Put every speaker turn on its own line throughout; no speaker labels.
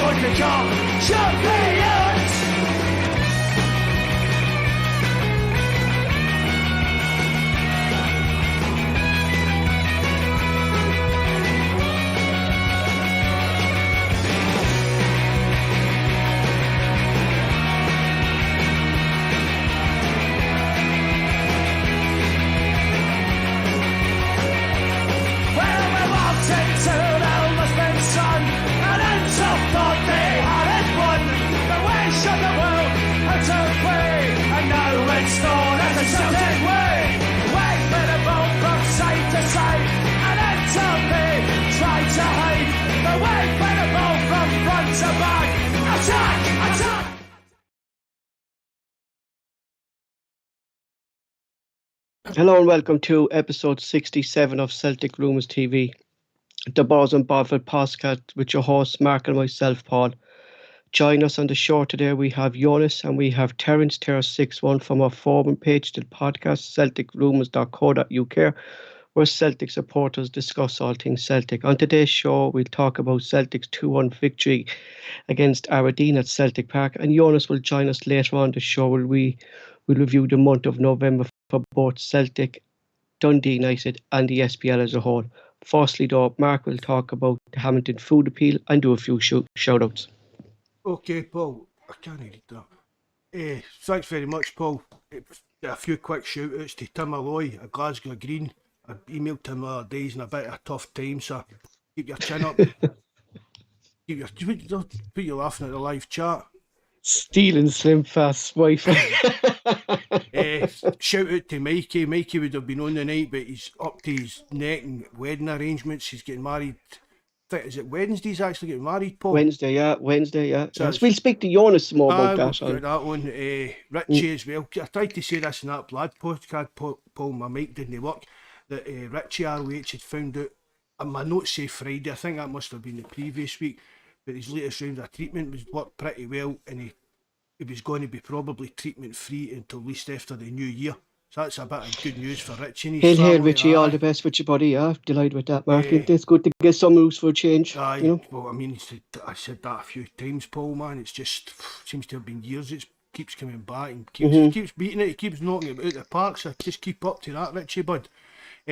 would become champions.
Hello and welcome to episode 67 of CelticRumours TV, the Bawz and Bovril podcast with your hosts Mark and myself, Paul. Join us on the show today. We have Joonas and we have Terence, Ter61 from our forum page to the podcast CelticRumours.co.uk, where Celtic supporters discuss all things Celtic. On today's show, we'll talk about Celtic's 2-1 victory against Aberdeen at Celtic Park, and Joonas will join us later on the show where we'll review the month of November for both Celtic, Dundee United and the SPFL as a whole. Firstly though, Mark will talk about the Hamilton food appeal and do a few shout-outs.
Okay, Paul, I can't read that. Thanks very much, Paul. A few quick shout-outs to Tim Alloy at Glasgow Green. I emailed him the other day, he's in a bit of a tough time, so keep your chin up. Don't put you laughing at the live chat.
Stealing Slim Fast's wife.
Shout out to Mikey. Mikey would have been on the night, but he's up to his neck in wedding arrangements. He's getting married. Is it Wednesday he's actually getting married, Paul?
Wednesday, yeah. So we'll speak to Joonas more about that.
We'll that one. Richie as well. I tried to say this in that Blood podcast, Paul, my mic didn't work, that Richie ROH had found out, and my notes say Friday, I think that must have been the previous week, but his latest round of treatment was worked pretty well, and he was going to be probably treatment free until at least after the new year. So that's a bit of good news for Richie.
Hail, Richie, all the best with your body, yeah. Delighted with that, Mark. It's good to get some moves for a change.
Aye,
you know?
Well, I mean, I said that a few times, Paul, man. It's just, seems to have been years. It keeps coming back and keeps beating it. He keeps knocking it out of the park, so just keep up to that, Richie, bud.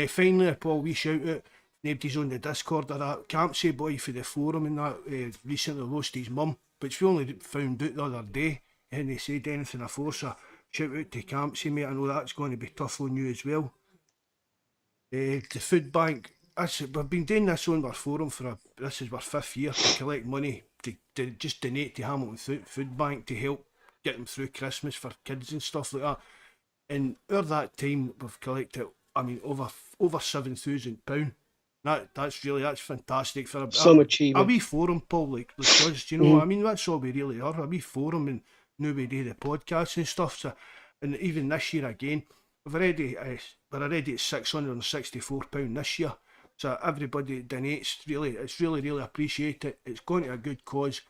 Finally, Paul, we shout out. Nobody's on the Discord or that. Campsy boy for the forum and that recently lost his mum, which we only found out the other day. And they said anything before, so shout out to Campsy, mate. I know that's going to be tough on you as well. The Foodbank, we've been doing this on our forum this is our 5th year to collect money to just donate to Hamilton Foodbank to help get them through Christmas for kids and stuff like that. And over that time, we've collected, over £7,000. That's fantastic for
some achievement.
A wee forum, Paul, like us, you know. That's all we really are, a wee forum, and now we do the podcasts and stuff. So, and even this year again, we're already at £664 this year. So everybody donates, it's really appreciated. It's going to a good cause.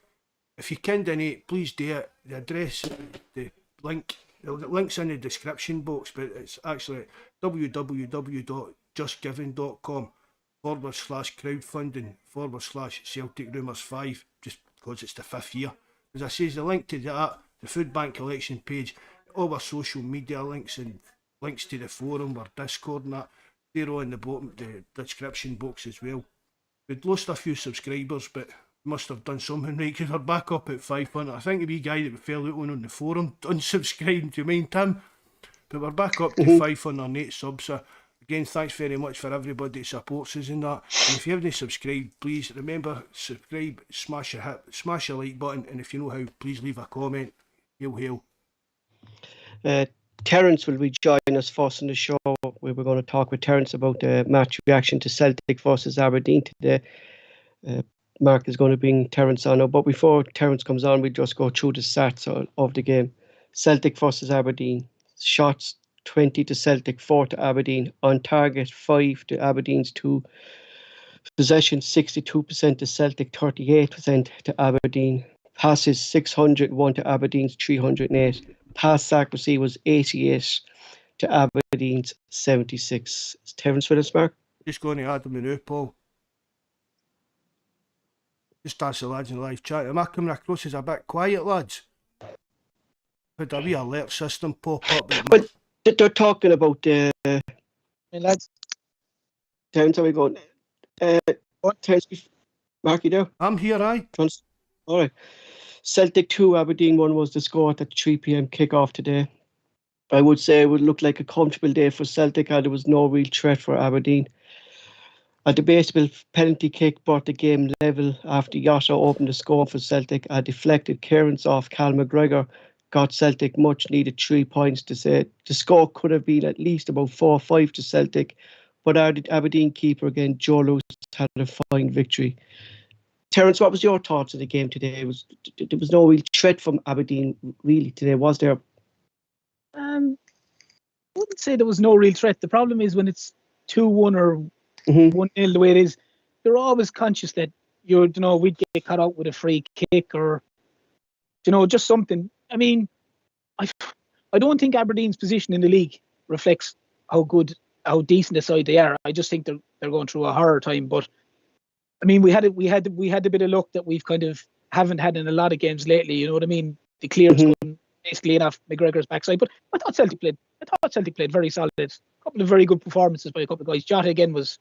If you can donate, please do it. The address, the link's in the description box, but it's actually www.justgiving.com/crowdfunding/CelticRumours5, just because it's the 5th year. As I say, the link to that, the food bank collection page, all our social media links and links to the forum, our Discord and that, they're all in the bottom, the description box as well. We'd lost a few subscribers, but must have done something right, because we're back up at 500. I think the wee guy that we fell out on the forum unsubscribed, do you mind, Tim? But we're back up to 508 subs. So again, thanks very much for everybody that supports us in that. And if you haven't subscribed, please remember, subscribe, smash a like button, and if you know how, please leave a comment. Hail.
Terence will be joining us first in the show. We're going to talk with Terence about the match reaction to Celtic versus Aberdeen today. Mark is going to bring Terence on. But before Terence comes on, we'll just go through the stats of the game. Celtic versus Aberdeen. Shots 20 to Celtic, 4 to Aberdeen. On target 5 to Aberdeen's 2. Possession 62% to Celtic, 38% to Aberdeen. Passes 601 to Aberdeen's 308. Pass accuracy was 88 to Aberdeen's 76. Is Terence with us, Mark?
Just going to add them in now, Paul. Just ask the lads in the live chat. Am I coming across as a bit quiet, lads? Had a wee alert system pop up.
But they're talking about
Hey, lads.
Terence, how are we going? Terence, Mark, you there?
I'm here, aye.
All right. Celtic 2, Aberdeen 1 was the score at the 3 p.m. kickoff today. I would say it would look like a comfortable day for Celtic, and there was no real threat for Aberdeen. A debatable penalty kick brought the game level after Yasha opened the score for Celtic. A deflected clearance off Cal McGregor got Celtic much needed 3 points to say. The score could have been at least about 4-5 to Celtic, but our Aberdeen keeper again, Joe Lewis, had a fine victory. Terence, what was your thoughts of the game today? There was no real threat from Aberdeen really today, was there?
I wouldn't say there was no real threat. The problem is when it's 2-1 or 1-0 the way it is, they're always conscious that we'd get caught out with a free kick or just something. I mean, I don't think Aberdeen's position in the league reflects how decent a side they are. I just think they're going through a horror time. But I mean, we had a bit of luck that we've kind of haven't had in a lot of games lately. You know what I mean? The clearance going basically in off McGregor's backside. But I thought Celtic played very solid. A couple of very good performances by a couple of guys. Jota again was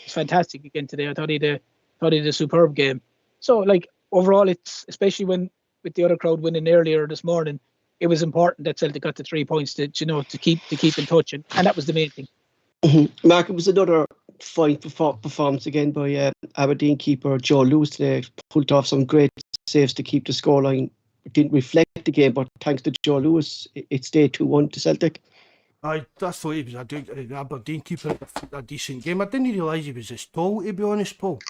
fantastic again today. I thought he had a superb game. So like overall, it's especially with the other crowd winning earlier this morning, it was important that Celtic got the 3 points to keep in touch, and that was the main thing.
Mark, it was another fine performance again by Aberdeen keeper Joe Lewis today. Pulled off some great saves to keep the scoreline. It didn't reflect the game, but thanks to Joe Lewis, it stayed 2-1 to Celtic.
I thought he was an Aberdeen keeper, a decent game. I didn't realise he was this tall, to be honest, Paul.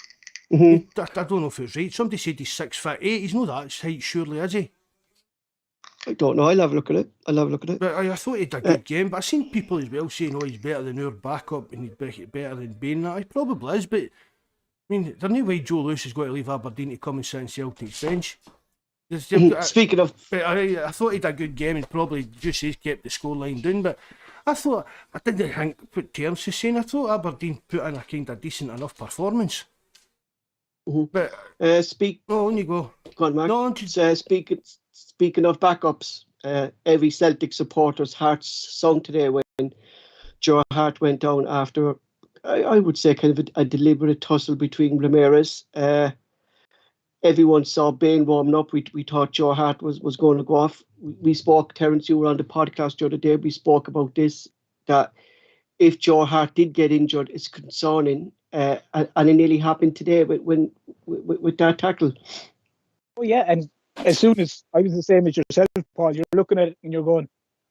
I don't know if it was right. Somebody said he's 6'8". He's not that height, surely, is he?
I don't know. I'll have a look at it.
But I thought he had a good game. But I've seen people as well saying, he's better than our backup and he's better than Bain. He probably is, but I mean, there's no way Joe Lewis is going to leave Aberdeen to come and sit on Celtic's bench.
Speaking of...
I thought he had a good game and probably just kept the scoreline down, but I didn't think what Terence was saying. I thought Aberdeen put in a kind of decent enough performance. But on you go.
Go on, Mark.
No,
speaking of backups, every Celtic supporter's hearts sung today when Joe Hart went down after, I would say, kind of a deliberate tussle between Ramirez. Everyone saw Bain warming up. We thought Joe Hart was going to go off. We spoke, Terence, you were on the podcast the other day. We spoke about this, that if Joe Hart did get injured, it's concerning. And it nearly happened today with that tackle.
Oh yeah, and as soon as I was the same as yourself, Paul, you're looking at it and you're going,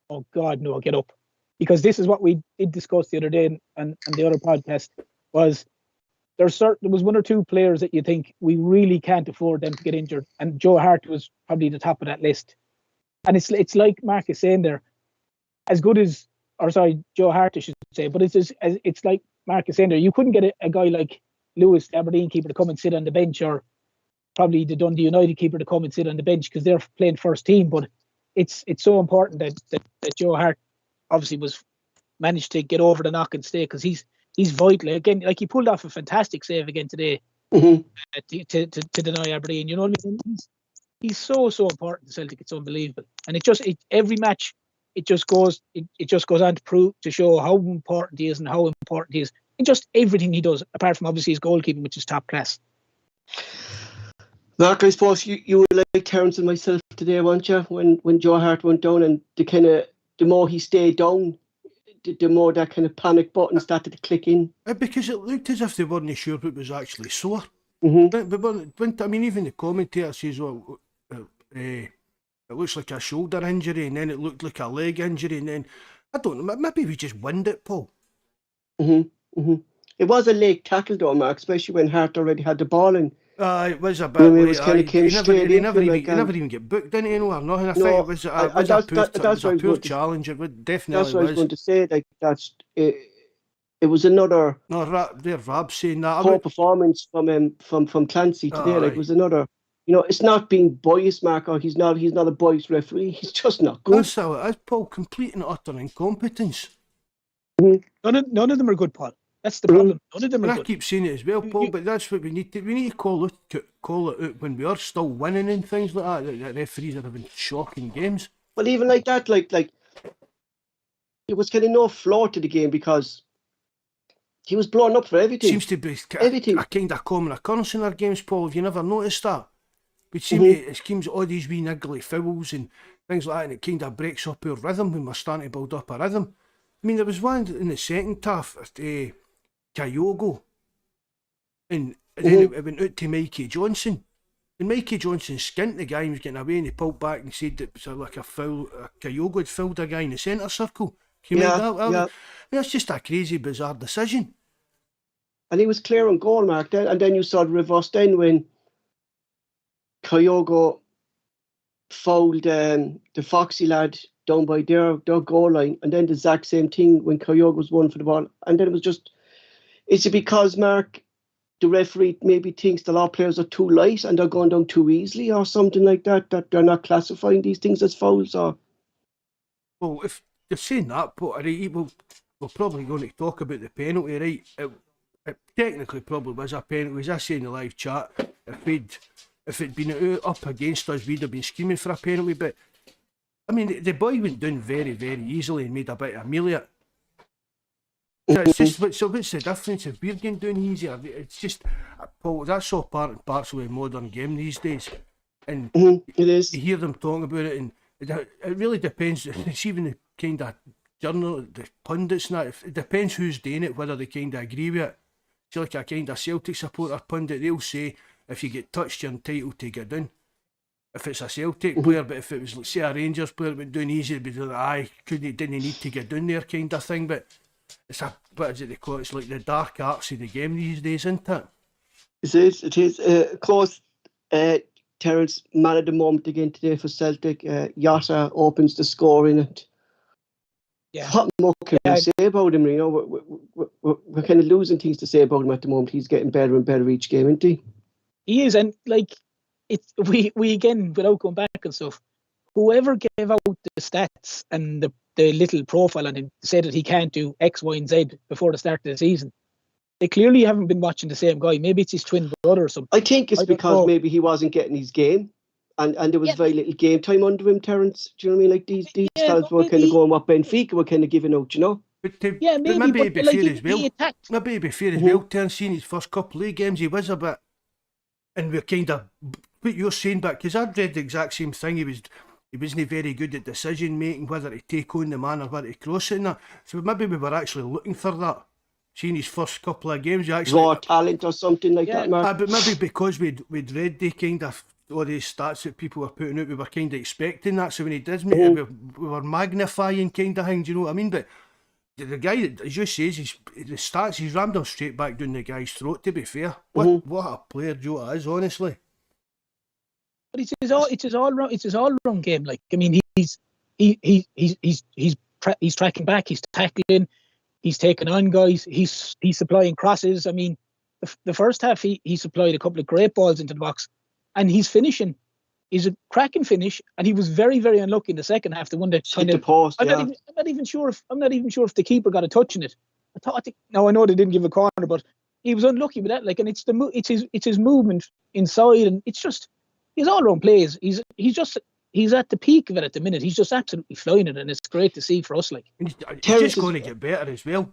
"Oh God, no, get up," because this is what we did discuss the other day and the other podcast was there was one or two players that you think we really can't afford them to get injured, and Joe Hart was probably the top of that list. And it's like Mark is saying there, Joe Hart I should say, but it's like Mark is saying there, you couldn't get a guy like Lewis, the Aberdeen keeper, to come and sit on the bench, or probably the Dundee United keeper to come and sit on the bench because they're playing first team. But it's so important that Joe Hart obviously managed to get over the knock and stay, because he's vital. Again, like he pulled off a fantastic save again today to deny Aberdeen. You know what I mean? He's so important to Celtic. It's unbelievable, and every match it just goes on to show how important he is and how important he is in just everything he does, apart from obviously his goalkeeping, which is top class.
Mark, I suppose you were like Terence and myself today, weren't you? When Joe Hart went down, and the more he stayed down, the more that kind of panic button started to click in.
Because it looked as if they weren't sure if it was actually sore.
Mm-hmm.
I mean, even the commentator says, well, it looks like a shoulder injury, and then it looked like a leg injury, and then I don't know, maybe we just wind it, Paul.
It was a late tackle though, Mark, especially when Hart already had the ball in.
It was a bit late.
He
never even get booked into or nothing. I think it was a poor challenge. It would definitely.
That's what I was going to say. Like that's it. It was another.
No, Rab saying that
poor performance from Clancy today. Like it was another. It's not being boyish, Mark. Or he's not a boyish referee. He's just not good.
That's how it is, Paul. Complete and utter incompetence.
None of them are good, Paul. That's the problem. None of them
And
are
I
good.
keep saying it as well, Paul, but that's what we need to. We need to call it out when we are still winning and things like that. That referees are having shocking games.
Well, even like that, like it was kind of no flaw to the game because he was blown up for everything.
Seems to be
everything.
a kind of common occurrence in our games, Paul. Have you never noticed that? We seem it seems all these wee niggly fouls and things like that, and it kind of breaks up our rhythm when we're starting to build up a rhythm. I mean, there was one in the second half, Kyogo, and then it went out to Mikey Johnson. And Mikey Johnson skint the guy and was getting away, and he pulled back and said that it was like a foul. Kyogo had fouled a guy in the centre circle. Can you make that? I mean, that's just a crazy, bizarre decision.
And he was clear on goal, Mark. Then, and then you saw the reverse then when Kyogo fouled the Foxy lad down by their goal line, and then the exact same thing when Kyogo was one for the ball. And then it was just, is it because, Mark, the referee maybe thinks the law players are too light and they're going down too easily or something like that, that they're not classifying these things as fouls? Or
well, if you're saying that, but we're probably going to talk about the penalty, right? It technically probably was a penalty. As I say in the live chat, if it'd been up against us, we'd have been screaming for a penalty. But I mean, the boy went down very, very easily and made a bit of a meal of it. It's just, so what's the difference if we're getting down easier? It's just, Paul, that's all part and parcel of a modern game these days. And
it is.
You hear them talking about it, and it really depends. It's even the kind of the pundits and that. It depends who's doing it, whether they kind of agree with it. See, like a kind of Celtic supporter pundit, they'll say, if you get touched, you're entitled to get down. If it's a Celtic player, but if it was, like, say, a Rangers player that went down easy, it'd be like, didn't need to get down there kind of thing. But it's what is it they call it? It's like the dark arts of the game these days, isn't it?
It is. Of course, Terence, man at the moment again today for Celtic. Jota opens the score in it.
Yeah.
What more can we say about him? You know, we're kind of losing things to say about him at the moment. He's getting better and better each game, isn't he?
He is, and like we again, without going back and stuff, whoever gave out the stats and the little profile on him said that he can't do X, Y, and Z before the start of the season, they clearly haven't been watching the same guy. Maybe it's his twin brother or something.
I think it's because maybe he wasn't getting his game, and there was very little game time under him, Terence. Do you know what I mean? Like these fellas were kind of going what Benfica were kind of giving out, you know?
But
maybe
it'd be fair as well.
Maybe
it'd be fair as well. Terence, seen his first couple of league games, he was a bit, and we're kind of what you're saying back, because I'd read the exact same thing. He wasn't very good at decision making, whether to take on the man or whether to cross it and that. So maybe we were actually looking for that. Seeing his first couple of games, you actually
raw talent or something like that, Mark.
But maybe because we'd read the kind of all these stats that people were putting out, we were kind of expecting that. So when he did make it, we were magnifying kind of things, you know what I mean? But the guy, as you say, the stats, he's rammed them straight back down the guy's throat. To be fair, what a player Jota is, honestly.
But it's his all round game. Like, I mean, he's tracking back, he's tackling, he's taking on guys, he's supplying crosses. I mean, the first half he supplied a couple of great balls into the box, and he's finishing. He's a cracking finish, and he was very, very unlucky in the second half. The one that kind of
post,
I'm not even sure if the keeper got a touch in it. I know they didn't give a corner, but he was unlucky with that. Like, and it's his movement inside, and it's just his all round plays. He's at the peak of it at the minute. He's just absolutely flying it, and it's great to see for us. Like,
he's just going to get better as well.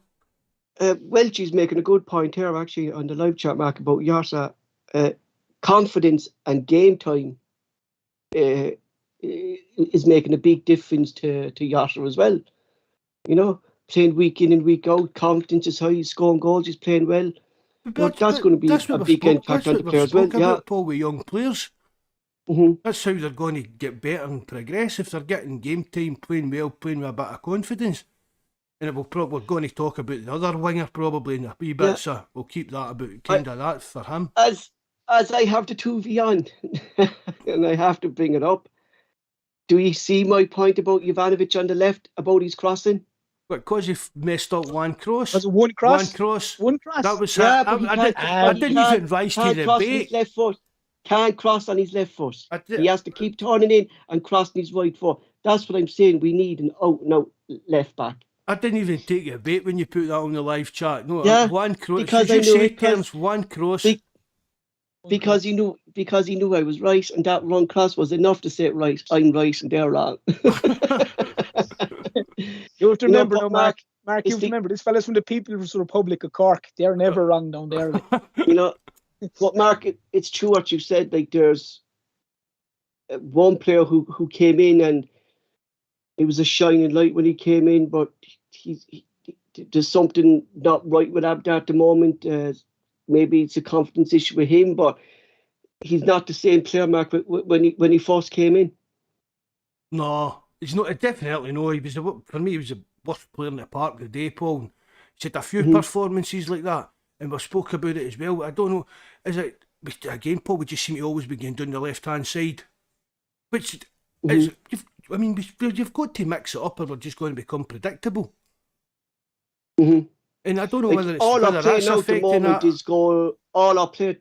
Welchie's making a good point here actually on the live chat, Mark, about Jota. Confidence and game time is making a big difference to Jota as well. You know, playing week in and week out, confidence is high, he's scoring goals, he's playing well. But that's going to be a big impact on the players as well.
Yeah, Paul, with young players. That's how they're going to get better and progress, if they're getting game time, playing well, playing with a bit of confidence. And we're going to talk about the other winger probably in a wee bit, so we'll keep that about kind of that for him.
As I have the 2v on, and I have to bring it up, do you see my point about Jovanovic on the left, about his crossing?
But because he messed up one cross.
Was it one cross?
One cross. That was I didn't even rise to the bait.
Left foot. Can't cross on his left foot. He has to keep turning in and crossing his right foot. That's what I'm saying. We need an out-and-out left back.
I didn't even take your bait when you put that on the live chat. No,
Yeah,
one cross.
because
I
I knew
say
it, 'cause-
turns one cross.
Because he knew I was right, and that one cross was enough to say it right. I'm right and they're wrong.
You have to remember,
but
Mark, you have to remember, this fella's from the People's Republic of Cork. They're never wrong down there. Like.
But Mark, it's true what you said. Like, there's one player who came in, and it was a shining light when he came in, but there's something not right with Abda at the moment. Maybe it's a confidence issue with him, but he's not the same player, Mark, when he first came in.
No, he's not. Definitely no. For me, he was the worst player in the park the day, Paul. He's had a few performances like that, and we spoke about it as well. I don't know. Is it again, Paul? We just seem to always be going down the left-hand side, which is. You've got to mix it up, or we're just going to become predictable.
Mm-hmm.
And I don't know whether
all
whether
our play
that's
now at the
affecting
moment
that.
is going. All our play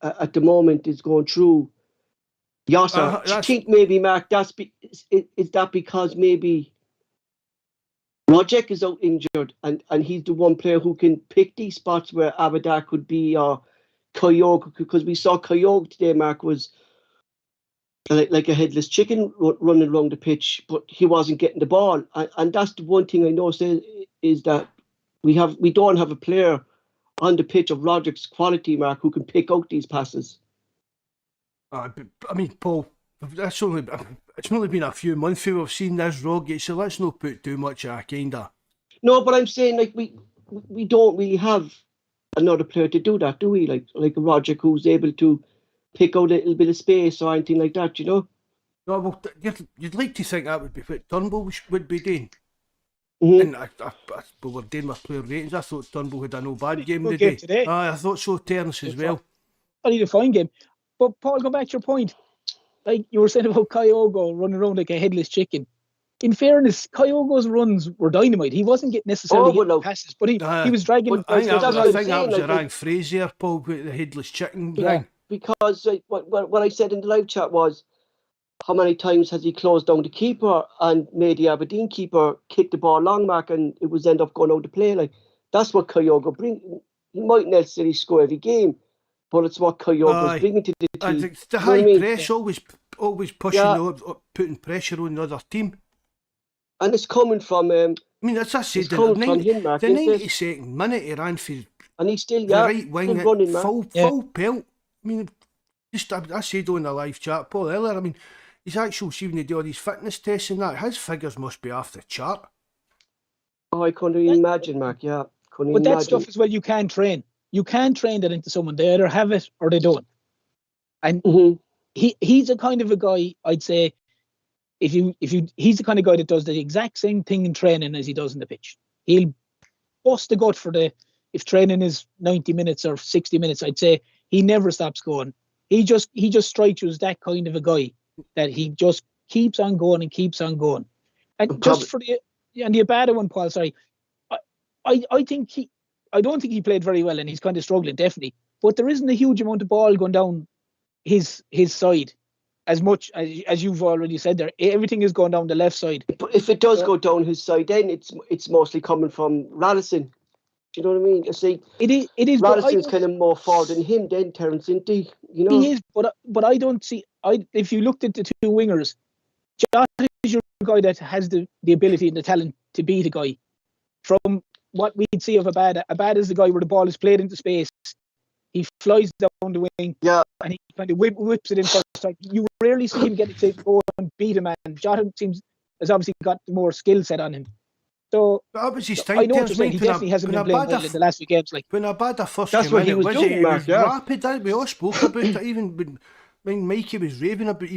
at the moment is going through Yasser. Do you think maybe, Mark, is that because maybe Roderick is out injured and he's the one player who can pick these spots where Abadar could be, or Kyogo, because we saw Kyogo today, Mark, was like a headless chicken running along the pitch, but he wasn't getting the ball. And that's the one thing I know is that we don't have a player on the pitch of Roderick's quality, Mark, who can pick out these passes.
I mean, Paul, it's only been a few months since we've seen this Rogate, so let's not put too much of a kind of.
No, but I'm saying, like, we don't really have another player to do that, do we? Like a Roderick who's able to pick out a little bit of space or anything like that, you know?
No, well, you'd like to think that would be what Turnbull would be doing.
Mm-hmm.
And we were doing with player ratings. I thought Turnbull had a no bad game today. I thought so, Terence as well.
I need a fine game. But Paul, go back to your point. Like you were saying about Kyogo running around like a headless chicken. In fairness, Kyogo's runs were dynamite. He wasn't getting necessarily getting passes, but he was dragging.
I think that was around Fraser, Paul, with the headless chicken thing.
Because what I said in the live chat was, how many times has he closed down the keeper and made the Aberdeen keeper kick the ball long, Mark, and it was end up going out to play? Like, that's what Kyogo brings. He might not necessarily score every game, but it's what Kyogo's bringing to the team.
The high press, always pushing, putting pressure on the other team.
And it's coming from.
That's I said. The 92nd minute he ran for,
and he's still
the right wing,
running,
full pelt. I said on the live chat, Paul, earlier. His actual even to do all these fitness tests and that, his figures must be off the chart.
Oh, I couldn't even imagine, Mark. Yeah,
but that stuff as well, you can train. You can train that into someone. They either have it or they don't. And he's a kind of a guy, I'd say, he's the kind of guy that does the exact same thing in training as he does in the pitch. He'll bust the gut if training is 90 minutes or 60 minutes, I'd say he never stops going. He just strikes you as that kind of a guy that he just keeps on going and keeps on going. And just for the Abada one, Paul, sorry, I don't think he played very well, and he's kind of struggling, definitely. But there isn't a huge amount of ball going down his side, as much as you've already said there. Everything is going down the left side.
But if it does go down his side, then it's mostly coming from Radisson. Do you know what I mean? You see,
it is.
Radisson's kind of more forward than him, then Terence, isn't he? You know,
he is. But I don't see. If you looked at the two wingers, Jota is your guy that has the ability and the talent to be the guy. From what we'd see of Abada is the guy where the ball is played into space. He flies down the wing, and he kind of whips it in first time. You rarely see him get to go and beat a man. Jota has obviously got more skill set on him. So
that was his time.
I know what you're saying. He definitely hasn't been playing well in the last few games. Like
when Abada first
that's
came
what
in,
he was doing,
it was
Mark,
rapid. We all spoke about it. Even when Mikey was raving about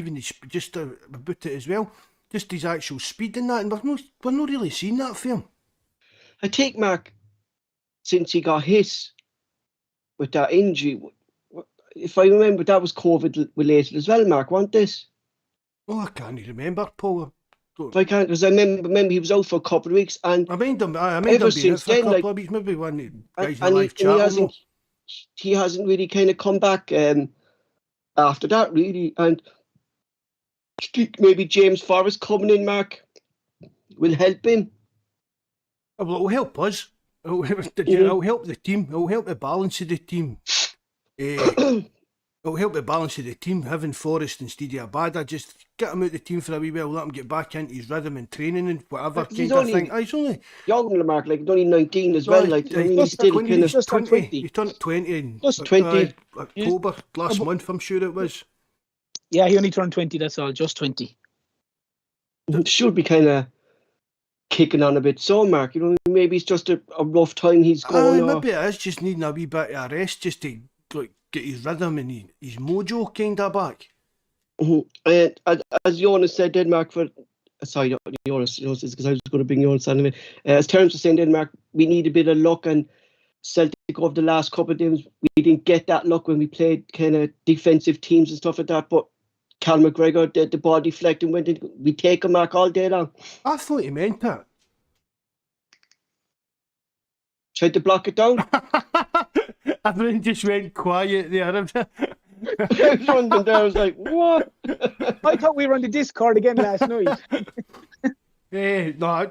just about it as well. Just his actual speed and that, and we're not really seeing that for him.
I take, Mark, since he got hit with that injury, if I remember, that was COVID related as well, Mark, wasn't this?
Oh, I can't remember, Paul.
If I can't, because I remember he was out for a couple of weeks, and
I mind him
ever
being out
since
for a
then,
couple of weeks, maybe one guys in live chat.
He hasn't really kind of come back after that, really. And I think maybe James Forrest coming in, Mark, will help him.
Well, it'll help us. It'll help the team. It'll help the balance of the team. It'll help the balance of the team. Having Forrest instead of Abada, just get him out the team for a wee while, let him get back into his rhythm and training and whatever
He's
kind of
only-
thing. He's only
young, Mark, like he's only 19 as well. Like, I mean, he's still
20,
kind of
just turned 20.
He turned 20 in
Just 20.
October last month, I'm sure it was.
Yeah, he only turned 20, that's all, just 20.
should be kind of kicking on a bit. So, Mark, you know, maybe it's just a rough time he's going.
Maybe it is just needing a wee bit of a rest just to like get his rhythm and his mojo kind of back.
And as Jonas said, Denmark for sorry, not Jonas, because I was going to bring Jonas on anyway. As Terence was saying, Denmark, we need a bit of luck, and Celtic over the last couple of games, we didn't get that luck when we played kind of defensive teams and stuff like that. But Cal McGregor, the ball deflecting, went in. We take a mark all day long.
I thought he meant it.
Tried to block it down.
Everyone just went quiet there.
I was running there. I was like, what?
I thought we were on the Discord again last night.
No,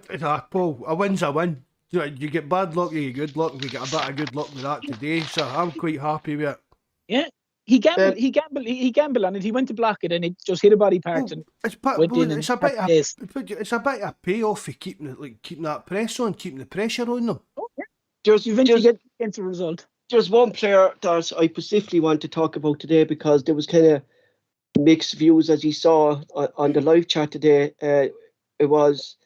Paul, a win's a win. You get bad luck, you get good luck. We got a bit of good luck with that today, so I'm quite happy with it.
Yeah. He gambled on it. He went to block it and it just hit a body part. And
It's a bit of payoff for keeping that press on, keeping the pressure on them.
Oh, yeah. You eventually get against the result.
There's one player that I specifically want to talk about today because there was kind of mixed views, as you saw on the live chat today. It was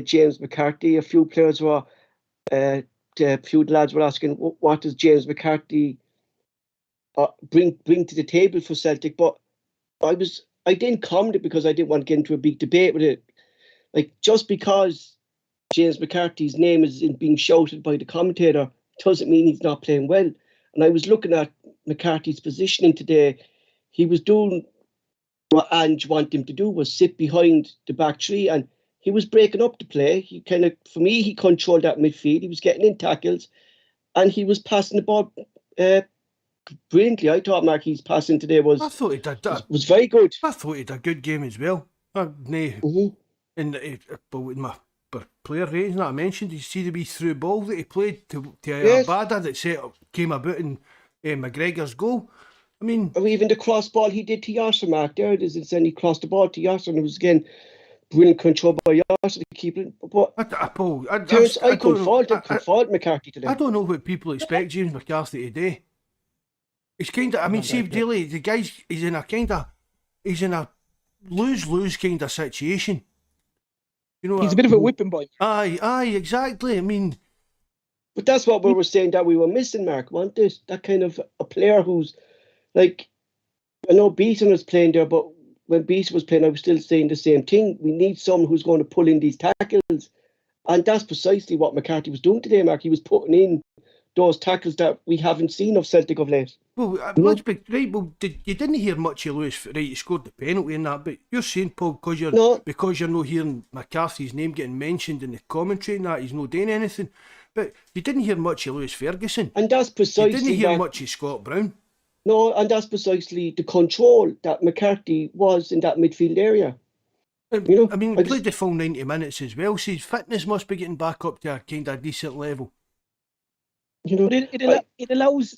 James McCarthy. A few players were, a few lads were asking, what does James McCarthy bring to the table for Celtic? But I didn't comment it because I didn't want to get into a big debate with it. Like, just because James McCarthy's name is being shouted by the commentator doesn't mean he's not playing well. And I was looking at McCarthy's positioning today. He was doing what Ange wanted him to do, was sit behind the back three, and he was breaking up the play. He for me, he controlled that midfield. He was getting in tackles, and he was passing the ball brilliantly. I thought Marky's passing today was very good.
I thought he did a good game as well. With my player ratings that I mentioned, you see the wee through ball that he played to Abada that came about in McGregor's goal. I mean,
or even the cross ball he did to Yasser, Mark. There it is. It's then he crossed the ball to Yasser, and it was again brilliant control by Yasser to keep it. But I couldn't fault McCarthy today.
I don't know what people expect James McCarthy to do. It's kind of, I mean, Steve Daly, the guy's he's in a lose-lose kind of situation. You know,
he's a bit of a whipping boy.
Aye, exactly. I mean,
but that's what we were saying that we were missing, Mark. Want this that kind of a player who's like, I know Beaton was playing there, but when Beaton was playing, I was still saying the same thing. We need someone who's going to pull in these tackles, and that's precisely what McCarthy was doing today, Mark. He was putting in those tackles that we haven't seen of Celtic of late.
Well, let's be right. Well, you didn't hear much of Lewis. Right, he scored the penalty in that, but you're saying, Paul, because you're not hearing McCarthy's name getting mentioned in the commentary and that he's not doing anything. But you didn't hear much of Lewis Ferguson,
and that's precisely.
You didn't hear much of Scott Brown.
No, and that's precisely the control that McCarthy was in that midfield area. You know,
I mean, he played the full 90 minutes as well, so his fitness must be getting back up to a kind of decent level.
You know,
it allows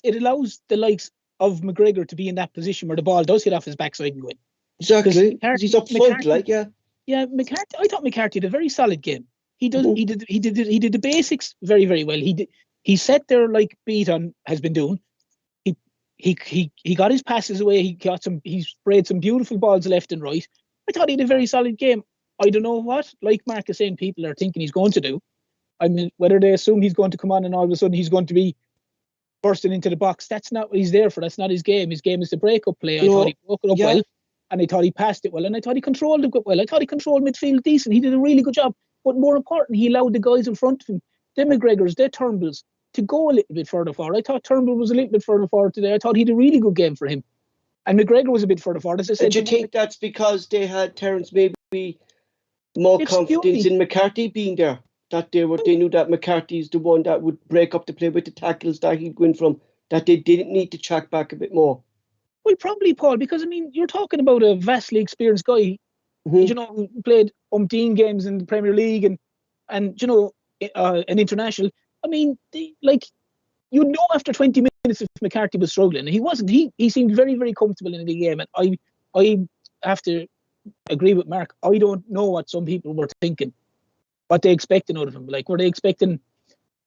the likes of McGregor to be in that position where the ball does hit off his backside and go in.
Exactly. He's up front,
Yeah, McCarthy. I thought McCarthy had a very solid game. He did the basics very, very well. He sat there like Beaton has been doing. He got his passes away. He sprayed some beautiful balls left and right. I thought he had a very solid game. I don't know what, like Mark is saying, people are thinking he's going to do. I mean, whether they assume he's going to come on and all of a sudden he's going to be bursting into the box, that's not what he's there for. That's not his game. His game is the break-up play. I thought he broke it up well, and I thought he passed it well, and I thought he controlled it well. I thought he controlled midfield decent. He did a really good job. But more important, he allowed the guys in front of him, the McGregors, the Turnbulls, to go a little bit further forward. I thought Turnbull was a little bit further forward today. I thought he had a really good game for him. And McGregor was a bit further forward. As I said,
do you think that's because they had Terence maybe more confidence in McCarthy being there? That they knew that McCarthy's the one that would break up the play with the tackles that he'd go in from, that they didn't need to track back a bit more?
Well, probably, Paul, because, I mean, you're talking about a vastly experienced guy, you know, who played umpteen games in the Premier League and you know, an international. I mean, you know, after 20 minutes if McCarthy was struggling, he wasn't. He seemed very, very comfortable in the game, and I have to agree with Mark. I don't know what some people were thinking, what they expecting out of him. Like, were they expecting?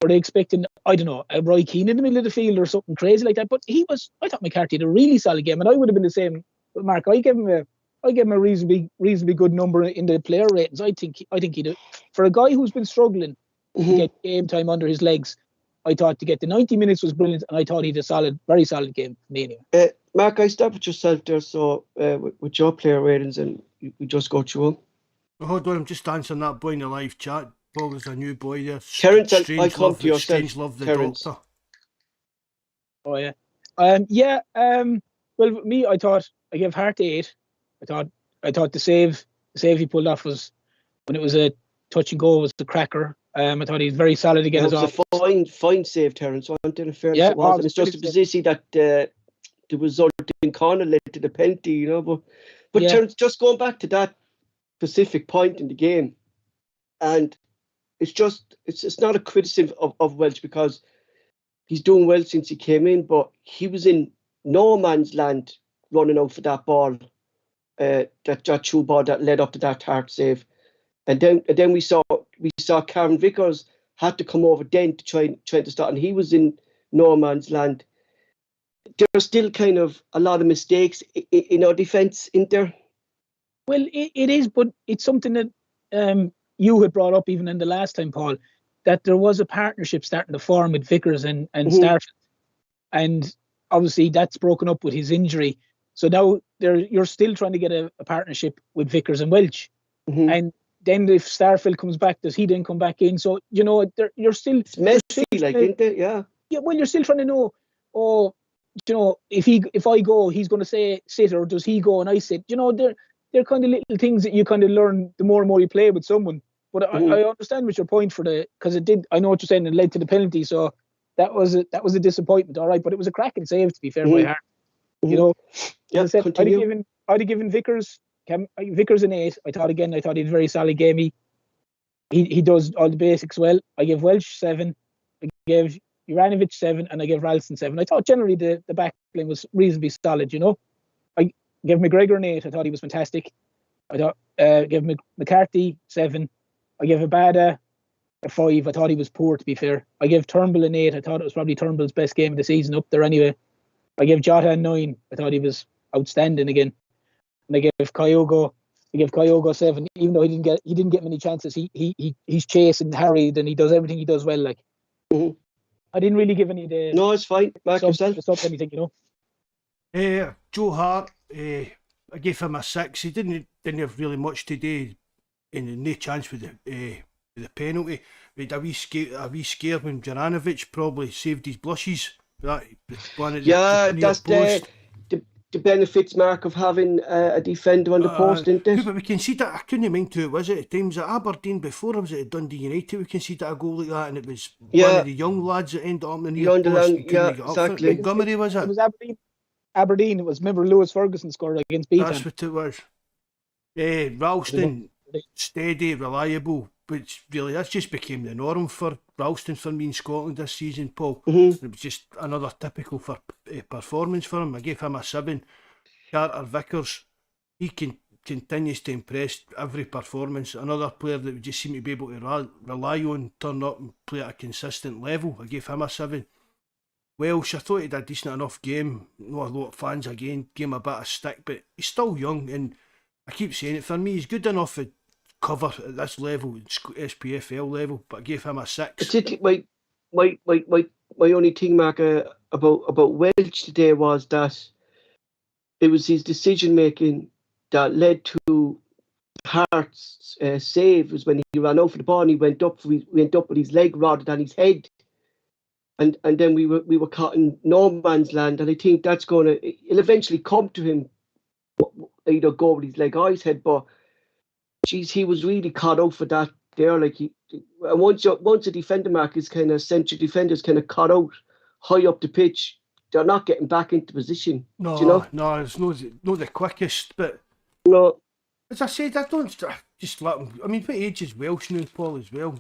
I don't know, a Roy Keane in the middle of the field or something crazy like that? But I thought McCarthy had a really solid game, and I would have been the same with Mark. I gave him a reasonably good number in the player ratings. I think he did. For a guy who's been struggling to get game time under his legs, I thought to get the 90 minutes was brilliant, and I thought he had a very solid game for me anyway.
Mark, I stop with yourself there, so with your player ratings, and we just go through them.
Hold on, I'm just answering that boy in the live chat. Paul, there's a new boy there.
Terence, I come to yourself.
Strange love the
Terence.
doctor.
Oh yeah. Well, with me, I thought I gave Hart 8. I thought the save he pulled off was, when it was a touch and go, was the cracker. I thought he was very solid again.
It was a fine save, Terence. In fairness,
yeah,
it was. And it's just a position that the resulting corner led to the penalty, you know. But yeah. Terence, just going back to that specific point in the game, and it's not a criticism of Welsh, because he's doing well since he came in, but he was in no man's land running out for that ball, that true ball that led up to that Hart save. And then we saw Karen Vickers had to come over then to try to start, and he was in no man's land. There's still kind of a lot of mistakes in our defence, isn't there?
Well, it is, but it's something that you had brought up even in the last time, Paul, that there was a partnership starting to form with Vickers and Starfelt. And obviously that's broken up with his injury. So now you're still trying to get a partnership with Vickers and Welch. And then if Starfelt comes back, does he then come back in? So, you know, you're still...
It's messy, isn't it? Yeah.
Yeah, well, you're still trying to know, you know, if I go, he's going to say sit, or does he go and I sit? You know, they're kind of little things that you kind of learn the more and more you play with someone. But I understand with your point because it did. I know what you're saying. It led to the penalty, so that was a disappointment. All right, but it was a cracking save, to be fair, by Hart. You know,
yeah.
As I said, I'd have given Vickers an 8. I thought he had a very solid game. He does all the basics well. I gave Welsh 7. I gave Juranovic 7, and I gave Ralston 7. I thought generally the back line was reasonably solid. You know, I gave McGregor an 8. I thought he was fantastic. I thought gave McCarthy 7. I gave Abada a 5. I thought he was poor, to be fair. I gave Turnbull an 8. I thought it was probably Turnbull's best game of the season up there anyway. I gave Jota a 9. I thought he was outstanding again. And I gave Kyogo 7. Even though he didn't get many chances, he's chasing, harried, and he does everything he does well. Like, I didn't really give any.
No, it's fine. Back yourself.
Anything, you
know. Joe Hart, I gave him a 6. He didn't have really much today, and no chance with the penalty. We had a wee scare when Juranovic probably saved his blushes. That's
the benefits, Mark, of having a defender on the post, isn't it?
But we conceded, I couldn't mind who it was at the times at Aberdeen before, or was it at Dundee United? We conceded a goal like that, and it was one of the young lads that ended up in the near post.
Exactly.
Montgomery, was it?
It was Aberdeen. It was, remember, Lewis Ferguson scored against Beaton.
That's what it was. Ralston, steady, reliable, which really, that's just became the norm for Ralston for me in Scotland this season, Paul. It was just another typical performance for him. I gave him a 7. Carter Vickers, he continues to impress every performance. Another player that we just seem to be able to rely on, turn up and play at a consistent level. I gave him a 7. Welsh, I thought he did a decent enough game. Not a lot of fans again, gave him a bit of stick, but he's still young, and I keep saying it, for me, he's good enough to cover at this level, SPFL level, but I gave him a 6.
Particularly, my only thing, Mark, about Welsh today was that it was his decision making that led to Hart's save. Was when he ran out for the ball and he went up with his leg rather than his head, and then we were caught in no man's land. And I think that's it'll eventually come to him, either go with his leg or his head, but. Geez, he was really caught out for that there. Like once a defender, Mark, is kind of central defenders kind of caught out high up the pitch, they're not getting back into position.
No,
you know?
No, it's not the quickest, but
no.
As I said, I don't just let him. I mean, what age is Welsh now, Paul, as well?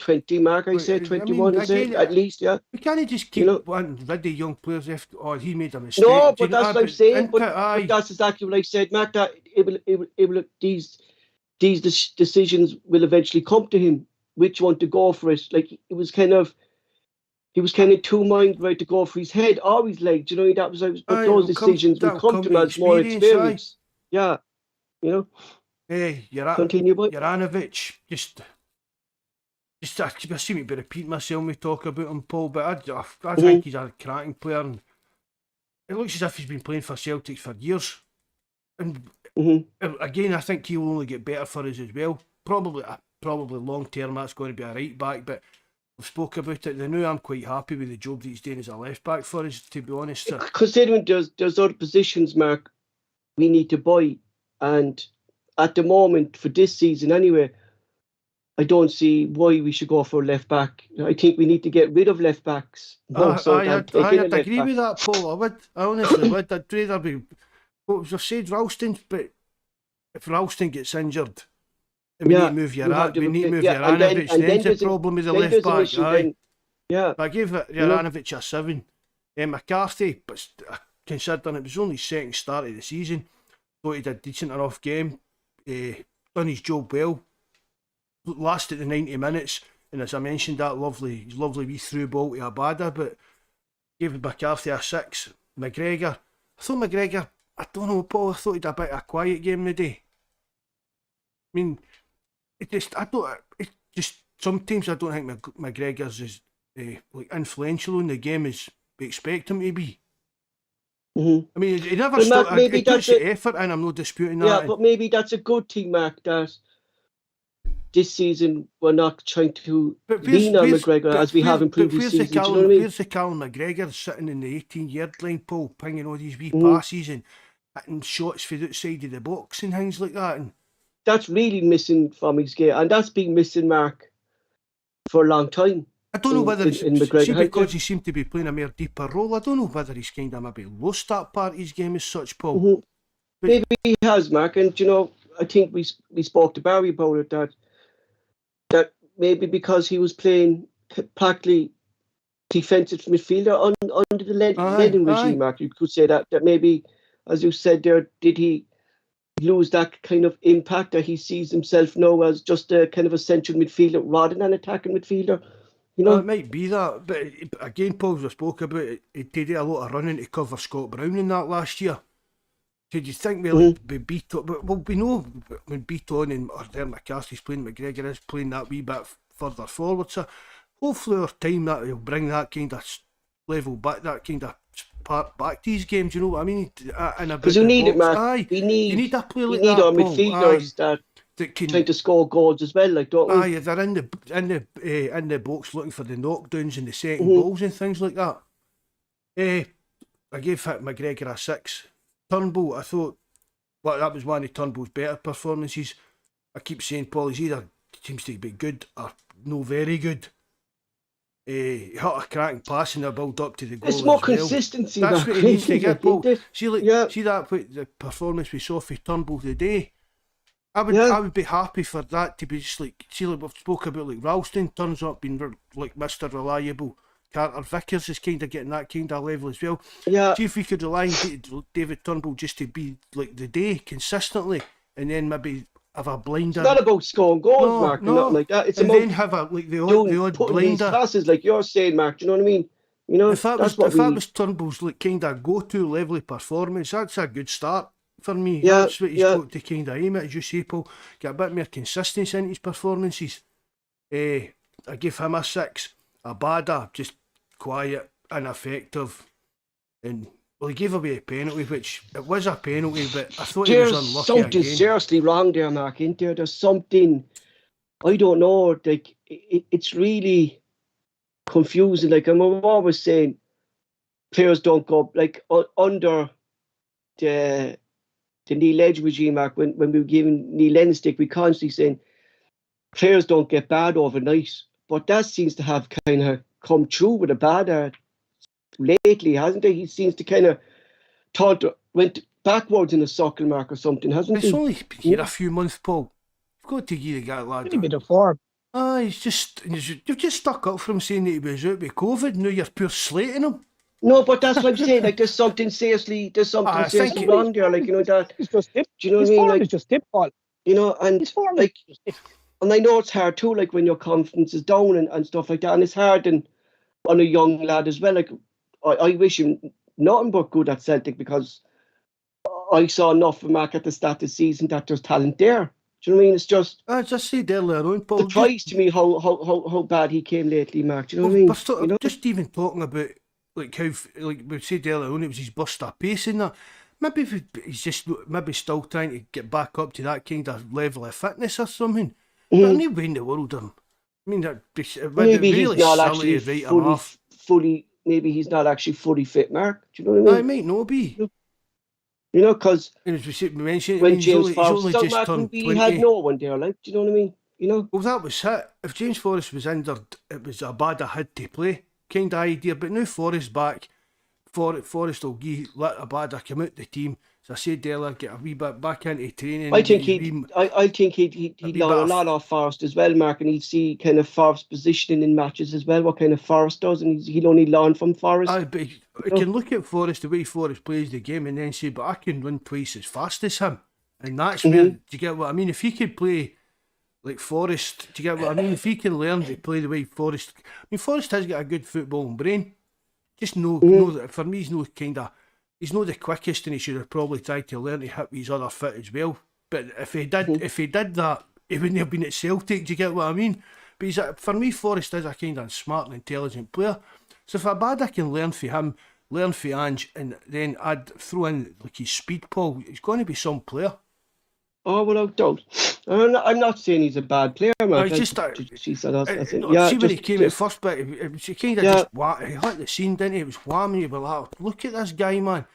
20, Mark, I said 21, is it? At least, yeah.
We can't just keep wanting rid of young players if he made a mistake.
No, but that's what I'm saying. But that's exactly what I said, Mark. That these decisions will eventually come to him. Which one to go for it? Like he was kind of two minds right to go for his head or his legs. You know, but those decisions will come to him as more experience. Yeah, you know.
Hey,
continue, boy.
Juranovic, I seem to be repeating myself when we talk about him, Paul, but I think he's a cracking player, and it looks as if he's been playing for Celtic for years. And again, I think he'll only get better for us as well. Probably long term that's going to be a right back, but we've spoke about it. Now I'm quite happy with the job that he's doing as a left back for us, to be honest.
Considering there's other positions, Mark, we need to buy, and at the moment for this season anyway, I don't see why we should go for a left back. I think we need to get rid of left backs.
I'd agree with that, Paul. I honestly would. I'd rather be. I've said Ralston, but if Ralston gets injured, we need to move Juranovic. Then the problem with the left back. I gave Juranovic a 7. McCarthy, but considering it was only second start of the season, thought he did a decent enough game. Done his job well. Lasted the 90 minutes, and as I mentioned, that lovely wee through ball to Abada, but gave McCarthy a 6. McGregor, I don't know, Paul, I thought he had a bit of a quiet game today. I mean, sometimes I don't think McGregor's as influential in the game as we expect him to be. I mean, he never stopped. He puts the effort in, I'm not disputing that.
Yeah, but maybe that's a good thing, Mark, that this season we're not trying to lean on McGregor as we have in previous seasons. You know what I mean?
Where's the Callum McGregor sitting in the 18-yard line, Paul, pinging all these wee passes and hitting shots from the outside of the box and things like that? And
that's really missing from his game, and that's been missing, Mark, for a long time.
I don't know whether because he seemed to be playing a more deeper role. I don't know whether he's kind of maybe lost that part of his game as such, Paul.
Maybe he has, Mark, and you know, I think we spoke to Barry about it, that maybe because he was playing practically defensive midfielder under the Lennon regime, Mark, you could say that maybe, as you said there, did he lose that kind of impact that he sees himself now as just a kind of a central midfielder rather than an attacking midfielder? You know,
it might be that, but again, Paul, as I spoke about it, he did a lot of running to cover Scott Brown in that last year. Did you think we beat on? Well, we know when Beaton and McCarthy's playing, McGregor is playing that wee bit further forward. So hopefully, over time, that will bring that kind of level back, that kind of part back to these games. You know what I mean?
Because you need it, Mark. You need
a player like
that. We need our
midfielders
that can try to score goals as well, like, don't we?
They're in the box looking for the knockdowns and the second balls and things like that. I gave McGregor a 6. Turnbull, I thought, that was one of Turnbull's better performances. I keep saying Paul, he's either seems to be good or no very good. He hit a cracking pass in the build up to the goal.
It's more consistency.
That's what he needs to get, Paul. See that the performance we saw for Turnbull today. I would be happy for that to be just like, we've spoke about, like Ralston turns up being like Mr. Reliable. Carter Vickers is kind of getting that kind of level as well. Yeah. See if we could rely on David Turnbull just to be like the day consistently, and then maybe have a blinder.
It's not about scoring goals, Mark, nothing like that. It's
and
about
then have the odd blinder
passes, like you're saying, Mark. Do you know what I mean? You know,
if that was Turnbull's like kind of go-to level of performance, that's a good start for me. Yeah, that's what he's got to kind of aim at, as you say, Paul. Get a bit more consistency in his performances. I give him a 6. Abada, just quiet, ineffective, and he gave away a penalty, which it was a penalty, but I thought he was unlucky
something
again.
Seriously wrong there, Mark, isn't there? There's something, I don't know, like, it's really confusing. Like, I'm always saying, players don't go, like, under the Neil Edge regime, Mark, when we were giving Neil Lennon stick, we constantly saying, players don't get bad overnight, but that seems to have kind of come true with Abada lately, hasn't he? He seems to kind of went backwards in a circle, Mark, or something, hasn't he?
It's only been here a few months, Paul. I've got to give the guy, lad.
A bit of form.
You've just stuck up for him saying that he was out with COVID. Now you're pure slating him.
No, but that's what I'm saying. Like, there's something seriously wrong there. Like, that.
It's just tip.
Do you know what I
His
mean?
form
Like,
is just tip, Paul.
And
His form
like,
is just tip.
and I know it's hard too. Like when your confidence is down and stuff like that, and it's hard on a young lad as well. Like, I wish him nothing but good at Celtic because I saw enough of Mark at the start of the season that there's talent there. Do you know what I mean? It's just.
I just said earlier on, Paul.
Surprised to me how bad he came lately, Mark. Do you know what I mean?
Just even talking about like how, like we said earlier on, it was his burst of pace in that. Maybe he's just still trying to get back up to that kind of level of fitness or something. But any way in the world, I mean,
maybe
really
he's not
silly
actually
to write
fully. Maybe he's not actually fully fit, Mark. Do you know what I mean?
I might not be.
Because
when
James Forrest
just turned 20,
he had no one there. Like, do you know what I mean?
Well, that was it. If James Forrest was injured, it was a bad had to play kind of idea. But now Forrest back, Forrest will let a bad come out the team. As I said earlier, get a wee bit back into training.
I think he'd learn a lot off Forrest as well, Mark, and he'd see kind of Forrest positioning in matches as well, what kind of Forrest does, and he'll only learn from Forrest.
But I can look at Forrest, the way Forrest plays the game, and then say, but I can run twice as fast as him. And that's where, do you get what I mean? If he could play like Forrest, do you get what I mean? If he can learn to play the way Forrest, I mean, Forrest has got a good footballing brain. Just know that for me, he's not the quickest, and he should have probably tried to learn to hit his other foot as well. But if he did that, he wouldn't have been at Celtic. Do you get what I mean? But for me, Forrest is a kind of smart and intelligent player. So if Abada can learn for him, learn for Ange, and then I'd throw in like his speed, Paul, he's going to be some player.
Oh, without doubt. I'm not saying he's a bad player, man.
No, it's
she said that's it.
Yeah, see when he came at first, but he kind of just he hit the scene, didn't he? It was whamming. You were like, look at this guy, man.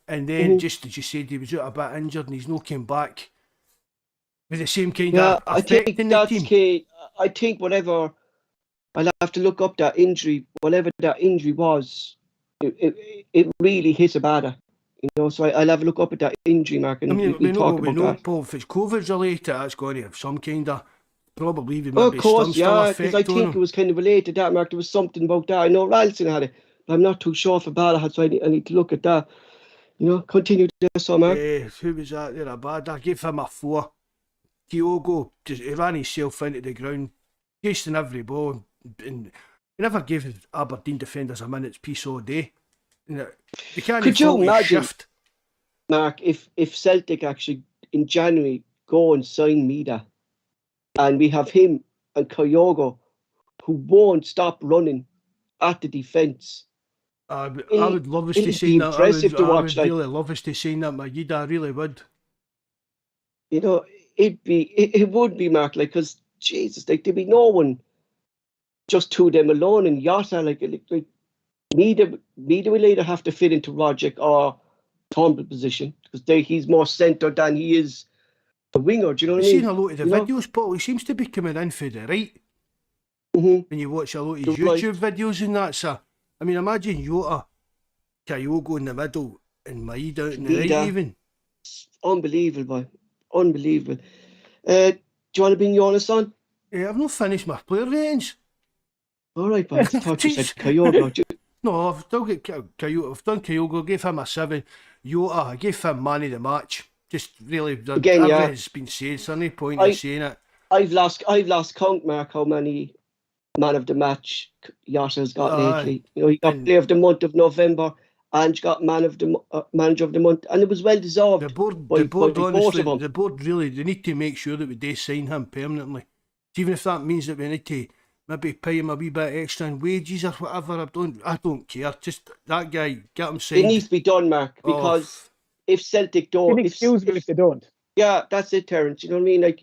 And then just as you said, he was out a bit injured, and he's not came back with the same kind of effect in the team.
Key. I think whatever, I'll have to look up that injury. Whatever that injury was, it really hit Abada. So I'll have a look up at that injury, Mark, and we talk about that.
Paul, if it's COVID related, that's going to have some kind of, probably even
maybe some still
effect
because I think it was kind of related to that, Mark. There was something about that. I know Ralston had it, but I'm not too sure if Abada had, so I need to look at that. Continue there, so, Mark.
Who was that there? Abada, I gave him a 4. Kyogo, he ran himself into the ground, chasing every ball, and he never gave Aberdeen defenders a minute's peace all day.
Could you imagine, Mark, if Celtic actually in January go and sign Mida, and we have him and Kyogo, who won't stop running at the defence?
I would love us to see that. I would really love us to see that, Magida. I really would.
It would be, Mark, like, because Jesus, like, there'd be no one, just two of them alone, and Yota, like Mida will either have to fit into Rogic or Turnbull position, because he's more centre than he is the winger. Do you know what I mean?
I've seen a lot of the videos, Paul. He seems to be coming in for the right. When you watch a lot of his YouTube videos and that, so I mean, imagine Yota, Kyogo in the middle, and Maida out in the right even.
Unbelievable, boy. Unbelievable. Do you want to bring Joonas on?
Yeah, I've not finished my player ratings.
All right, but I thought you said Kyogo.
No, I've still got Kyogo. I've done Kyogo, gave him a 7. Yota, I gave him man of the match. Just really, everything's been said, so no point in saying it.
I've lost count, Mark, how many man of the match Yota's got lately. He got player of the month of November, and got manager of the month, and it was well deserved.
The board really, they need to make sure that we do sign him permanently, even if that means that we need to maybe pay him a wee bit extra in wages or whatever. I don't care. Just that guy, get him signed.
It needs to be done, Mark, because if Celtic don't,
inexcusable if they don't.
Yeah, that's it, Terence. You know what I mean? Like,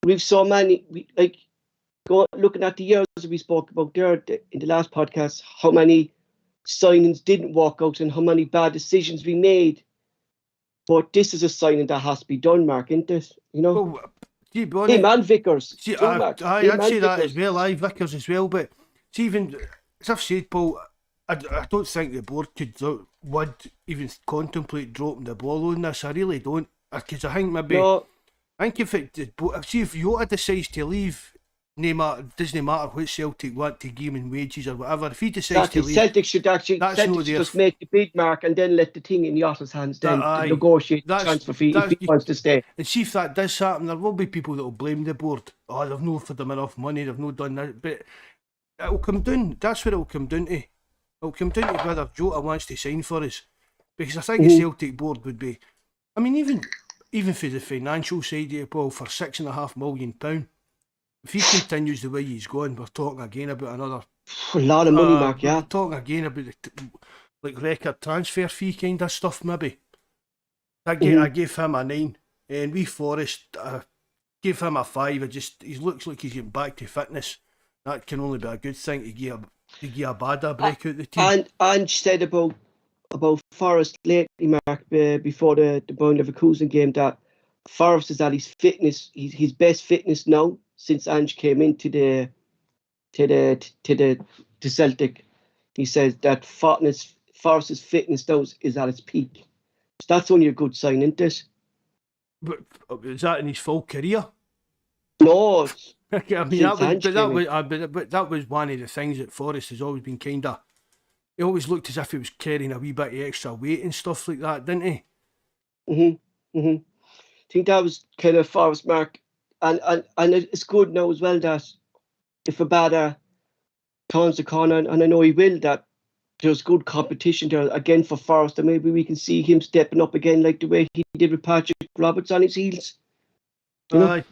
we've so many. Looking at the years we spoke about there in the last podcast, how many signings didn't work out and how many bad decisions we made. But this is a signing that has to be done, Mark, isn't it? Him and Vickers.
I'd say that as well. Vickers as well. But even as I've said, Paul, I don't think the board would even contemplate dropping the ball on this. I really don't, because I think maybe if Yota decides to leave, doesn't matter what Celtic want to give him in wages or whatever. If he decides
Exactly.
to leave,
Celtic should actually just make the bid, Mark, and then let the thing in Yotta's hands then to negotiate the transfer fee if he wants to stay.
And see if that does happen, there will be people that will blame the board. Oh, they've not offered them enough money, they've not done that. But it'll come down. That's what it'll come down to. It'll come down to whether Jota wants to sign for us. Because I think the Celtic board would be, I mean, even for the financial side of it, Paul, for £6.5 million, if he continues the way he's going, we're talking again about another
a lot of money, Mark. Yeah,
we're talking again about like record transfer fee kind of stuff. Maybe I gave him a 9, and we Forrest gave him a 5. He looks like he's getting back to fitness. That can only be a good thing to give a bad break out the team.
And said about Forrest lately, Mark, before the Bayern Leverkusen game, that Forrest is at his fitness, his best fitness now since Ange came into the Celtic. He says that Forrest's fitness now is at its peak. So that's only a good sign, isn't it?
But is that in his full career?
No.
I mean, that was one of the things that Forrest has always been kind of. He always looked as if he was carrying a wee bit of extra weight and stuff like that, didn't he?
I think that was kind of Forrest, Mark, and it's good now as well that if Abada turns the corner, and I know he will, that there's good competition there again for Forrest, and maybe we can see him stepping up again like the way he did with Patrick Roberts on his heels.
We were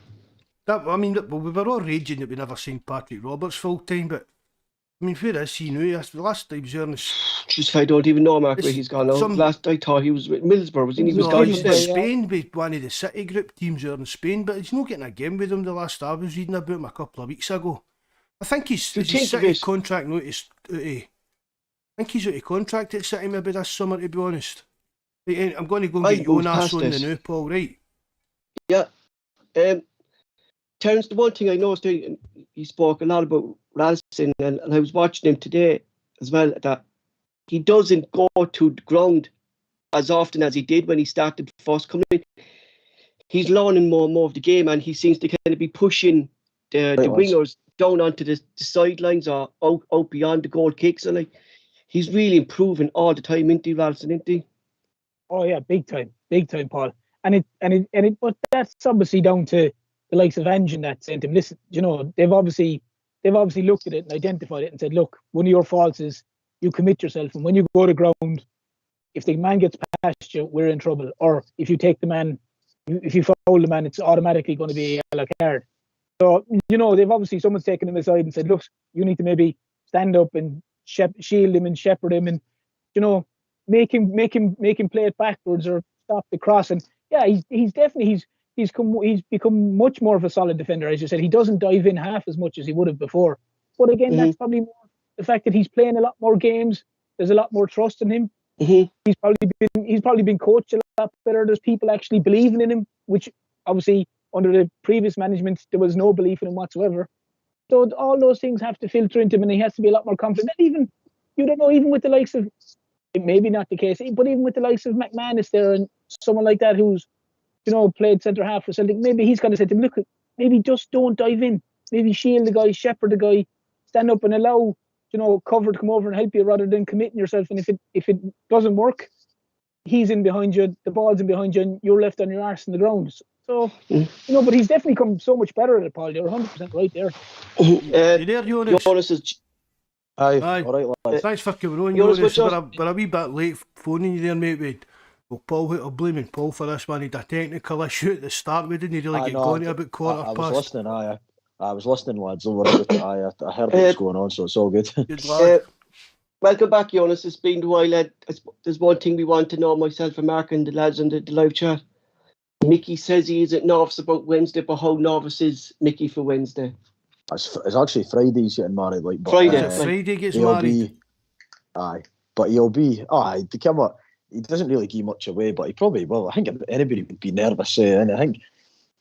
all raging that we never seen Patrick Roberts full time, but I mean, where is he now? The last time he was there in
Just I don't even know, Mark, where he's gone now. Last I thought he was with Middlesbrough, wasn't he?
He was in Spain with one of the City Group teams there in Spain, but he's not getting a game with them the last I was reading about him a couple of weeks ago. I think his City contract notice. I think he's out of contract at City maybe this summer, to be honest. I'm going to go and get Joonas on the new, Paul, right?
Yeah. Terence, the one thing I noticed, he spoke a lot about Ralston, and I was watching him today as well, that he doesn't go to the ground as often as he did when he started first coming in. He's learning more and more of the game, and he seems to kind of be pushing the wingers down onto the sidelines or out beyond the goal kicks. And he's really improving all the time, isn't he, Ralston, isn't he?
Oh yeah, big time, Paul. But that's obviously down to the likes of Ange that sent him. Listen, they've obviously looked at it and identified it and said, look, one of your faults is you commit yourself, and when you go to ground, if the man gets past you, we're in trouble. Or if you take the man, if you foul the man, it's automatically going to be a yellow card. So they've obviously, someone's taken him aside and said, look, you need to maybe stand up and shield him and shepherd him, and make him play it backwards or stop the cross. And yeah, he's become much more of a solid defender. As you said, he doesn't dive in half as much as he would have before. But again, that's probably more the fact that he's playing a lot more games. There's a lot more trust in him. He's probably been coached a lot better. There's people actually believing in him, which obviously under the previous management there was no belief in him whatsoever. So all those things have to filter into him, and he has to be a lot more confident. And even with the likes of, it may be not the case, but even with the likes of McManus there and someone like that who's played centre half for Celtic, maybe he's going to say to him, look, maybe just don't dive in. Maybe shield the guy, shepherd the guy, stand up and allow cover to come over and help you rather than committing yourself. And if it doesn't work, he's in behind you, the ball's in behind you, and you're left on your arse in the ground. So, but he's definitely come so much better at it, Paul. You're 100% right there.
You there, Joonas?
Joonas is...
Aye. All right, lads.
Thanks for coming on, Joonas. We're a wee bit late phoning you there, mate. Well, Paul, I'm blaming Paul for this one. He had a technical issue at the start. We didn't really get going about quarter past.
I was listening, I was listening, lads. Don't worry about it. I heard what's going on, so it's all good.
Good lad.
Welcome back, Joonas. It's been a while. There's one thing we want to know, myself and Mark and the lads on the live chat. Mickey says he is at nervous about Wednesday, but how nervous is Mickey for Wednesday?
It's actually Friday he's getting married.
Friday gets married.
But he'll be. He doesn't really give much away, but he probably will. I think anybody would be nervous. And I think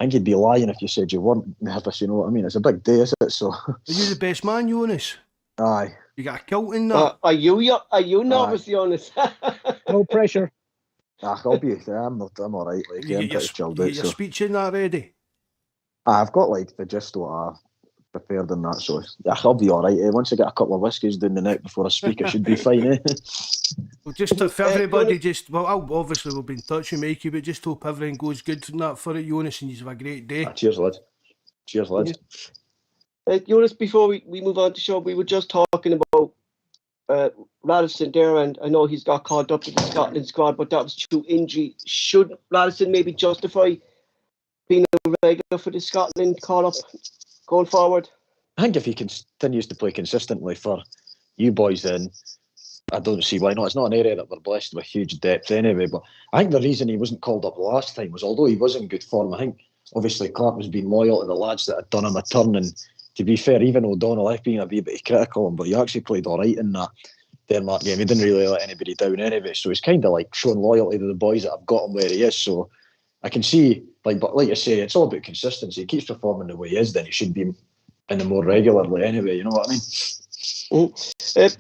you'd be lying if you said you weren't nervous. You know what I mean? It's a big day, is it? So.
Are you the best man, Joonas?
Aye.
You got a kilt in that?
Are you nervous, Joonas?
No pressure.
I'll be. I'm all right. I'm pretty chilled out.
Your speech in that ready?
I've got the gist what prepared in that. So yeah, I'll be all right. Once I get a couple of whiskies down the neck before I speak, I should be fine.
Well, just for everybody, obviously we'll be in touch with Mikey, but just hope everything goes good and that for it, Joonas, and you have a great day.
Cheers, lads. Cheers, lads.
Joonas, before we move on to show, we were just talking about Radisson there, and I know he's got called up to the Scotland squad, but that was through injury. Should Radisson maybe justify being a regular for the Scotland call-up going forward?
I think if he continues to play consistently for you boys, then I don't see why not. It's not an area that we're blessed with huge depth anyway, but I think the reason he wasn't called up last time was, although he was in good form, I think obviously Clark was being loyal to the lads that had done him a turn, and to be fair, even O'Donnell, I've been a wee bit critical of him, but he actually played all right in that Denmark game. He didn't really let anybody down anyway, so he's kind of like showing loyalty to the boys that have got him where he is. So I can see, but like I say, it's all about consistency. He keeps performing the way he is, then he should be in the more regularly anyway, you know what I mean?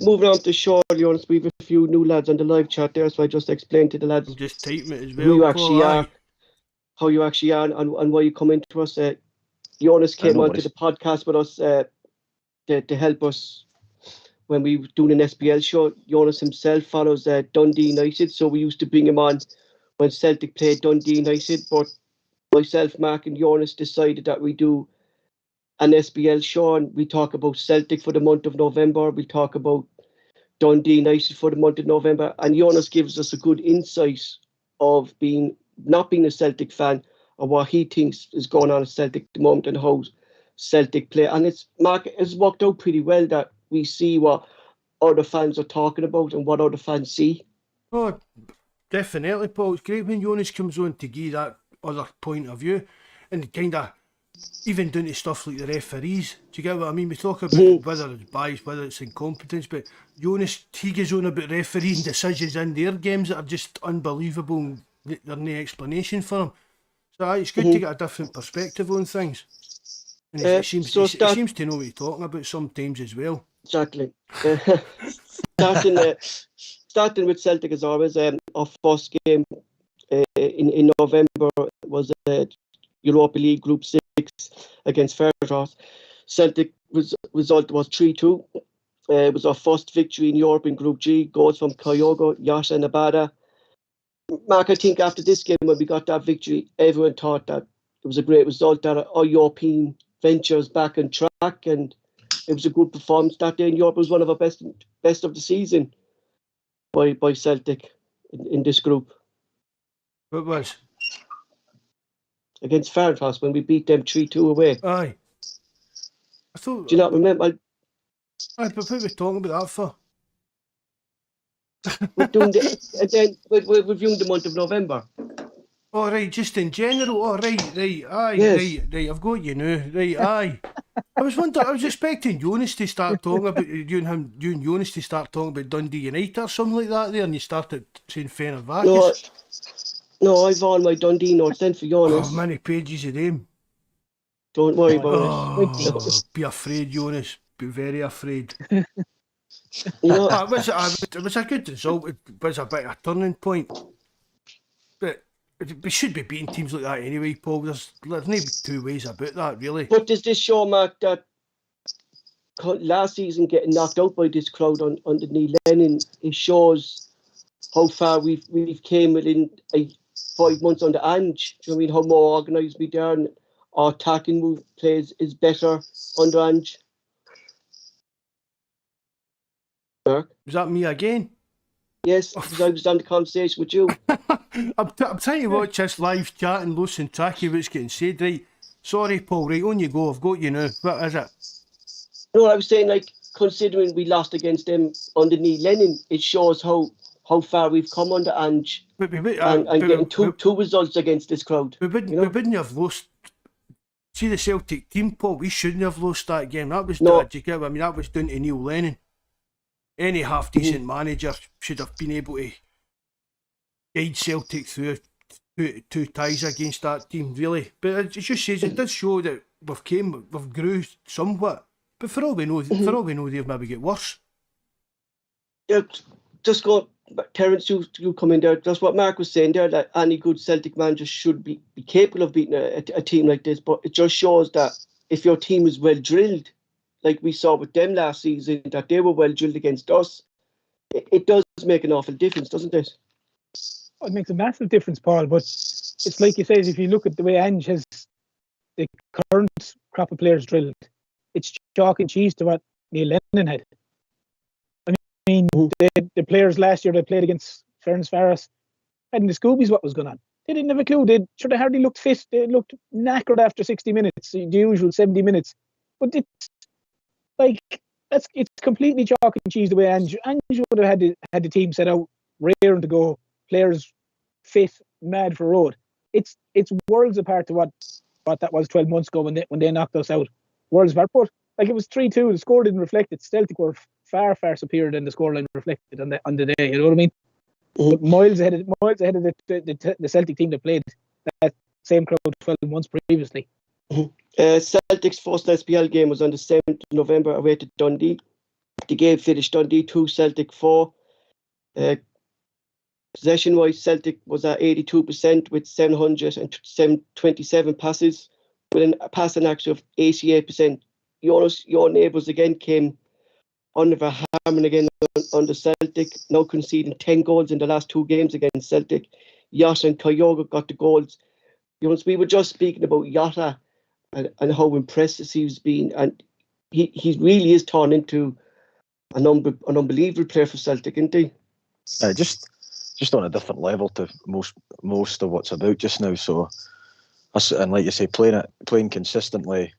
Moving on to Shaw, Joonas, we have a few new lads on the live chat there, so I just explained to the lads
I'm just typing it as well.
who you actually are, how you actually are, and why you come into us. Joonas came onto the podcast with us to help us when we were doing an SPL show. Joonas himself follows Dundee United, so we used to bring him on when Celtic played Dundee United, but myself, Mark and Joonas decided that we do an SPL show and we talk about Celtic for the month of November, we talk about Dundee United for the month of November, and Joonas gives us a good insight of not being a Celtic fan and what he thinks is going on at Celtic at the moment and how Celtic play. And it's worked out pretty well that we see what other fans are talking about and what other fans see.
Oh, definitely, Paul. It's great when Joonas comes on to give that other point of view, and kind of even down to stuff like the referees. Do you get what I mean? We talk about whether it's bias, whether it's incompetence, but Joonas, he goes on about refereeing decisions in their games that are just unbelievable, and there's no explanation for them. So it's good to get a different perspective on things. And he seems to know what he's talking about sometimes as well.
Exactly. Starting with Celtic as always, our first game in November was Europa League Group 6 against Fairtrust. Celtic result was 3-2. It was our first victory in Europe in Group G. Goals from Kyogo, Yasha and Abada. Mark, I think after this game, when we got that victory, everyone thought that it was a great result, that our European ventures back on track, and it was a good performance that day in Europe. It was one of our best of the season by Celtic in this group.
What was?
Against Fairtrust when we beat them 3-2 away.
Aye. I thought.
Do you not remember?
Aye, but what were we talking about that for?
We're doing and then we're reviewing the month of November.
Oh, right, just in general. Oh, right, aye,
yes.
right, I've got you now. Right, aye. I was expecting Joonas to start talking about you and Joonas to start talking about Dundee United or something like that there, and you started saying Fenerbahce.
No, I've all my Dundee notes then for Joonas.
Oh, many pages of them.
Don't worry about it.
Be afraid, Joonas. Be very afraid.
You know,
it was a good result. It was a bit of a turning point. But we should be beating teams like that anyway, Paul. There's no two ways about that, really.
But does this show, Mark, that last season getting knocked out by this crowd on the Neil Lennon, it shows how far we've came within 5 months under Ange. Do you know what I mean? How more organised we are and our attacking move plays is better under Ange. Mark?
Was that me again?
Yes, because I was on the conversation with you.
I'm trying to watch this live chat and losing track of what's getting said. Right, sorry, Paul. Right, on you go. I've got you now. What is it?
No, I was saying, like, considering we lost against them under Neil Lennon, it shows how far we've come under Ange and getting two results against this crowd.
We wouldn't have lost. See the Celtic team, Paul. We shouldn't have lost that game. That was that was down to Neil Lennon. Any half decent manager should have been able to guide Celtic through two ties against that team, really. But it just says it does show that we've grew somewhat. But for all we know, they've maybe get worse.
Yeah, just go, Terence, you come in there. That's what Mark was saying there, that any good Celtic manager should be capable of beating a team like this. But it just shows that if your team is well drilled, like we saw with them last season, that they were well drilled against us, it does make an awful difference, doesn't it?
It makes a massive difference, Paul. But it's like you said, if you look at the way Ange has the current crop of players drilled, it's chalk and cheese to what Neil Lennon had. I mean, the players last year that played against Ferencváros hadn't the Scoobies what was going on. They didn't have a clue. They hardly looked fit. They looked knackered after 60 minutes, the usual 70 minutes. But it's completely chalk and cheese the way Ange would have had the team set out, raring to go, players fit, mad for road. It's worlds apart to what that was 12 months ago when they knocked us out. Worlds apart. But like, it was 3-2. The score didn't reflect it. Celtic were far, far superior than the scoreline reflected on the day. You know what I mean? But miles ahead of the Celtic team that played that same crowd 12 months previously.
Celtic's first SPFL game was on the 7th of November away to Dundee. The game finished Dundee 2, Celtic 4. Possession-wise, Celtic was at 82% with 727 passes, with a passing accuracy of 88%. Your neighbours again came under the hammer again under Celtic, now conceding 10 goals in the last 2 games against Celtic. Jota and Kyogo got the goals. We were just speaking about Jota and how impressive he's been, and he really is turned into an unbelievable player for Celtic, isn't he?
Just on a different level to most of what's about just now. So, and like you say, playing consistently,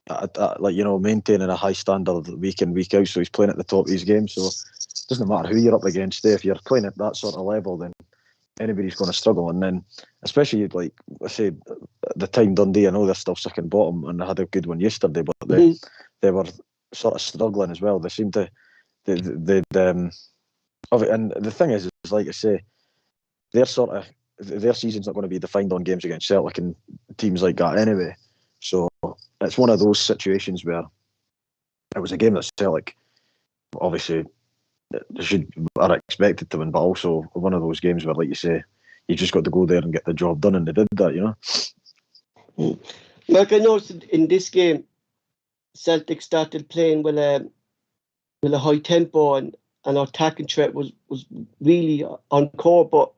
maintaining a high standard week in, week out. So he's playing at the top of his game. So it doesn't matter who you're up against. If you're playing at that sort of level, then anybody's going to struggle. And then, especially like I say, the time Dundee, I know they're still second bottom and they had a good one yesterday, but they were sort of struggling as well. They seemed to, and the thing is like I say, their season's not going to be defined on games against Celtic and teams like that anyway. So it's one of those situations where it was a game that Celtic obviously are expected to win, but also one of those games where, like you say, you just got to go there and get the job done, and they did that, you know.
Mark, I noticed in this game, Celtic started playing with a high tempo, and our attacking threat was really on core, but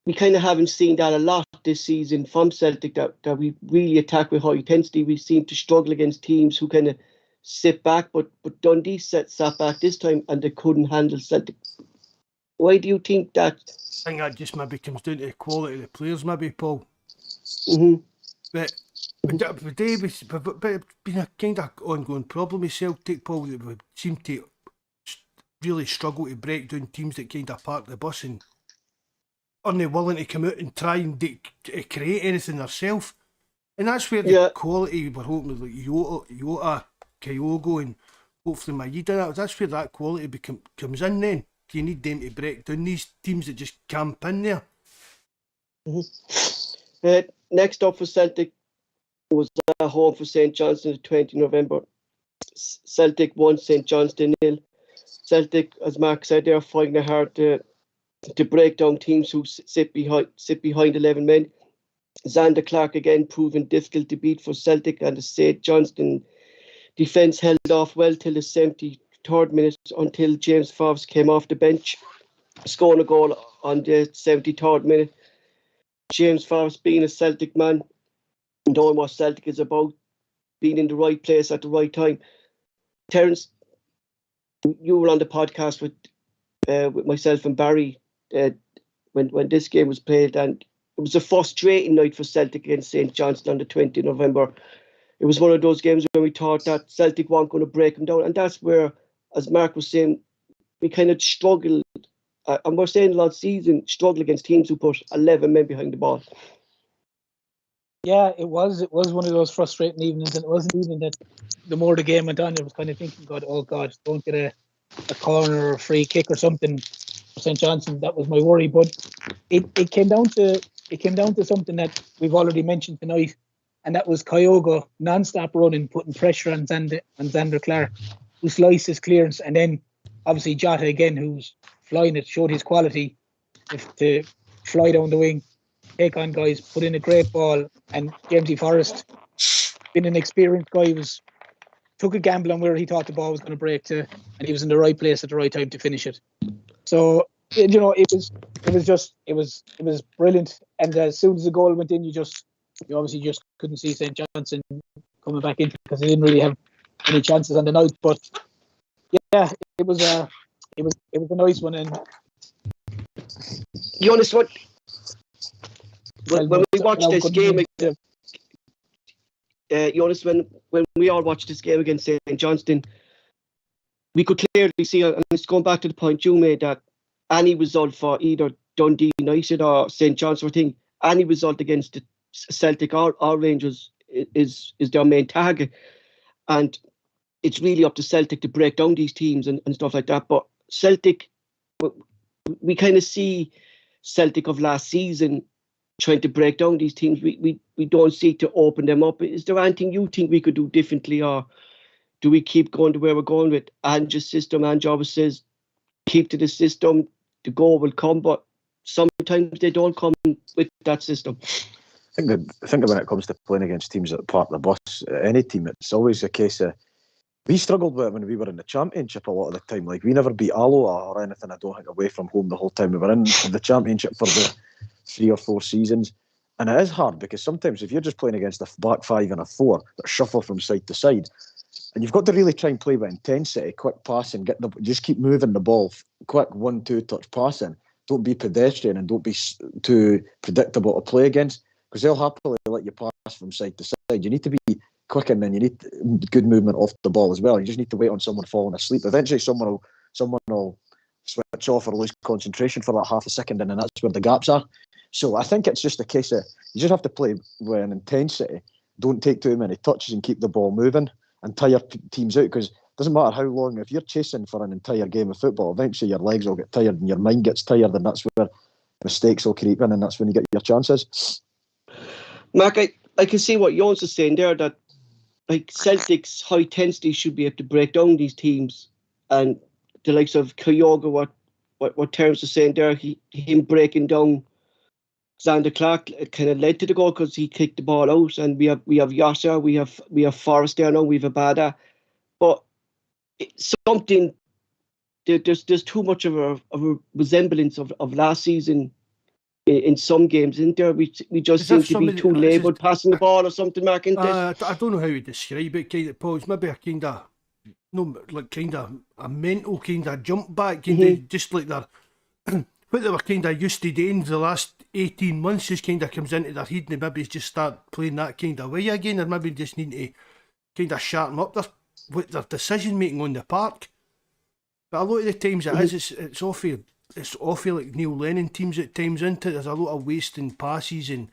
we kind of haven't seen that a lot this season from Celtic, that we really attack with high intensity. We seem to struggle against teams who kind of sit back, but Dundee sat back this time and they couldn't handle Celtic. Why do you think that?
I think that just maybe comes down to the quality of the players, maybe, Paul. But today it's been a kind of ongoing problem with Celtic, Paul, that we seem to really struggle to break down teams that kind of park the bus and aren't willing to come out and try and create anything themselves. And that's where the quality we're hoping with, like Jota, Kyogo, and hopefully Maeda, that's where that quality comes in then. You need them to break down these teams that just camp in there.
Next up for Celtic was at home for St Johnstone the 20th November. Celtic won St Johnstone 0. Celtic, as Mark said, they're finding it hard to break down teams who sit behind 11 men. Zander Clark again proving difficult to beat for Celtic, and the St Johnstone defence held off well till the 73rd minute, until James Favre came off the bench, scoring a goal on the 73rd minute. James Favre, being a Celtic man, knowing what Celtic is about, being in the right place at the right time. Terence, you were on the podcast with myself and Barry when this game was played, and it was a frustrating night for Celtic against St Johnstone on the 20th of November. It was one of those games where we thought that Celtic weren't going to break them down, and that's where, as Mark was saying, we kind of struggled, and we're saying last season, struggle against teams who put 11 men behind the ball.
Yeah, it was one of those frustrating evenings, and it wasn't even that the more the game went on, I was kind of thinking, God, don't get a corner or a free kick or something for St Johnstone. That was my worry, but it came down to something that we've already mentioned tonight, and that was Kyogo non-stop running, putting pressure on Zander Clark, who sliced his clearance, and then obviously Jota again, who's flying it, showed his quality to fly down the wing, take on guys, put in a great ball, and Jamesy Forrest, been an experienced guy. He took a gamble on where he thought the ball was going to break to, and he was in the right place at the right time to finish it. So it was brilliant. And as soon as the goal went in, you obviously just couldn't see St. Johnson coming back in because they didn't really have any chances on the night. But yeah, it was a nice one. And
Joonas, when we watched this game, Joonas, when we all watched this game against St. Johnstone, we could clearly see, and it's going back to the point you made, that any result for either Dundee United or St. Johnstone, I think any result against the Celtic or Rangers is their main target. And it's really up to Celtic to break down these teams and stuff like that. But Celtic, we kind of see Celtic of last season trying to break down these teams. We don't seek to open them up. Is there anything you think we could do differently, or do we keep going to where we're going with Ange's system? Ange always says, keep to the system, the goal will come, but sometimes they don't come with that system.
I think when it comes to playing against teams that park the bus, any team, it's always a case of, we struggled with it when we were in the Championship a lot of the time. Like, we never beat Alloa or anything, I don't think, away from home the whole time we were in the Championship for the 3 or 4 seasons. And it is hard because sometimes if you're just playing against a back five and a four that shuffle from side to side, and you've got to really try and play with intensity, quick passing, just keep moving the ball, quick 1-2 touch passing. Don't be pedestrian and don't be too predictable to play against, because they'll happily let you pass from side to side. You need to be quick, and then you need good movement off the ball as well. You just need to wait on someone falling asleep. Eventually someone will switch off or lose concentration for that half a second, and then that's where the gaps are. So I think it's just a case of, you just have to play with an intensity. Don't take too many touches and keep the ball moving and tire teams out, because it doesn't matter how long, if you're chasing for an entire game of football, eventually your legs will get tired and your mind gets tired, and that's where mistakes will creep in, and that's when you get your chances.
Mark, I can see what Joonas is saying there, that like Celtic's high intensity should be able to break down these teams, and the likes of Kyogo, what Terence was saying there, him breaking down Xander Clark, it kind of led to the goal because he kicked the ball out. And we have Yasha, we have Forrest there now, we have Abada, but something there's too much of a resemblance of last season in some games, isn't there? We just seem to be too laboured passing the ball or something, Mark.
I don't know how to describe it, kind of, Paul. It's maybe a kind of a mental kind of jump back, kind of just like they're what they were kind of used to doing the last 18 months just kind of comes into their head, and they maybe just start playing that kind of way again, or maybe just need to kind of sharpen up their decision making on the park. But a lot of the times it's awful like Neil Lennon teams at times, isn't it? There's a lot of wasting passes and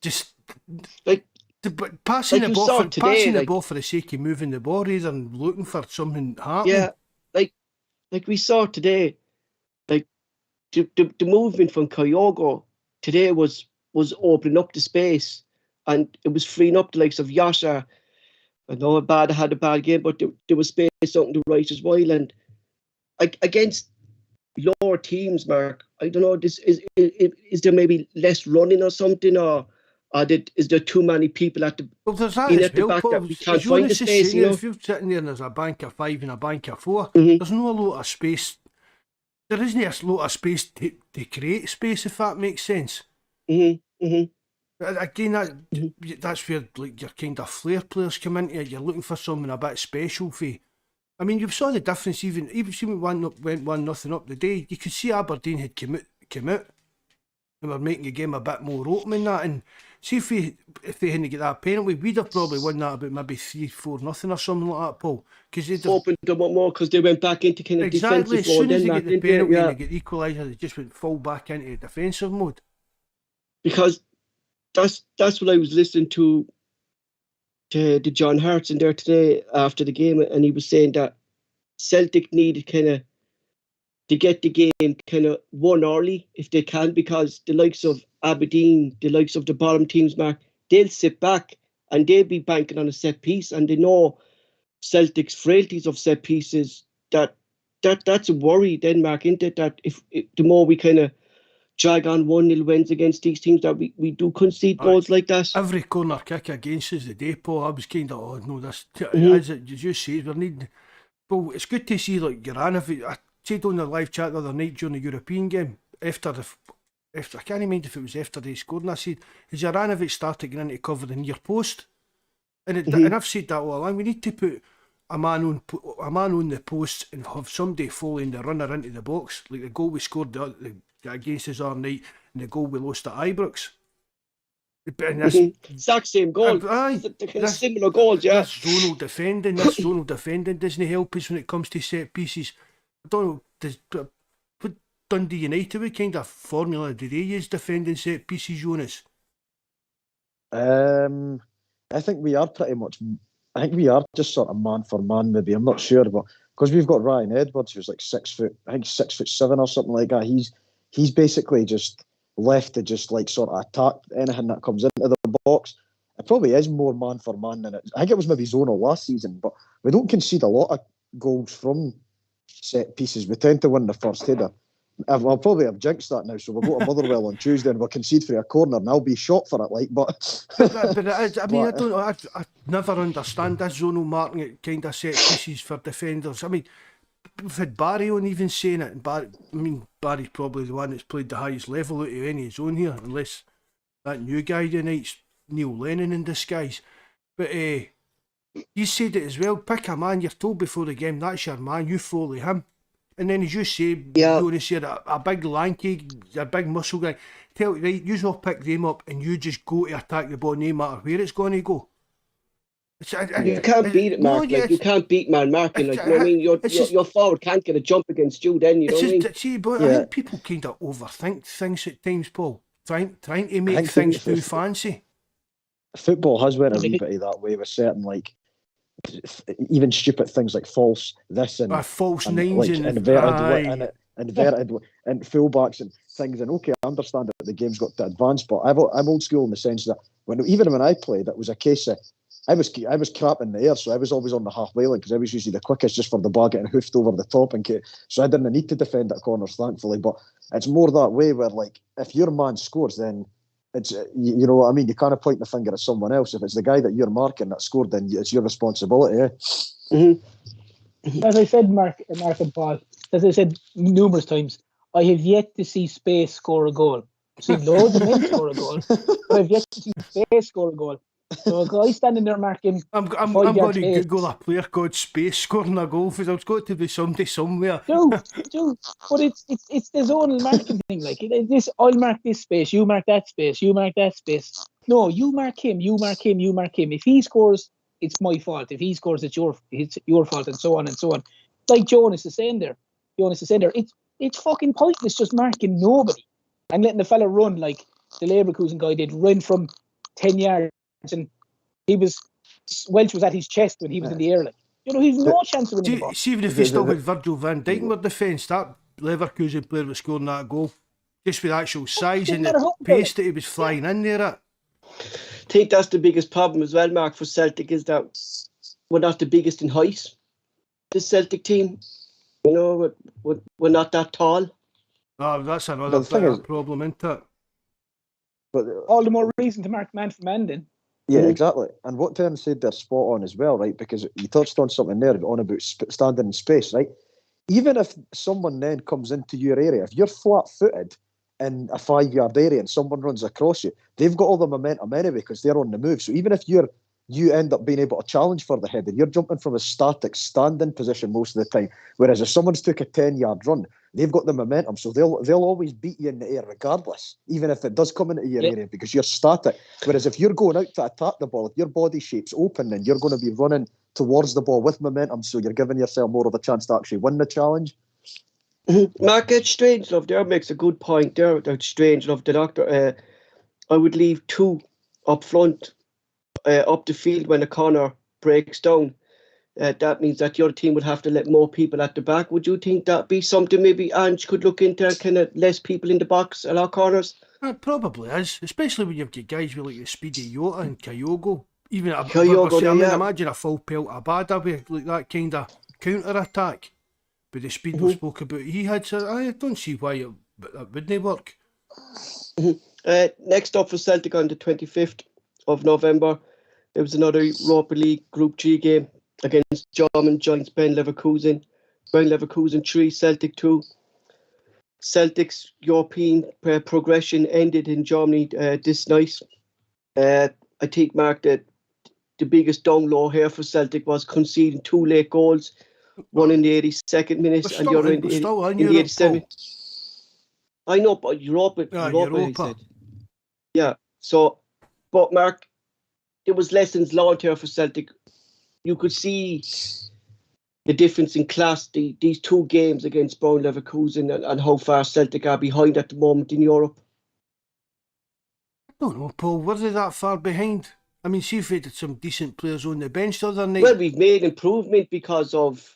just like passing the ball for the sake of moving the ball rather than looking for something happening.
Yeah, like we saw today, like the movement from Kyogo today was opening up the space, and it was freeing up the likes of Yasha. I know Abada had a bad game, but there was space out on the right as well. And against lower teams, Mark, I don't know, is there maybe less running or something, or is there too many people at the back that we can't find the space?
If you're sitting there and there's a bank of 5 and a bank of 4, there's no a lot of space. There isn't a lot of space to create space, if that makes sense. Again, that's where like your kind of flair players come into it. You're looking for something a bit special for. I mean, you saw the difference even when went 1-0 up the day. You could see Aberdeen had come out and were making the game a bit more open in that. And see if they hadn't get that penalty, we'd have probably won that about maybe 3-4-0 or something like that, Paul. Because they'd
opened them up more because they went back into kind of defensive mode.
As soon as they get the penalty and they get the equaliser, they just went fall back into defensive mode.
Because that's what I was listening to John Hartson there today after the game, and he was saying that Celtic needed kind of to get the game kind of won early if they can, because the likes of Aberdeen, the likes of the bottom teams, Mark, they'll sit back and they'll be banking on a set piece, and they know Celtic's frailties of set pieces. That's a worry then, Mark, isn't it? That if the more we kind of drag on 1-0 wins against these teams that we do concede goals like that.
Every corner kick against us the day, Paul, I was kind of, oh no, this, as you say, we're needing. Well, it's good to see, like, Juranovic. I said on the live chat the other night during the European game, after I can't mind if it was after they scored, and I said, has Juranovic started getting into cover the near post? And I've said that all along. We need to put a man on the post and have somebody following the runner into the box, like the goal we scored against us all night and the goal we lost at Ibrox.
Exact same goal. Similar goals, yeah.
This zonal defending doesn't help us when it comes to set pieces. I don't know, what Dundee United, what kind of formula do they use defending set pieces, Joonas?
I think we are pretty much. I think we are just sort of man for man, maybe. I'm not sure, but because we've got Ryan Edwards, who's like 6 foot, I think 6'7" or something like that. He's basically just left to just like sort of attack anything that comes into the box. It probably is more man for man than it. I think it was maybe zonal last season, but we don't concede a lot of goals from set pieces. We tend to win the first header. I'll probably have jinxed that now, so we'll go to Motherwell on Tuesday and we'll concede for a corner, and I'll be shot for it. Like, but
it is. I mean, I don't know. I never understand this zonal marking kind of set pieces for defenders. I mean, we've had Barry on even saying it, and Barry's probably the one that's played the highest level out of any zone here, unless that new guy tonight's Neil Lennon in disguise. But you said it as well. Pick a man. You're told before the game that's your man. You follow him. And then, as you say, you want to say a big lanky, a big muscle guy. Right, you all pick them up and you just go to attack the ball, no matter where it's going to go.
You can't beat it, Mark. You can't beat man marking. Like, you know what I mean? Your forward can't get a jump against you then, you know what I mean?
See, but I think people kind of overthink things at times, Paul. Trying to make things too fancy.
Football has went a wee bit that way with certain, like, even stupid things like false this and
false
and
nines
like inverted and fullbacks and things. And okay, I understand that the game's got to advance, but I'm old school in the sense that even when I played, it was a case of I was crap in the air, so I was always on the halfway line because I was usually the quickest just for the ball getting hoofed over the top, so I didn't need to defend at corners, thankfully. But it's more that way where, like, if your man scores, then it's, you know what I mean, you can't point the finger at someone else. If it's the guy that you're marking that scored, then it's your responsibility.
As I said, Mark and Paul, as I said numerous times, I have yet to see Space score a goal. I've seen loads of men score a goal, but I've yet to see Space score a goal. So a guy standing there marking.
I'm going to Google a player called Space scoring a goal, because there's got to be somebody somewhere.
Do, but it's the zonal marking thing. Like, this, I'll mark this space, you mark that space, you mark that space. No, you mark him, you mark him, you mark him. If he scores, it's my fault. If he scores, it's your fault, and so on and so on. Like Joonas is saying there. It's fucking pointless just marking nobody and letting the fella run like the Leverkusen guy did, run from 10 yards. And Welsh was at his chest when he was in the air. Like, you know, he's no chance of winning the ball.
See, even if he still had Virgil van Dijk in their defence, that Leverkusen player was scoring that goal just with actual size and the pace that he was flying in there at.
I think that's the biggest problem as well, Mark, for Celtic, is that we're not the biggest in height. The Celtic team, you know, we're not that tall.
Oh, that's another problem, isn't it?
But
all the more reason to mark man for man then.
Yeah, exactly. And what Ter said they're spot on as well, right? Because you touched on something there on about standing in space, right? Even if someone then comes into your area, if you're flat-footed in a 5-yard area and someone runs across you, they've got all the momentum anyway because they're on the move. So even if you end up being able to challenge for the header, you're jumping from a static standing position most of the time. Whereas if someone's took a 10-yard run, they've got the momentum, so they'll always beat you in the air regardless, even if it does come into your area, because you're static. Whereas if you're going out to attack the ball, if your body shape's open, then you're going to be running towards the ball with momentum, so you're giving yourself more of a chance to actually win the challenge.
Mark, Strangelove there makes a good point there. That Strangelove, the doctor, I would leave 2 up front, up the field when a corner breaks down. That means that your team would have to let more people at the back. Would you think that'd be something maybe Ange could look into, kind of less people in the box at our corners?
It probably is, especially when you've got guys with like the speedy Jota and Kyogo. Even imagine a full pelt of Abada with like that kind of counter-attack with the speed we spoke about he had. So I don't see why it wouldn't work.
Next up for Celtic on the 25th of November, there was another Europa League Group G game against German giants Bayer Leverkusen. Bayer Leverkusen 3, Celtic 2. Celtic's European progression ended in Germany this night. I think, Mark, that the biggest down low here for Celtic was conceding 2 late goals, one in the 82nd minute and the other in the 87th. I know, but Europa, I said. Yeah, so, but Mark, there was lessons learned here for Celtic. You could see the difference in class, these 2 games against Bayer Leverkusen and how far Celtic are behind at the moment in Europe.
I don't know, Paul, were they that far behind? I mean, see if we had some decent players on the bench the other night.
Well, we've made improvement because of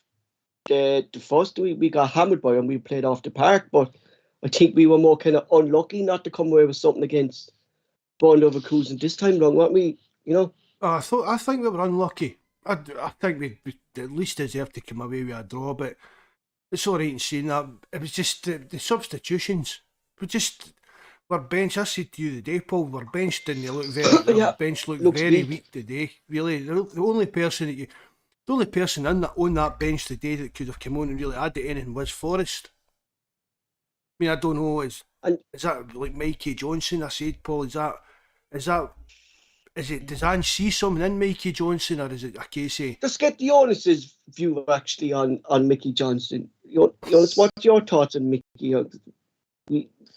the first we got hammered by them. We played off the park, but I think we were more kind of unlucky not to come away with something against Bayer Leverkusen this time round, weren't we? You know?
I think we were unlucky. I think we at least deserved to come away with a draw, but it's all right in saying that. It was just the substitutions. We're benched. I said to you the day, Paul, we're benched and they look very.
Yeah.
Our bench looks
very
weak today. Really, the only person on that bench today that could have come on and really added anything was Forrest. I mean, I don't know. Is that like Mikey Johnson? I said, Paul, is it? Does Ange see something in Mikey Johnson, or is it a case of?
Let's get Jonas' view actually on Mickey Johnson. Jonas, what's your thoughts on Mickey?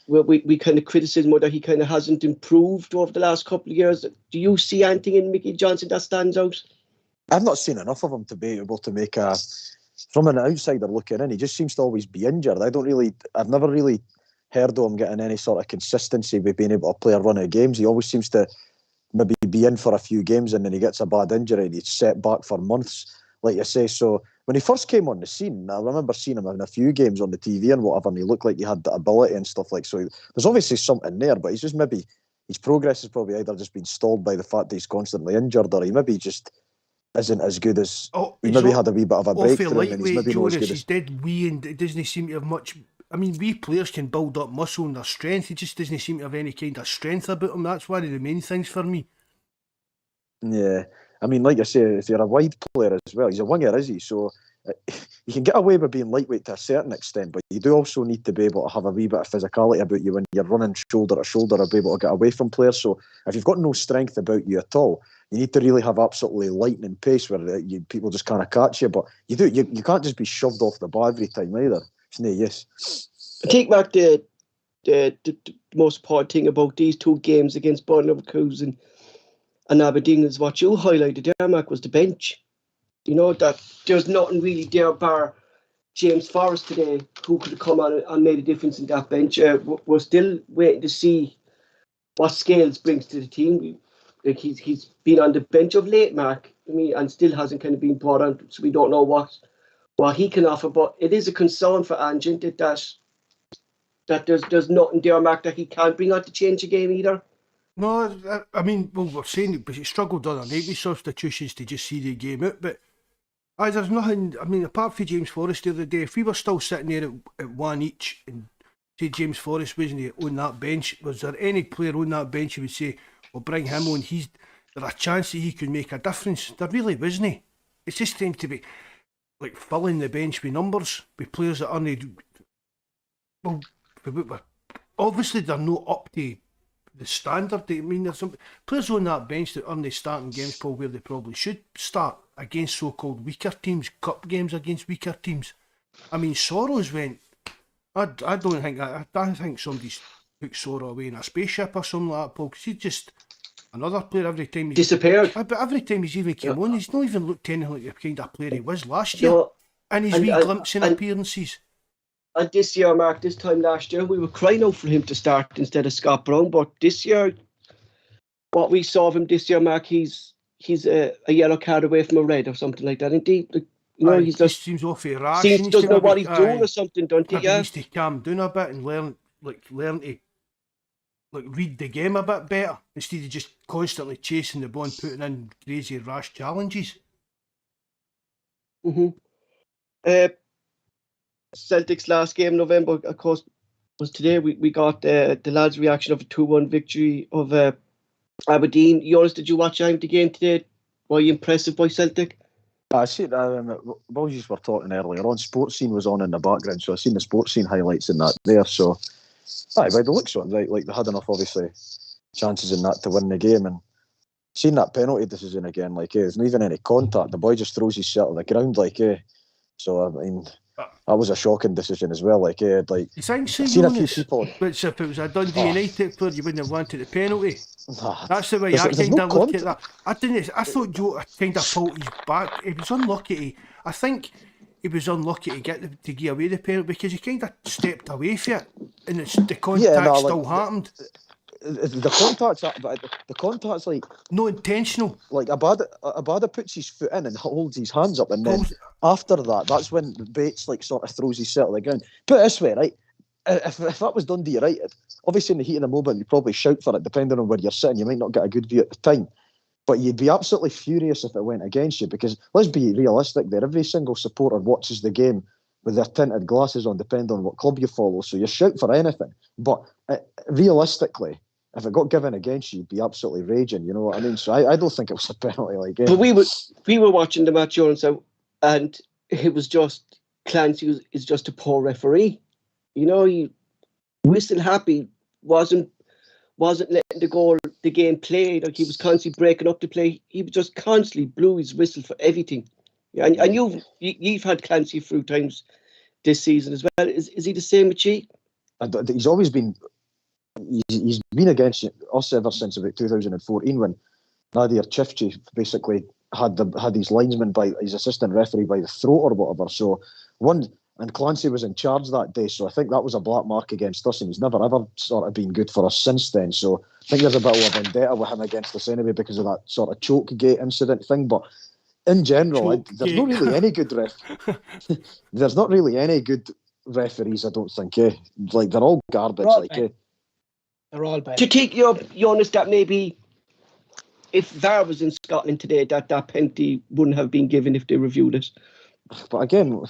We kind of criticism whether he kind of hasn't improved over the last couple of years. Do you see anything in Mickey Johnson that stands out?
I've not seen enough of him to be able to make from an outsider looking in, he just seems to always be injured. I've never really heard of him getting any sort of consistency with being able to play a run of games. He always seems to maybe be in for a few games and then he gets a bad injury and he's set back for months, like you say. So when he first came on the scene, I remember seeing him in a few games on the TV and whatever, and he looked like he had the ability and stuff like so. There's obviously something there, but he's just maybe his progress has probably either just been stalled by the fact that he's constantly injured, or he maybe just isn't as good as he maybe had a wee bit of a breakthrough and he's maybe not as good as...
He's dead wee and it doesn't seem to have much. I mean, wee players can build up muscle and their strength. He just doesn't seem to have any kind of strength about him. That's one of the main things for me.
Yeah, I mean, like I say, if you're a wide player as well, he's a winger, is he? So you can get away with being lightweight to a certain extent, but you do also need to be able to have a wee bit of physicality about you when you're running shoulder to shoulder, or be able to get away from players. So if you've got no strength about you at all, you need to really have absolutely lightning pace where people just kind of catch you. But you can't just be shoved off the bar every time either. It's no use.
I think, Mark, the most important thing about these 2 games against Bayer Leverkusen and Aberdeen is what you highlighted there, Mark, was the bench. You know, that there's nothing really there bar James Forrest today who could have come on and made a difference in that bench. We're still waiting to see what Scales brings to the team. Like he's been on the bench of late, Mark. I mean, and still hasn't kind of been brought on, so we don't know what he can offer. But it is a concern for Ange that there's nothing there, Mark, that he can't bring on to change the game either.
No, I mean, well, we're saying it, but he struggled the other night with substitutions to just see the game out. But there's nothing. I mean, apart from James Forrest the other day, if we were still sitting there at 1 each and say James Forrest wasn't on that bench, was there any player on that bench who would say, "Well, bring him on. There's a chance that he could make a difference"? There really wasn't. It's just seemed to be like filling the bench with numbers, with players that aren't. Well, obviously they're not up to the standard. I mean, there's some players on that bench that aren't starting games, Paul, where they probably should start against so-called weaker teams, cup games against weaker teams. I mean, Soros went. I think somebody's took Soro away in a spaceship or something like that, Paul, because he's just another player every time.
Disappeared.
But every time he's even came on, he's not even looked anything like the kind of player he was last year. And his wee glimpsing appearances.
And this year, Mark, this time last year, we were crying out for him to start instead of Scott Brown. But this year, what we saw of him this year, Mark, he's a yellow card away from a red or something like that. Indeed, he
just seems awfully rash.
Seems doesn't know what he's doing or something, don't he?
He needs to calm down a bit and learn to read the game a bit better instead of just constantly chasing the ball and putting in crazy rash challenges.
Celtic's last game in November, of course, was today we got the lads' reaction of a 2-1 victory of Aberdeen. Jonas, did you watch the game today? Were you impressive by Celtic?
I see. While you were talking earlier on, Sports Scene was on in the background, so I seen the Sports Scene highlights in that there. So, by the looks of it, right, like they had enough obviously chances in that to win the game, and seen that penalty decision again. Like, there's not even any contact. The boy just throws his shirt on the ground, like, So I mean, that was a shocking decision as well. Like,
You think so, Jonas?
People.
But if it was a Dundee United player, you wouldn't have wanted the penalty.
Nah,
That's the way I kind of look at that. I thought Joe kind of pulled his back. He was unlucky. I think he was unlucky to get to give away the penalty because he kind of stepped away from it, and the contact still happened.
The contact's like
no intentional.
Like Abada puts his foot in and holds his hands up, and then after that, that's when Bates like sort of throws his shirt on the ground. Put it this way, right? If that was Dundee United, obviously in the heat of the moment, you'd probably shout for it, depending on where you're sitting. You might not get a good view at the time, but you'd be absolutely furious if it went against you. Because let's be realistic there. Every single supporter watches the game with their tinted glasses on, depending on what club you follow. So you shout for anything. But realistically, if it got given against you, you'd be absolutely raging. You know what I mean? So I don't think it was a penalty like it.
But we were watching the match, and it was just Clancy is just a poor referee. You know, he whistle happy, wasn't letting the game play. Like, he was constantly breaking up the play. He just constantly blew his whistle for everything. Yeah, and you've had Clancy a few times this season as well. Is he the same with you?
He's always been. He's been against us ever since about 2014 when Nadir Chifchi basically had his linesman by his assistant referee by the throat or whatever. So and Clancy was in charge that day, so I think that was a black mark against us, and he's never ever sort of been good for us since then. So I think there's a bit of a vendetta with him against us anyway because of that sort of choke gate incident thing. But in general, there's not really any good there's not really any good referees, I don't think. Like, they're all garbage.
They're all bad.
Do you think, Jonas, that maybe if VAR was in Scotland today, that penalty wouldn't have been given if they reviewed it?
But again,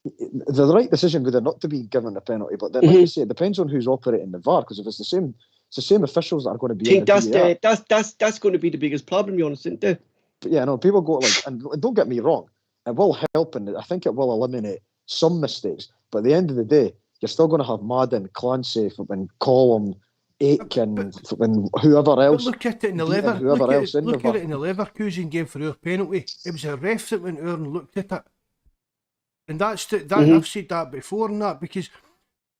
the right decision would have not to be given a penalty. But then, like you say, it depends on who's operating the VAR. Because if it's the same officials that are going to be.
I think that's going to be the biggest problem, Jonas, isn't it?
But yeah, no, people go and don't get me wrong, it will help, and I think it will eliminate some mistakes. But at the end of the day, you're still going to have Madden, Clancy, and Column, Aitken, and whoever else.
But look at it in the Look at it in the Leverkusen game for our penalty. It was a ref that went over and looked at it, and I've said that before, and that because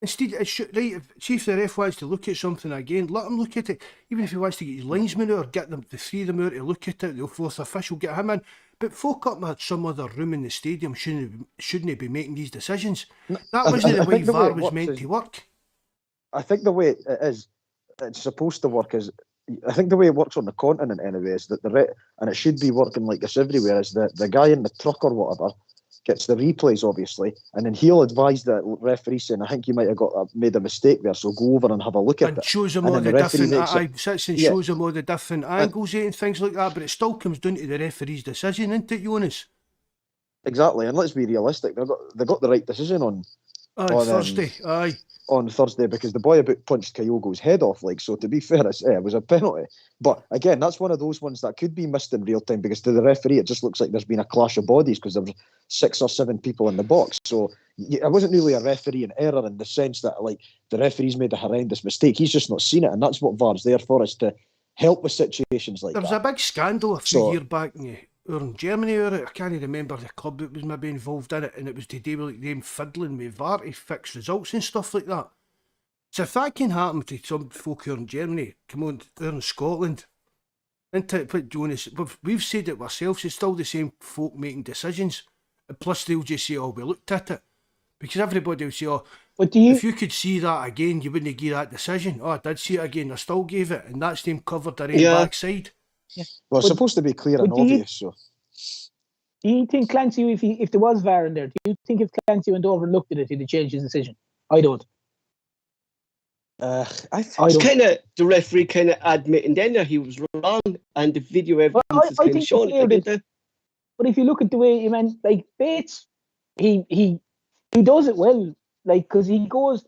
instead, see if the ref wants to look at something again, let him look at it. Even if he wants to get his linesman or get the three of them out to look at it, the fourth official, get him in. But folk up at some other room in the stadium shouldn't be making these decisions. That wasn't the way VAR was meant to work.
I think the way it is, it's supposed to work is, I think the way it works on the continent anyway is that and it should be working like this everywhere, is that the guy in the truck or whatever gets the replays, obviously, and then he'll advise the referee saying, I think you might have made a mistake there, so go over and have a look at it.
And shows him all the different shows him all the different angles and things like that, but it still comes down to the referee's decision, isn't it, Jonas?
Exactly, and let's be realistic, they got the right decision on
Thursday.
On Thursday, because the boy about punched Kyogo's head off. Like, so to be fair, it was a penalty. But again, that's one of those ones that could be missed in real time, because to the referee, it just looks like there's been a clash of bodies because there were 6 or 7 people in the box. So it wasn't really a referee in error in the sense that, like, the referee's made a horrendous mistake. He's just not seen it, and that's what VAR's there for, is to help with situations like that.
There was a big scandal a few years back in Germany, I can't remember the club that was maybe involved in it, and it was to do with them fiddling with VAR to fix results and stuff like that. So if that can happen to some folk here in Germany, come on, here in Scotland, into put Jonas, we've said it ourselves, it's still the same folk making decisions, and plus they'll just say, oh, we looked at it, because everybody will say, oh, if you could see that again, you wouldn't give that decision. Oh, I did see it again, I still gave it, and that's them covered their own backside.
Yeah. Well, it's supposed to be clear and obvious. So,
do you think Clancy, if there was VAR in there, do you think if Clancy went over and looked at it, he'd have changed his decision? I don't.
It's kind of the referee kind of admitting then that he was wrong, and the video evidence is kind of showing it.
But if you look at the way, like Bates, he does it well, like, because he goes,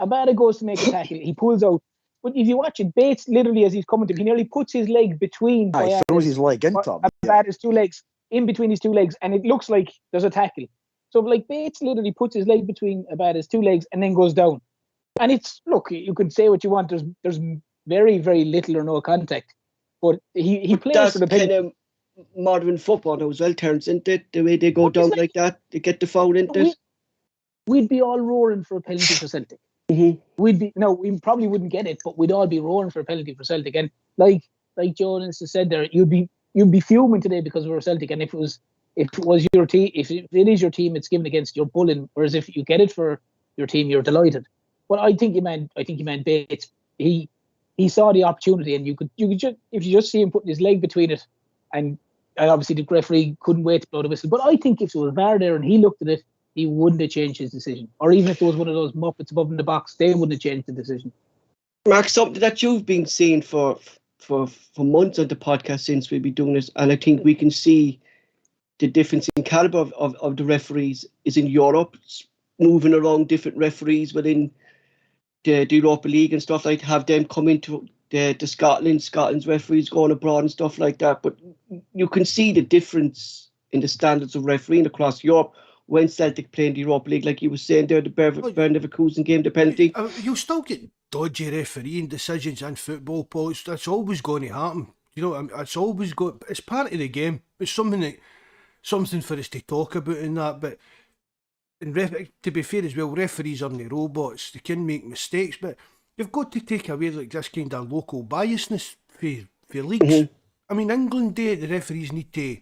Abada goes to make a tackle. He pulls out. But if you watch it, Bates literally, as he's coming to him, he nearly puts his leg between
He throws his leg into him.
Abada's two legs, in between his two legs, and it looks like there's a tackle. So, like, Bates literally puts his leg between Abada's two legs and then goes down. And it's, look, you could say what you want. There's very, very little or no contact. But he plays for the penalty.
Kind of modern football now as well, Terence, isn't it? The way they go down like that, they get the foul into it.
We'd be all roaring for a penalty for Celtic. We probably wouldn't get it, but we'd all be roaring for a penalty for Celtic. And like Jonas has said there, you'd be fuming today because we're Celtic. And if it was your team, if it is your team, it's given against your bullying. Whereas if you get it for your team, you're delighted. But I think you meant Bates. He saw the opportunity, and you could just, if you just see him putting his leg between it, and obviously the referee couldn't wait to blow the whistle. But I think if there was VAR there and he looked at it, he wouldn't have changed his decision. Or even if there was one of those Muppets above in the box, they wouldn't have changed the decision.
Mark, something that you've been seeing for months on the podcast since we've been doing this, and I think we can see the difference in caliber of the referees is in Europe, moving around different referees within the Europa League and stuff, like have them come into the Scotland's referees going abroad and stuff like that. But you can see the difference in the standards of refereeing across Europe when Celtic play in the Europa League, like you were saying there, the Bern Leverkusen game, the penalty.
You'll still get dodgy refereeing decisions in football, Paul. That's always going to happen. You know, it's always going. It's part of the game. It's something for us to talk about in that. But to be fair as well, referees aren't the robots. They can make mistakes, but you've got to take away like this kind of local biasness for leagues. I mean, England, the referees need to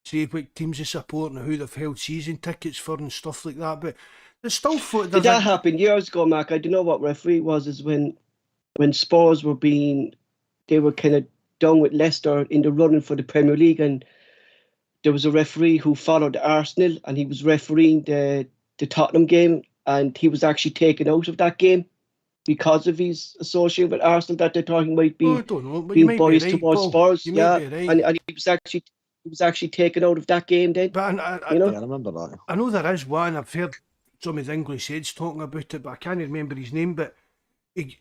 say what teams they support and who they've held season tickets for and stuff like that. But there's still
did that happen years ago, Mark? I don't know what referee it was. Is when Spurs they were kind of down with Leicester in the running for the Premier League, and there was a referee who followed Arsenal, and he was refereeing the Tottenham game, and he was actually taken out of that game because of his association with Arsenal, that they thought he might be being biased towards Spurs. Yeah, and he was actually taken out of that game then.
But
I remember that.
I know there is one. I've heard some of the English heads talking about it, but I can't remember his name. But I'm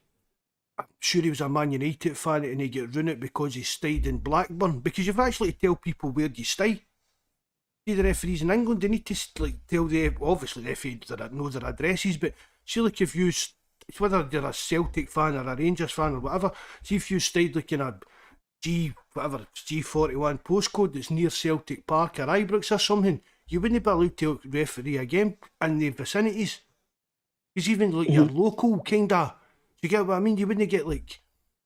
sure he was a Man United fan, and he got ruined it because he stayed in Blackburn. Because you've actually to tell people where you stay. See, the referees in England, they need to tell obviously the FA know their addresses, but see, like if you, whether you're a Celtic fan or a Rangers fan or whatever, see if you stayed like in a G41 postcode that's near Celtic Park or Ibrox or something, you wouldn't be allowed to referee a game in the vicinities. Because even like your local kind of, you get what I mean? You wouldn't get like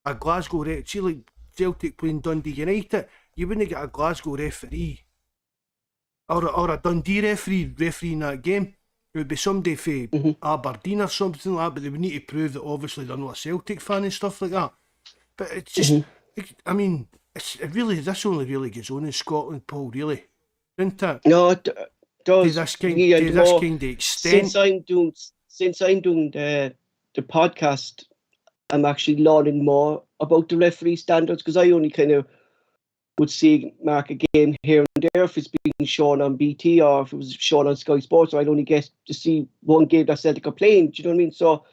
a Glasgow see like Celtic playing Dundee United, you wouldn't get a Glasgow referee or a Dundee refereeing that game. It would be somebody from Aberdeen or something like that, but they would need to prove that obviously they're not a Celtic fan and stuff like that. But it's just, I mean, this only really goes on in Scotland, Paul, really, isn't it?
No, it does.
To this kind of extent.
Since I'm doing the podcast, I'm actually learning more about the referee standards, because I only kind of would see Mark a game here and there if it's being shown on BT or if it was shown on Sky Sports, so I'd only get to see one game that Celtic are playing. Do you know what I mean? So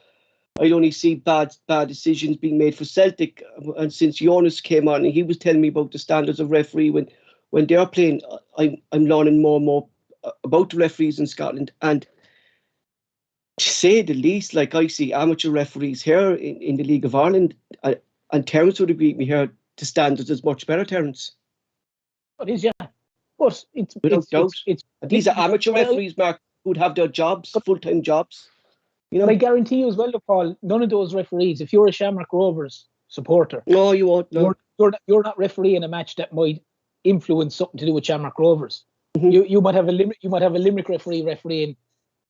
I'd only see bad decisions being made for Celtic. And since Joonas came on and he was telling me about the standards of referee when they're playing, I'm learning more and more about the referees in Scotland. And to say the least, like I see amateur referees here in the League of Ireland, and Terence would agree with me here, the standards is much better, Terence.
It is, yeah. But
without doubt. These are amateur referees, Mark, who'd have their jobs, full-time jobs. You know,
I guarantee you as well, Paul, none of those referees, if you're a Shamrock Rovers supporter,
no, you won't. No.
You're not refereeing a match that might influence something to do with Shamrock Rovers. You might have a Limerick referee refereeing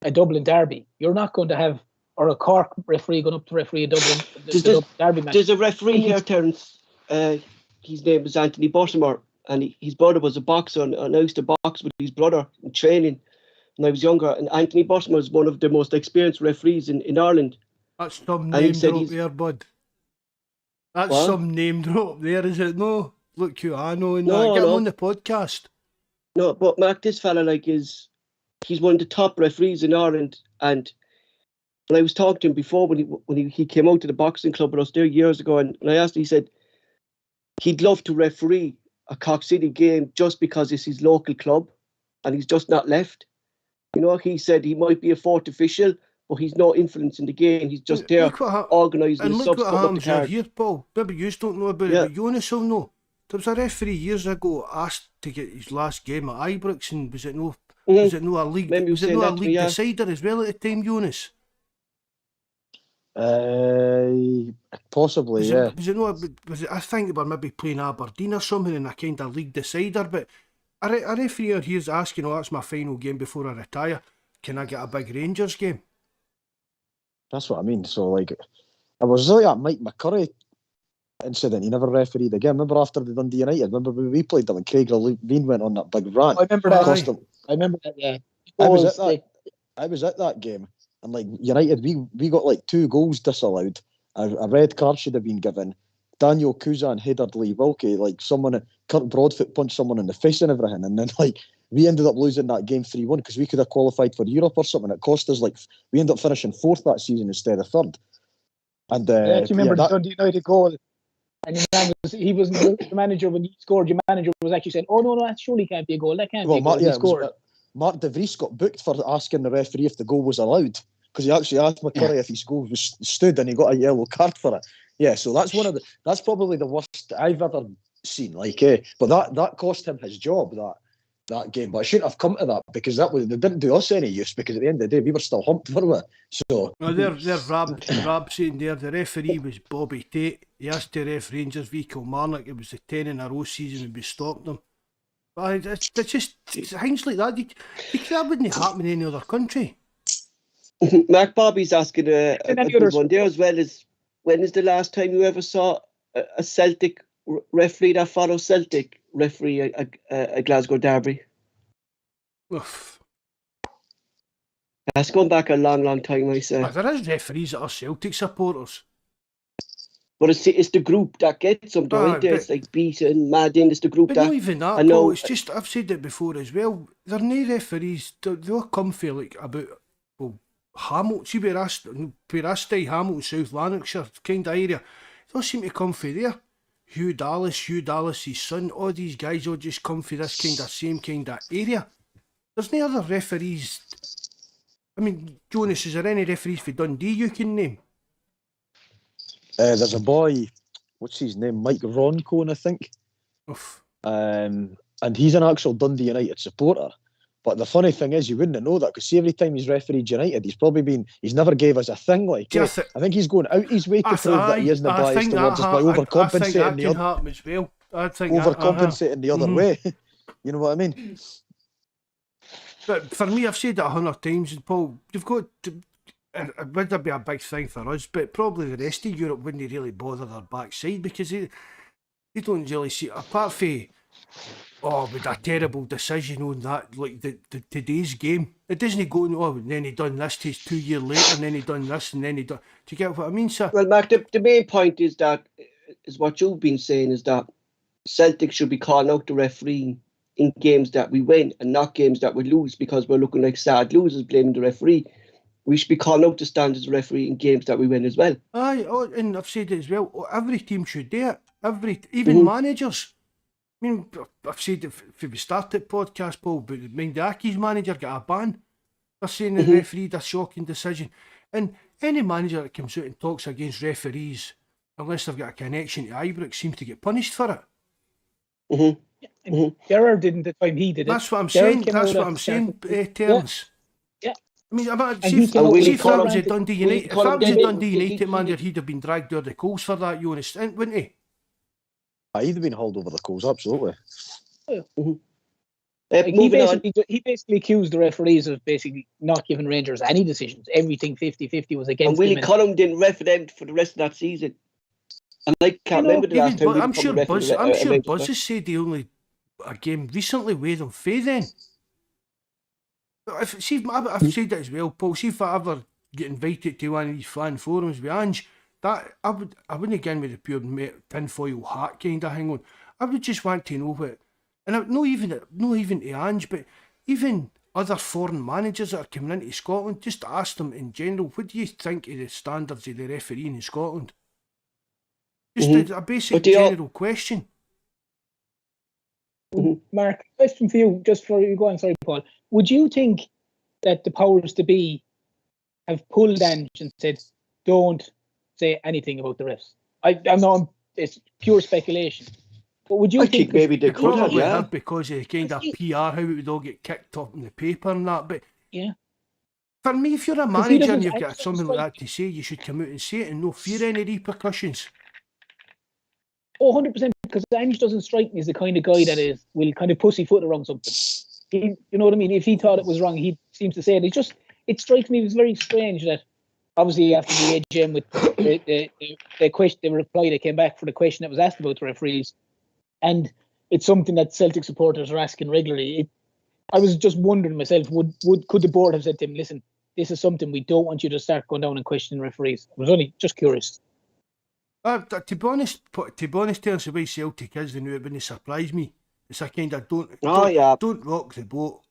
a Dublin derby. You're not going to have, or a Cork referee going up to referee a Dublin derby match.
There's a referee here, Terence. His name is Anthony Bottomer, and his brother was a boxer, and I used to box with his brother in training when I was younger. And Anthony Bottomer is one of the most experienced referees in Ireland.
That's some name drop there, bud. That's some name drop there, is it? No, look who I know in that. Get him on the podcast.
No, but Mark, this fella he's one of the top referees in Ireland, and And I was talking to him before when he came out to the boxing club with us there years ago, and I asked him, he said he'd love to referee a Cork City game just because it's his local club, and he's just not left. He said he might be a fourth official, but he's no influence in the game. He's just there organising the subs,
what happens here, Paul. Maybe you don't know about it, but Joonas will know. There was a referee years ago asked to get his last game at Ibrox, and was it no a league? Was it no a league decider as well at the time, Joonas?
Possibly,
I think they were maybe playing Aberdeen or something in a kind of league decider, but a referee here's asking, that's my final game before I retire, can I get a big Rangers game?
That's what I mean. So, like, I was really at Mike McCurry incident. He never refereed again. Remember after the Dundee United? Remember when we played them and Craig Levine went on that big rant?
I remember that.
I remember that,
yeah.
I was at that game. And like United, we got like 2 goals disallowed. A red card should have been given. Daniel Cusa headed Lee Wilkie, like Kurt Broadfoot punched someone in the face and everything. And then like we ended up losing that game 3-1 because we could have qualified for Europe or something. It cost us we ended up finishing 4th that season instead of 3rd. And
I actually remember the Dundee United goal. And he wasn't the manager when he scored. Your manager was actually saying, "Oh no, that surely can't be a goal. That can't be a goal." He scored.
Mark De Vries got booked for asking the referee if the goal was allowed, because he actually asked McCurry if his goal was stood, and he got a yellow card for it. Yeah, so that's probably the worst I've ever seen. But that cost him his job, that game. But it shouldn't have come to that, because they didn't do us any use, because at the end of the day we were still humped, weren't we? So
there's Rab saying there the referee was Bobby Tate. He asked to ref Rangers v Kilmarnock. It was the 10 in a row season and we stopped them. But it's just things like that. That wouldn't happen in any other country.
Mark Bobby's asking a good one there as well. When is the last time you ever saw a Celtic referee that follows Celtic referee a Glasgow derby?
Oof.
That's gone back a long, long time, I say.
There is referees that are Celtic supporters.
But it's the group that gets them, though, isn't it? It's like Beaton, Madden, it's the group
but
that...
not even that, I know, Paul, it's just, I've said it before as well, they're no referees, they're all comfy, like, about, Hamilton, see where I stay, Hamilton, South Lanarkshire, kind of area, they all seem to comfy there. Hugh Dallas, his son, all these guys all just comfy this kind of same kind of area. There's no other referees. I mean, Joonas, is there any referees for Dundee you can name?
There's a boy, what's his name? Mike Roncone, I think.
Oof.
And he's an actual Dundee United supporter. But the funny thing is, you wouldn't know that, because see, every time he's refereed United, he's never gave us a thing like it. I think he's going out his way to prove that he isn't biased towards us by overcompensating the other. As well. Overcompensating the other way. You know what I mean?
But for me, I've said it 100 times, Paul, you've got to... It would be a big thing for us, but probably the rest of Europe wouldn't really bother their backside, because they don't really see it, apart from with a terrible decision on that, like the today's game. It doesn't go, and then he done this, 2 years later, and then he done this, and then he done... Do you get what I mean, sir?
Well, Mark, the main point is what you've been saying, is that Celtic should be calling out the referee in games that we win and not games that we lose, because we're looking like sad losers blaming the referee. We should be calling out the standards of referee in games that we win as well.
Aye, and I've said it as well. Every team should do it. Even managers. I mean, I've said it if we started podcast, Paul, but Mendaki's manager got a ban. They're saying the referee did a shocking decision. And any manager that comes out and talks against referees, unless they've got a connection to Ibrox, seems to get punished for it.
Gerrard didn't the time he did it.
That's what I'm saying. Terence. I mean, if I was a Dundee United manager, he'd have been dragged over the coals for that, Joonas, wouldn't he?
He'd have been hauled over the coals, absolutely.
He basically accused the referees of basically not giving Rangers any decisions. Everything 50-50 was against them.
And Willie Cullum didn't ref them for the rest of that season. And I can't remember the last time.
I'm sure Buzz has said the only a game recently with him Faye then. I've said that as well, Paul. See if I ever get invited to one of these fan forums with Ange, that I wouldn't again with the pure tinfoil hat kind of thing on. I would just want to know what, and not even to Ange, but even other foreign managers that are coming into Scotland, just ask them in general, what do you think of the standards of the refereeing in Scotland? Just a basic general question.
Mark, question for you, just for you go on, sorry, Paul. Would you think that the powers to be have pulled Ange and said, don't say anything about the refs? I know it's pure speculation. But would you think
maybe they could
probably
have,
because of kind of PR, how it would all get kicked up in the paper and that. But
yeah,
for me, if you're a manager and you've got something like that to say, you should come out and say it and no fear any repercussions.
Oh, 100%, because Ange doesn't strike me as the kind of guy that will kind of pussyfoot around something. You know what I mean? If he thought it was wrong, he seems to say it. It strikes me as very strange that obviously after the AGM with the question, the reply that came back for the question that was asked about the referees, and it's something that Celtic supporters are asking regularly. I was just wondering myself, could the board have said to him, listen, this is something we don't want you to start going down and questioning referees? I was only just curious.
To be honest, Terence, the way Celtic is, they knew it wouldn't surprise me. It's a kind of don't rock the boat.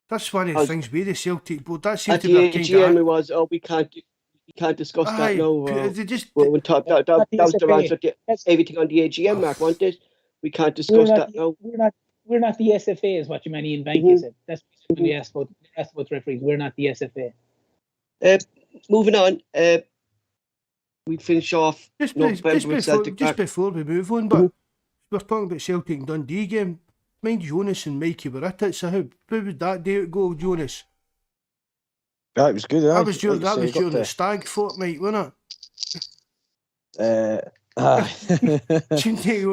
That's one of the things with the Celtic board. That seems to be a kind
AGM was, we can't discuss that now. That was the answer to everything on the AGM, Mark, wasn't it? We can't discuss that now.
We're not the SFA, is what your man Ian Banky said. That's what we asked about referees. We're not the SFA.
Moving on, we finish off just
before we move on, but we're talking about Celtic and Dundee game. Mind Joonas and Mikey were at it, so how would that day go, Joonas?
Yeah, it was good.
That was during the stag fortnight, wasn't it? Shouldn't take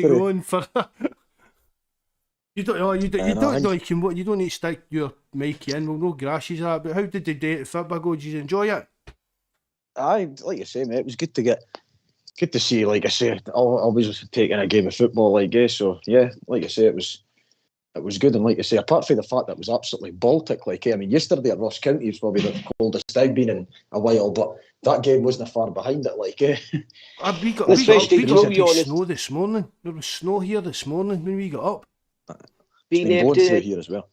on for you don't need to stick your Mikey in. We'll no grasses at. But how did the day at football go? Did you enjoy it?
Like you say, mate, it was good to see. Like I say, always taking a game of football, I guess. So yeah, like I say, it was good. And like I say, apart from the fact that it was absolutely Baltic, I mean, yesterday at Ross County was probably the coldest I've been in a while, but that game wasn't far behind it.
We got snow this morning. There was snow here this morning when we got up.
Being able to here as well.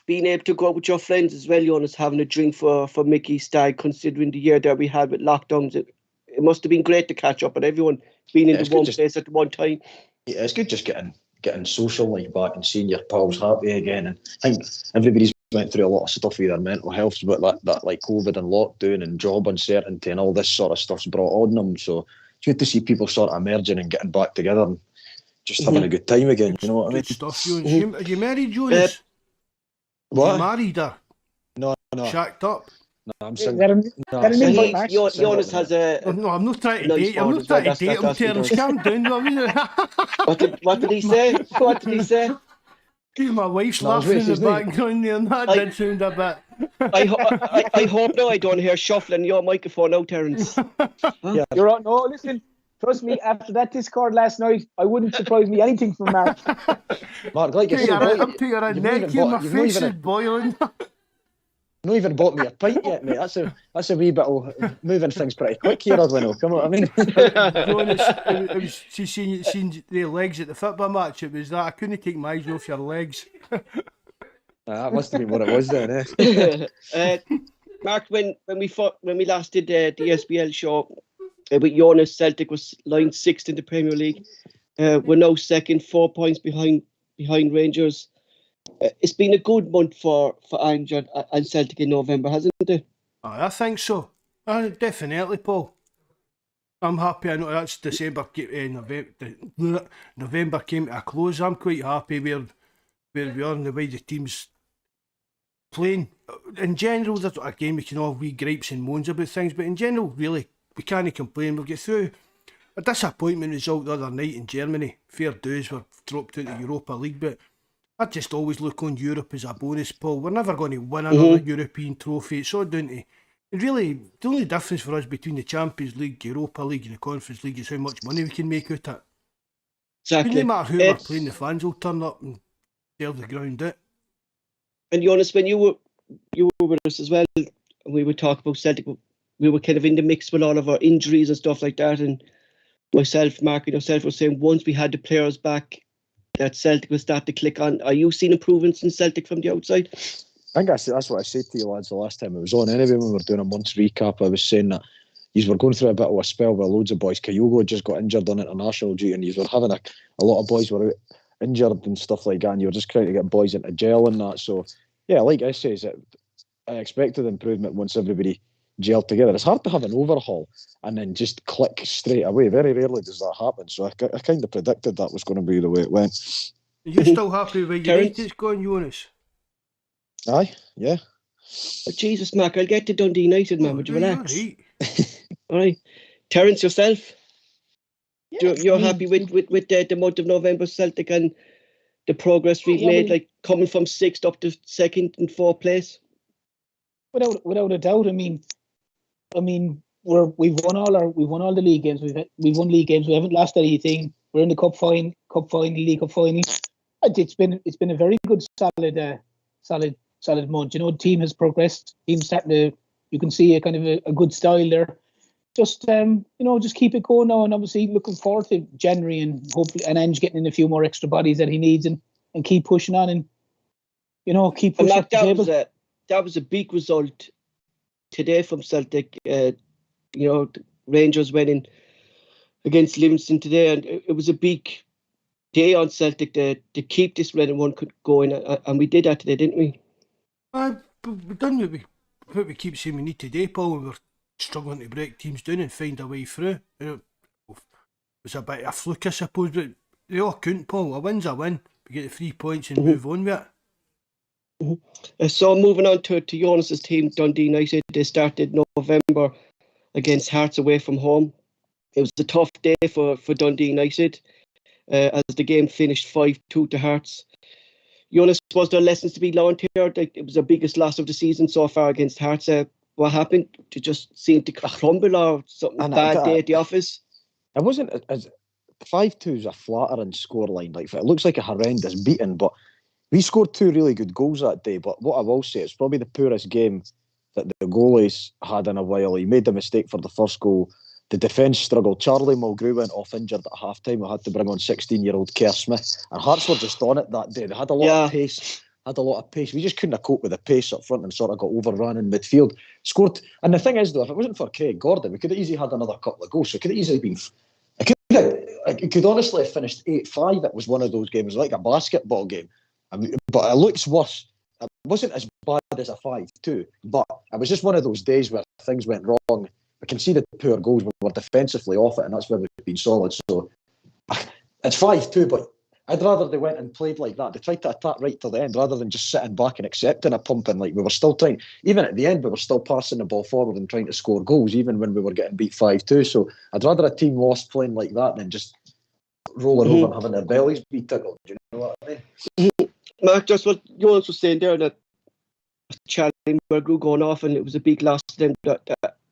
Being able to go out with your friends as well, Jonas, having a drink for Mickey's stag, considering the year that we had with lockdowns, it must have been great to catch up with everyone being in the one place at one time.
Yeah, it's good just getting social back and seeing your pals happy again. And I think everybody's went through a lot of stuff with their mental health, but that like COVID and lockdown and job uncertainty and all this sort of stuff's brought on them. So it's good to see people sort of emerging and getting back together and just having a good time again. You know what I mean?
Good stuff, Jonas. Are you married, Jonas?
What?
Are you married or?
No.
Shacked up?
No, I'm single.
Jonas has a...
No, I'm not trying to date you. I'm not trying to date him, Terence. Calm down.
What did he say? What did he say?
My wife's laughing in the background there, and that did sound a bit...
I hope now I don't hear shuffling your microphone out, Terence.
Yeah. You're on. No, listen. Trust me, after that Discord last night, I wouldn't surprise me anything from Mark.
Mark, like I said,
I'm to your neck here, my face is boiling.
Not even bought me a pint yet, mate. That's a wee bit of moving things pretty quick here, Edwin. Come on, I mean.
It was seeing the legs at the football match. It was that I couldn't take my eyes off your legs.
That must have been what it was then, eh?
Mark, when we last did the SPL show with Jonas, Celtic was lying sixth in the Premier League. We're now second, 4 points behind Rangers. It's been a good month for Ange and Celtic in November, hasn't it?
I think so. Definitely, Paul. I'm happy. I know that's December. November came to a close. I'm quite happy where we are and the way the team's playing. In general, again, we can all wee gripes and moans about things, but in general, really, we can't complain. We'll get through a disappointment result the other night in Germany. Fair dues, we're dropped out of the Europa League, but I just always look on Europe as a bonus, Paul. We're never going to win another European trophy. It's all down to... And really, the only difference for us between the Champions League, Europa League and the Conference League is how much money we can make out of it.
Exactly.
No matter who we're playing, the fans will turn up and tear the ground out.
And Jonas, when you were with us as well, and we would talk about Celtic, we were kind of in the mix with all of our injuries and stuff like that. And myself, Mark, and yourself were saying once we had the players back, that Celtic will start to click on. Are you seeing improvements in Celtic from the outside?
I think that's what I said to you lads the last time I was on. Anyway, when we were doing a month's recap, I was saying that you were going through a bit of a spell with loads of boys. Kyogo just got injured on international duty, and you were having a lot of boys were out injured and stuff like that, and you were just trying to get boys into gel and that. So, yeah, like I say, I expected improvement once everybody gelled together. It's hard to have an overhaul and then just click straight away. Very rarely does that happen. So I kind of predicted that was going to be the way it went.
Are you still happy with United's going, Joonas?
Aye, yeah.
Oh, Jesus, Mark, I'll get to Dundee United, man. Would you relax?
Right.
All right. Terence, yourself?
Yeah,
You're happy with the month of November Celtic and the progress we've made, like coming from 6th up to 2nd and 4th place?
Without a doubt. I mean, we've won all the league games. We've won league games. We haven't lost anything. We're in the cup final, League Cup final. It's been a very good, solid month. You know, the team has progressed. Team's starting to. You can see a kind of a good style there. Just just keep it going now, and obviously looking forward to January and hopefully and Ange getting in a few more extra bodies that he needs and keep pushing on and keep pushing up the table.
That was a big result today from Celtic. Rangers winning against Livingston today, and it was a big day on Celtic to keep this winning one going, and we did that today, didn't we?
We've done what we keep saying we need today, Paul. We're struggling to break teams down and find a way through. It was a bit of a fluke, I suppose, but they all couldn't, Paul. A win's a win. We get the 3 points and move on with it.
So moving on to Jonas's team, Dundee United, they started November against Hearts away from home. It was a tough day for Dundee United as the game finished 5-2 to Hearts. Jonas, was there lessons to be learned here? It was the biggest loss of the season so far against Hearts. What happened? To just seem to crumble or something bad day at the office?
It wasn't as 5-2 is a flattering scoreline. Like, it looks like a horrendous beating, but we scored 2 really good goals that day. But what I will say, it's probably the poorest game that the goalies had in a while. He made the mistake for the first goal. The defence struggled. Charlie Mulgrew went off injured at half time. We had to bring on 16-year-old Kerr Smith. And Hearts were just on it that day. They had a lot of pace. We just couldn't cope with the pace up front and sort of got overrun in midfield. Scored. And the thing is, though, if it wasn't for Craig Gordon, we could have easily had another couple of goals. So it could have easily been... It could honestly have finished 8-5. It was one of those games, like a basketball game. But it looks worse. It wasn't as bad as a 5-2, but it was just one of those days where things went wrong. We conceded poor goals. We were defensively off it, and that's where we've been solid. So it's 5-2, but I'd rather they went and played like that. They tried to attack right till the end rather than just sitting back and accepting a pumping. Like, we were still trying, even at the end, we were still passing the ball forward and trying to score goals, even when we were getting beat 5-2. So I'd rather a team lost playing like that than just rolling over and having their bellies be tickled. Do you know what I mean?
Mark, just what Jonas was saying there, that Charlie Mulgrew going off and it was a big loss to them.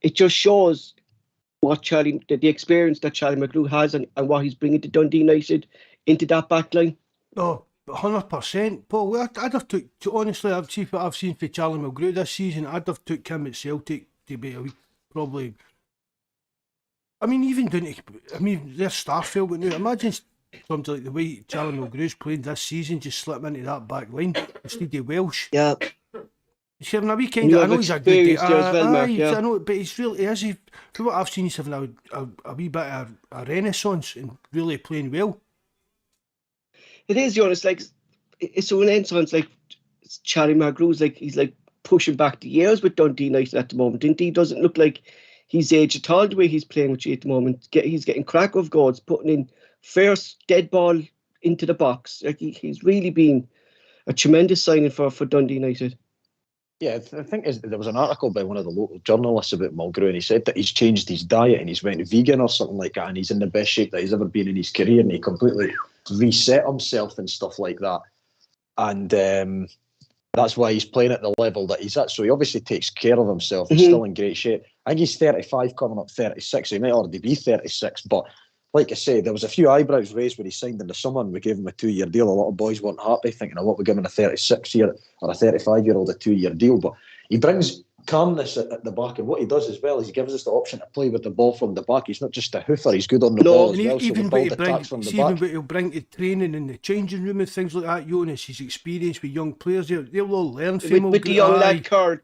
It just shows what the experience that Charlie Mulgrew has and what he's bringing to Dundee United into that back line.
Oh, 100%. Paul, I'd have took, honestly, I've seen what I've seen for Charlie Mulgrew this season. I'd have took him at Celtic to be a week, probably. I mean, even down to, their Starfield went out. Imagine something like the way Charlie Mulgrew's playing this season, just slip into that back line instead of Welsh.
Yeah.
He's having a weekend. I know he's a good day.
I
know, but he's really, from what I've seen, he's having a wee bit of a renaissance and really playing well.
It is, Jonas. Like, it's a renaissance. Like, Charlie Mulgrew's he's pushing back the years with Dundee United at the moment. Indeed, doesn't look like he's aged at all the way he's playing with you at the moment. He's getting crack of goals, putting in first dead ball into the box. Like, he's really been a tremendous signing for Dundee United.
Yeah, I think there was an article by one of the local journalists about Mulgrew, and he said that he's changed his diet and he's went vegan or something like that, and he's in the best shape that he's ever been in his career, and he completely reset himself and stuff like that. And that's why he's playing at the level that he's at. So he obviously takes care of himself. He's still in great shape. I think he's 35, coming up 36. So he might already be 36, but like I say, there was a few eyebrows raised when he signed in the summer and we gave him a 2-year deal. A lot of boys weren't happy, thinking, what, we're giving a 36-year or a 35-year-old a 2-year deal. But he brings calmness at the back, and what he does as well is he gives us the option to play with the ball from the back. He's not just a hoofer; he's good on the
No,
ball as
And
well. So we
even what
build
he
attacks from
brings,
the
even
back.
what he'll bring to training in the changing room and things like that, Joonas, his experience with young players, they'll all learn from him.
With the young lad card,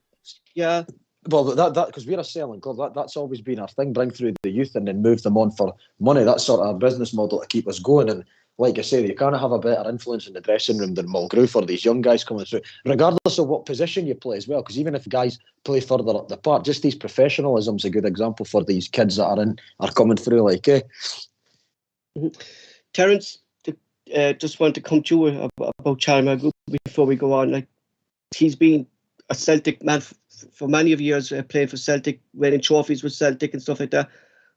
yeah.
Well, that because we're a selling club, that's always been our thing. Bring through the youth and then move them on for money. That's sort of our business model to keep us going. And like I say, you can't have a better influence in the dressing room than Mulgrew for these young guys coming through, regardless of what position you play as well. Because even if guys play further up the park, just these professionalism's a good example for these kids that are coming through. Like,
Terence, just want to come to you about Charlie Mulgrew before we go on. Like, he's been a Celtic man for many of years, playing for Celtic, winning trophies with Celtic and stuff like that.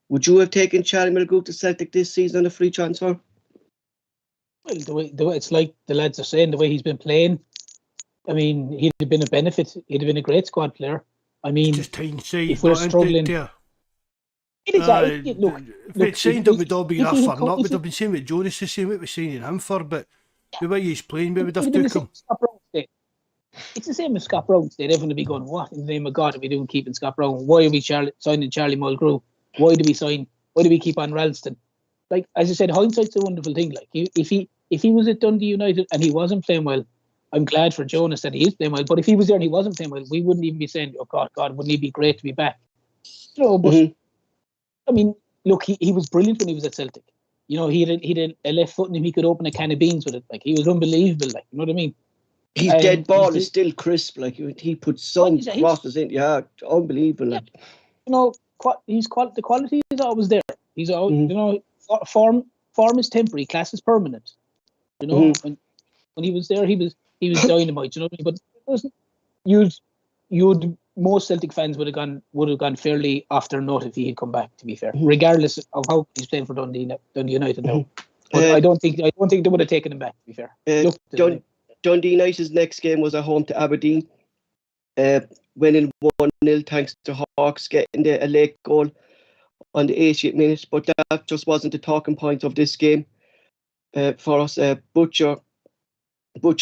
Would you have taken Charlie Mulgrew to Celtic this season on a free transfer?
Well, the way it's like the lads are saying, the way he's been playing, I mean, he'd have been a benefit. He'd have been a great squad player. I mean,
just hindsight.
if we're struggling,
look,
if
it's signed up with Dobby
if
enough
he
for
co-
not,
if
would
he-
have been saying what Jonas is saying, what we're signing him for, but the way he's playing, we would have
it'd been
took
the
him.
same as Scott Brown State. It's the same as Scott Brown State. Everyone would be going, what in the name of God are we doing keeping Scott Brown? Why are we signing Charlie Mulgrew? Why do we keep on Ralston? Like, as I said, hindsight's a wonderful thing. Like, if he was at Dundee United and he wasn't playing well, I'm glad for Joonas that he is playing well. But if he was there and he wasn't playing well, we wouldn't even be saying, oh God, wouldn't he be great to be back? But I mean, look, he was brilliant when he was at Celtic. You know, he had a left foot in him. He could open a can of beans with it. Like, he was unbelievable. Like, you know what I mean?
His dead ball is still crisp. Like, he put some crosses in. Yeah, unbelievable. Like.
You know, the quality is always there. He's always, you know, form is temporary, class is permanent. You know, when he was there, he was dynamite. You know, but it wasn't. Most Celtic fans would have gone fairly off their nut if he had come back. To be fair, regardless of how he's playing for Dundee United now, but I don't think they would have taken him back. To be fair,
Dundee United's next game was at home to Aberdeen, winning 1-0 thanks to Hawks getting a late goal on the 80th minute. But that just wasn't the talking point of this game for us. Butcher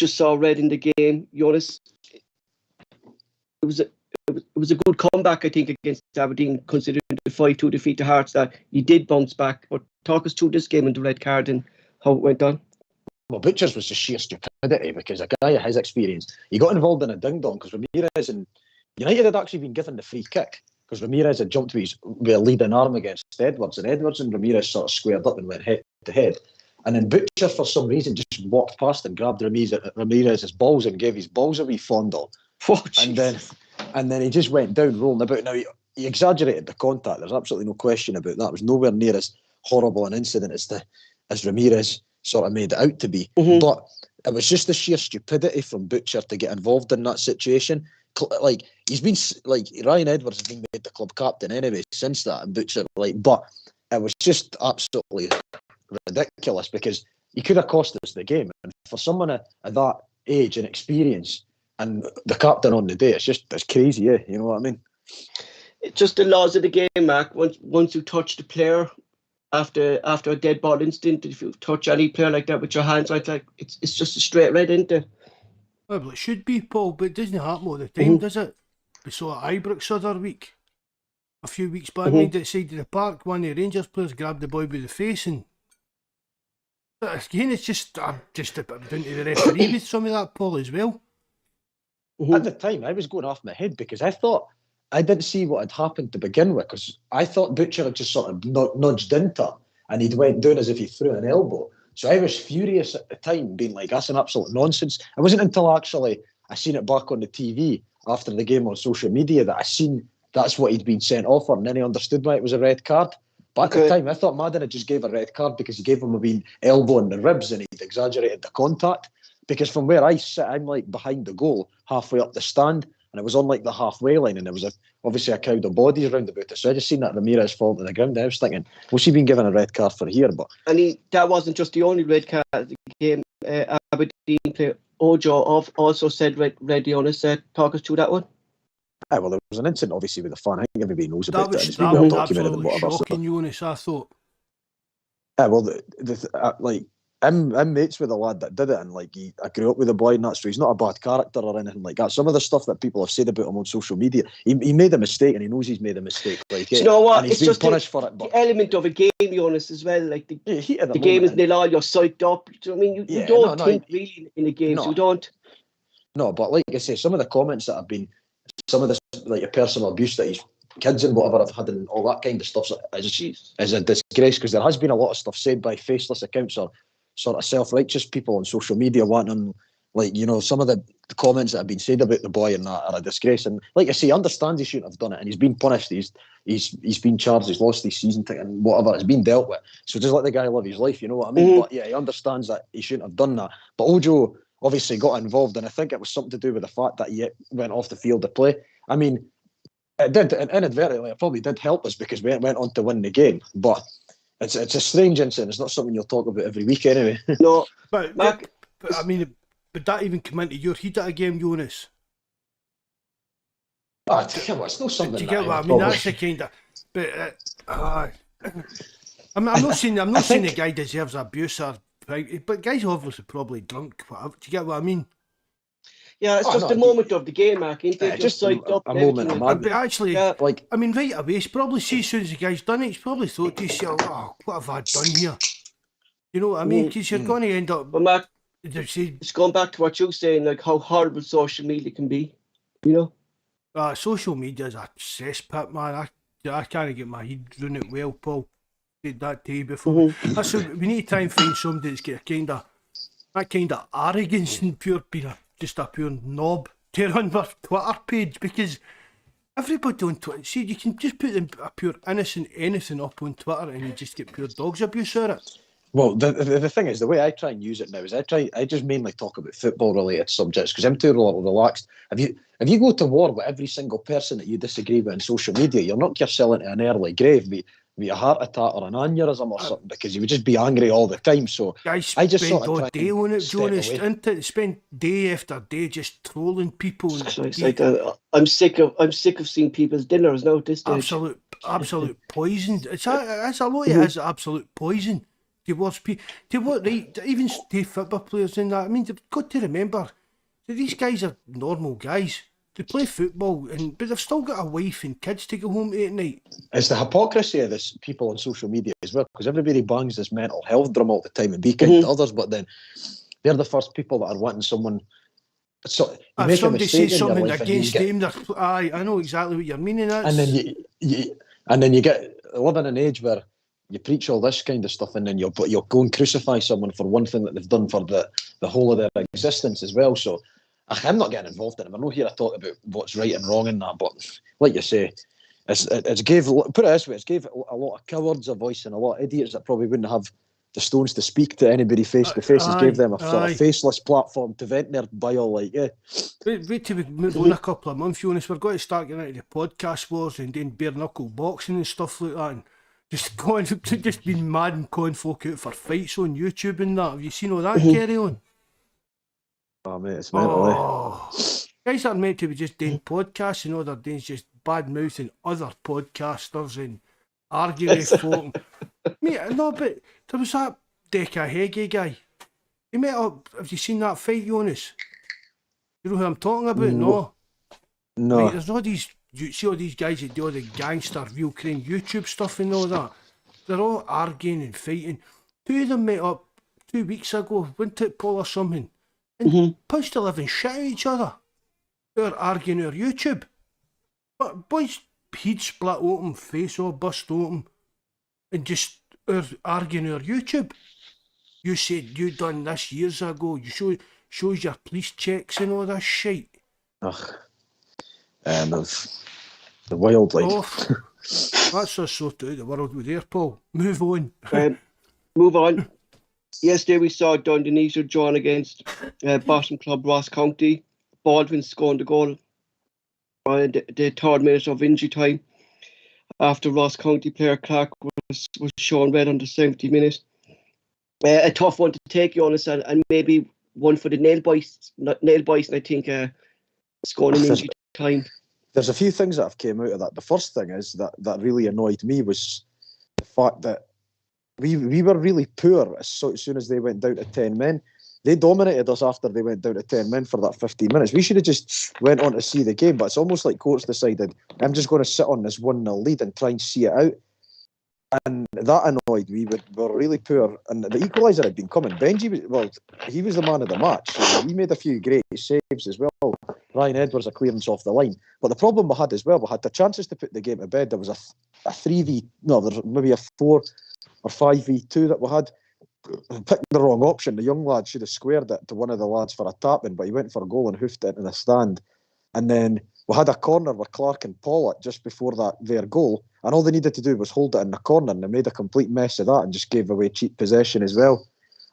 saw red in the game. Joonas, it was a good comeback, I think, against Aberdeen, considering the 5-2 defeat to Hearts. That he did bounce back. But talk us through this game and the red card and how it went on.
Well, Butcher's was just sheer stupidity because a guy of his experience, he got involved in a ding-dong because Ramirez and United had actually been given the free kick because Ramirez had jumped with a leading arm against Edwards, and Edwards and Ramirez sort of squared up and went head to head. And then Butcher, for some reason, just walked past and grabbed Ramirez's balls and gave his balls a wee fondle. And then he just went down rolling about. Now, he exaggerated the contact. There's absolutely no question about that. It was nowhere near as horrible an incident as Ramirez sort of made it out to be. But it was just the sheer stupidity from Butcher to get involved in that situation. Like, he's been, like, Ryan Edwards has been made the club captain anyway since that, and Butcher, like, but it was just absolutely ridiculous because he could have cost us the game. And for someone at that age and experience and the captain on the day, it's crazy, yeah, you know what I mean?
It's just the laws of the game, Mark. Once you touch the player, after a dead ball incident, if you touch any player like that with your hands, like it's just a straight red, isn't it?
Well, it should be, Paul, but it doesn't happen all the time, does it? We saw at Ibrox the other week, a few weeks back, made it side of the park. One of the Rangers players grabbed the boy by the face, and again, it's just a bit down to the referee with some of that, Paul, as well.
At the time, I was going off my head because I thought I didn't see what had happened to begin with, because I thought Butcher had just sort of nudged into him and he'd went down as if he threw an elbow. So I was furious at the time, being like, that's an absolute nonsense. It wasn't until actually I seen it back on the TV after the game on social media that I seen that's what he'd been sent off for, and then I understood why it was a red card. But at the time, I thought Madden had just gave a red card because he gave him a wee elbow in the ribs and he'd exaggerated the contact. Because from where I sit, I'm like behind the goal, halfway up the stand, and it was on like the halfway line, and there was obviously a crowd of bodies around about it. So I just seen that Ramirez fall to the ground. I was thinking, what's he been given a red card for here? But
that wasn't just the only red card of the game. Aberdeen player Ojo also said red. Joonas, talk us through that one.
Well, there was an incident obviously with the fan. I think everybody knows about
That
it.
was absolutely shocking, Joonas, I thought.
Well, I'm mates with the lad that did it, and like I grew up with the boy, and that, so he's not a bad character or anything like that. Some of the stuff that people have said about him on social media, he made a mistake, and he knows he's made a mistake. Like,
you know what?
And he's
it's
been
just
punished for it. But
the element of a game, Jonas, as well. Like the game is nil all. You're psyched up. I mean, you don't think really in the games. You don't.
No, but like I say, some of the comments that have been, some of this like personal abuse that his kids and whatever have had and all that kind of stuff is a disgrace, because there has been a lot of stuff said by faceless accounts or sort of self-righteous people on social media wanting, like, you know, some of the comments that have been said about the boy and that are a disgrace. And like I say, he understands he shouldn't have done it, and he's been punished. He's been charged. He's lost his season ticket and whatever. It's been dealt with. So just let the guy live his life. You know what I mean? But yeah, he understands that he shouldn't have done that. But Ojo obviously got involved, and I think it was something to do with the fact that he went off the field to play. I mean, it did, and inadvertently, it probably did help us because we went on to win the game. But it's a strange incident. It's not something you'll talk about every week anyway.
No,
but I mean, would that even come into your heat at a game, Jonas?
It's not something.
Do you get what I mean? That's the kind of. But I'm not saying the guy deserves abuse or, but guys obviously probably drunk. Whatever. Do you get what I mean?
Yeah, it's just a moment of the game, Mark. Ain't it?
Just a moment of madness.
But actually,
like,
I mean, right away, he's probably see as soon as the guy's done it, he's probably thought to himself, "Oh, what have I done here?" You know what I mean? Because you're going to end up.
But Mark, it's going back to what you're saying, like how horrible social media can be. You know.
Social media is a cesspit, man. I can't get my head around it well, Paul. Did that to you before. So we need to try and find somebody that's got that kind of arrogance and just a pure knob to run their Twitter page, because everybody on Twitter, see, you can just put a pure innocent anything up on Twitter and you just get pure dog's abuse out of it.
Well, the thing is, the way I try and use it now is I just mainly talk about football related subjects because I'm too relaxed. If you go to war with every single person that you disagree with on social media, you'll knock yourself into an early grave with a heart attack or an aneurysm or something, because you would just be angry all the time. So
guys
I just
spend all day on it, Jonas. Spend day after day just trolling people.
I'm sick of seeing people's dinners now at this stage.
Absolute poison. It's a lot. It is absolute poison. Even football players in that. I mean, they've got to remember that these guys are normal guys. They play football, but they've still got a wife and kids to go home to at night. It's
the hypocrisy of this people on social media as well, because everybody bangs this mental health drum all the time and be kind to others, but then they're the first people that are wanting someone. So
if somebody says something against them, I know exactly what you're meaning.
And then you get living in an age where you preach all this kind of stuff, and then you'll go and crucify someone for one thing that they've done for the whole of their existence as well. So I'm not getting involved in it. I'm not here to talk about what's right and wrong in that, but like you say, it's gave, put it this way, it's gave a lot of cowards a voice and a lot of idiots that probably wouldn't have the stones to speak to anybody face to face. It gave them a sort of faceless platform to vent their bile, like, yeah.
Wait till we move on a couple of months, Jonas. We're going to start getting into the podcast wars and doing bare knuckle boxing and stuff like that, and just being mad and calling folk out for fights on YouTube and that. Have you seen all that carry on?
Oh mate, it's mental.
Guys are meant to be just doing podcasts, and all they're doing is just bad mouthing other podcasters and arguing with folk. Mate, no, but there was that Deca Heggie guy. He met up. Have you seen that fight, Jonas? You know who I'm talking about?
No.
Right, there's all these. You see all these guys that do all the gangster real crane YouTube stuff and all that. They're all arguing and fighting. Two of them met up 2 weeks ago, went to Paul or something, and punched the living shit out of each other. They're arguing over YouTube. But boys, he'd split open, face all bust open, and just arguing over YouTube. You said you done this years ago. You shows your police checks and all that shit.
Ugh. The wild life.
That's us sorted out of the world with there, Paul. Move on.
Move on. Yesterday we saw Dundee drawn against bottom club Ross County. Baldwin scored the goal in the 3rd minute of injury time after Ross County player Clark was shown red on the 70th minute. A tough one to take, Jonas, and maybe one for the nail boys, and I think scoring in injury time.
There's a few things that have came out of that. The first thing is that really annoyed me was the fact that we were really poor as soon as they went down to 10 men. They dominated us after they went down to 10 men for that 15 minutes. We should have just went on to see the game, but it's almost like Coates decided, I'm just going to sit on this 1-0 lead and try and see it out. And that annoyed me. We were really poor. And the equaliser had been coming. Benji, he was the man of the match. So he made a few great saves as well. Ryan Edwards, a clearance off the line. But the problem we had as well, we had the chances to put the game to bed. There was a 3v, no, there was maybe a 4 or 5v2 that we had. Picked the wrong option. The young lad should have squared it to one of the lads for a tap-in, but he went for a goal and hoofed it into the stand. And then we had a corner with Clark and Pollock just before their goal, and all they needed to do was hold it in the corner, and they made a complete mess of that and just gave away cheap possession as well.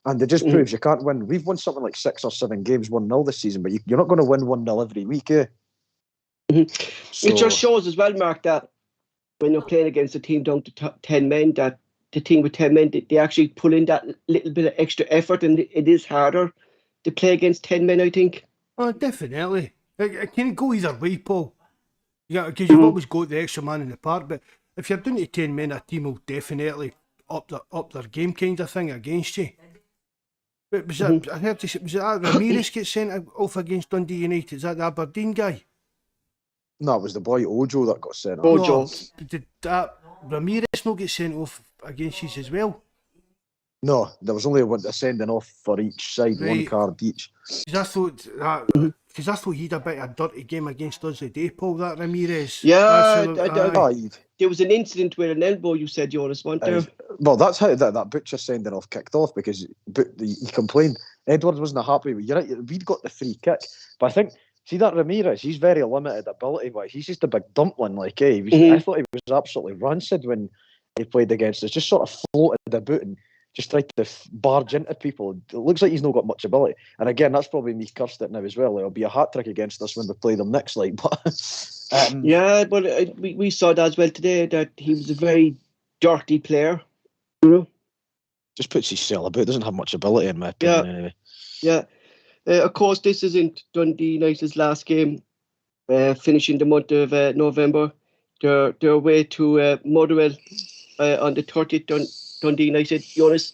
And it just proves you can't win. We've won something like 6 or 7 games 1-0 this season, but you're not going to win 1-0 every week, eh?
So, it just shows as well, Mark, that when you're playing against a team down to 10 men, that the team with 10 men, they actually pull in that little bit of extra effort, and it is harder to play against 10 men, I think.
Oh, definitely. It can go either way, Paul. Yeah, because you've always got the extra man in the park, but if you're down to 10 men, a team will definitely up their game kind of thing against you. But was that, I heard was it that Ramirez gets sent off against Dundee United? Is that the Aberdeen guy?
No, it was the boy Ojo that got sent off.
Ojo.
No, did that Ramirez not get sent off against us as well?
No, there was only a sending off for each side,
Right.
1 card each.
Because I thought he had a bit of a dirty game against us today, Paul, that Ramirez.
Yeah,
Aye.
there was an incident with an elbow, you said, Jonas, wasn't there?
Well, that's how that Butcher sending off kicked off, because he complained. Edwards wasn't happy with it. We'd got the free kick. But I think, see that Ramirez, he's very limited ability-wise. He's just a big dumpling, like, eh? I thought he was absolutely rancid when he played against us. Just sort of floated about and just tried to barge into people. It looks like he's not got much ability. And again, that's probably me cursed it now as well. It'll be a hat-trick against us when we play them next, like. But
yeah, but we saw that as well today, that he was a very dirty player. You know?
Just puts his cell about. Doesn't have much ability, in my opinion, anyway.
Yeah. Of course, this isn't Dundee United's last game, finishing the month of November. They're away to Motherwell on the 30th. Dundee United, Jonas,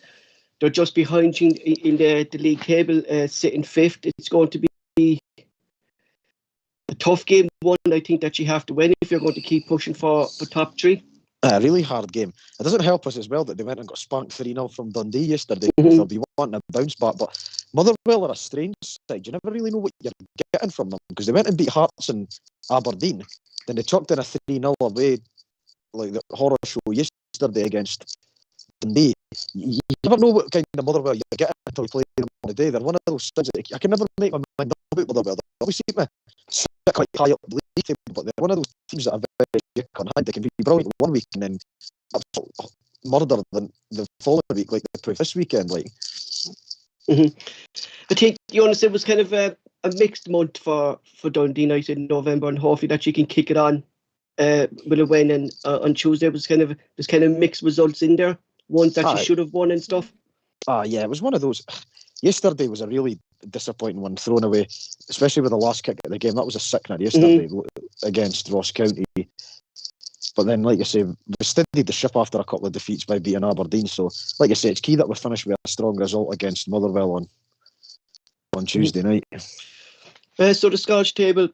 they're just behind you in the league table, sitting 5th. It's going to be a tough game, one I think that you have to win if you're going to keep pushing for top 3.
A really hard game. It doesn't help us as well that they went and got spanked 3-0 from Dundee yesterday. They'll be wanting a bounce back. But Motherwell are a strange side. You never really know what you're getting from them, because they went and beat Hearts and Aberdeen. Then they chucked in a 3-0 away, like the horror show yesterday against Dundee. You never know what kind of Motherwell you're getting until you play them on the day. They're one of those things that I can never make my mind up about Motherwell. They always seem to sit quite high up the league table, but they're one of those teams that are very on hand. They can be brilliant one week and then absolute murder the following week, like they proved this weekend. Like,
I think, Jonas, it was kind of a mixed month for Dundee United in November, and hopefully that you can kick it on with a win. And on Tuesday there's kind of mixed results in there. Ones that you should have won and stuff.
Yeah, it was one of those. Yesterday was a really disappointing one, thrown away, especially with the last kick of the game. That was a sickener yesterday against Ross County. But then, like you say, we steadied the ship after a couple of defeats by beating Aberdeen. So, like I say, it's key that we finish with a strong result against Motherwell on Tuesday night.
So the Scottish table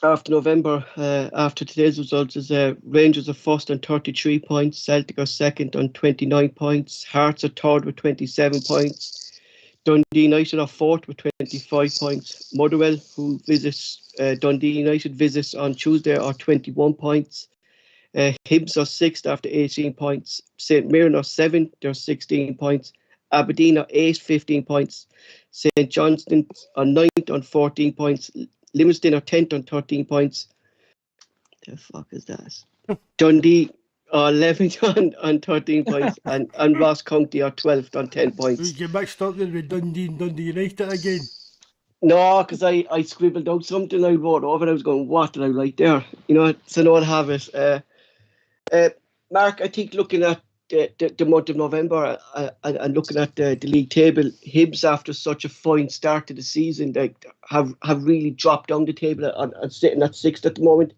after November, after today's results, is Rangers are first on 33 points, Celtic are second on 29 points, Hearts are third with 27 points, Dundee United are fourth with 25 points, Motherwell, who visits Dundee United visits on Tuesday, are 21 points, Hibs are sixth after 18 points, St Mirren are seventh, they're 16 points, Aberdeen are eighth, 15 points, St Johnstone are ninth on 14 points, Livingston are 10th on 13 points. The fuck is that? Dundee are 11th on 13 points, and Ross County are 12th on 10 points.
You mixed up there with Dundee and Dundee United again.
No, because I scribbled out something I wrote over and I was going, what did I write there? You know, so no one have it. Mark, I think looking at the month of November and looking at the league table, Hibs, after such a fine start to the season, they have really dropped down the table and sitting at sixth at the moment.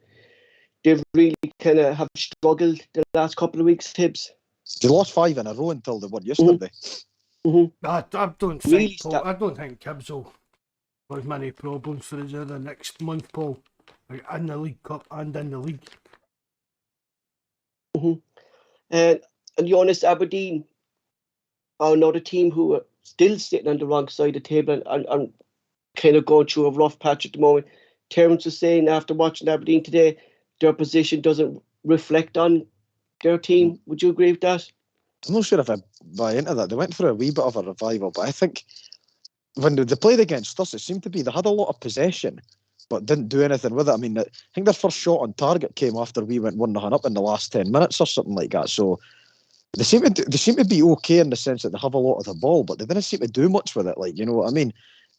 They've really kind of have struggled the last couple of weeks, Hibs.
They lost 5 in a row until they won yesterday.
I don't think
Really
Paul, I don't think Kibbs will have many problems for us the next month, Paul. Like in the League Cup and in the league.
And Joonas, Aberdeen are another team who are still sitting on the wrong side of the table and kind of going through a rough patch at the moment. Terence was saying after watching Aberdeen today, their position doesn't reflect on their team. Would you agree with that?
I'm not sure if I buy into that. They went through a wee bit of a revival, but I think when they played against us, it seemed to be they had a lot of possession, but didn't do anything with it. I mean, I think their first shot on target came after we went 1-0 up in the last 10 minutes or something like that. So they seem to be okay in the sense that they have a lot of the ball, but they didn't seem to do much with it. Like, you know what I mean?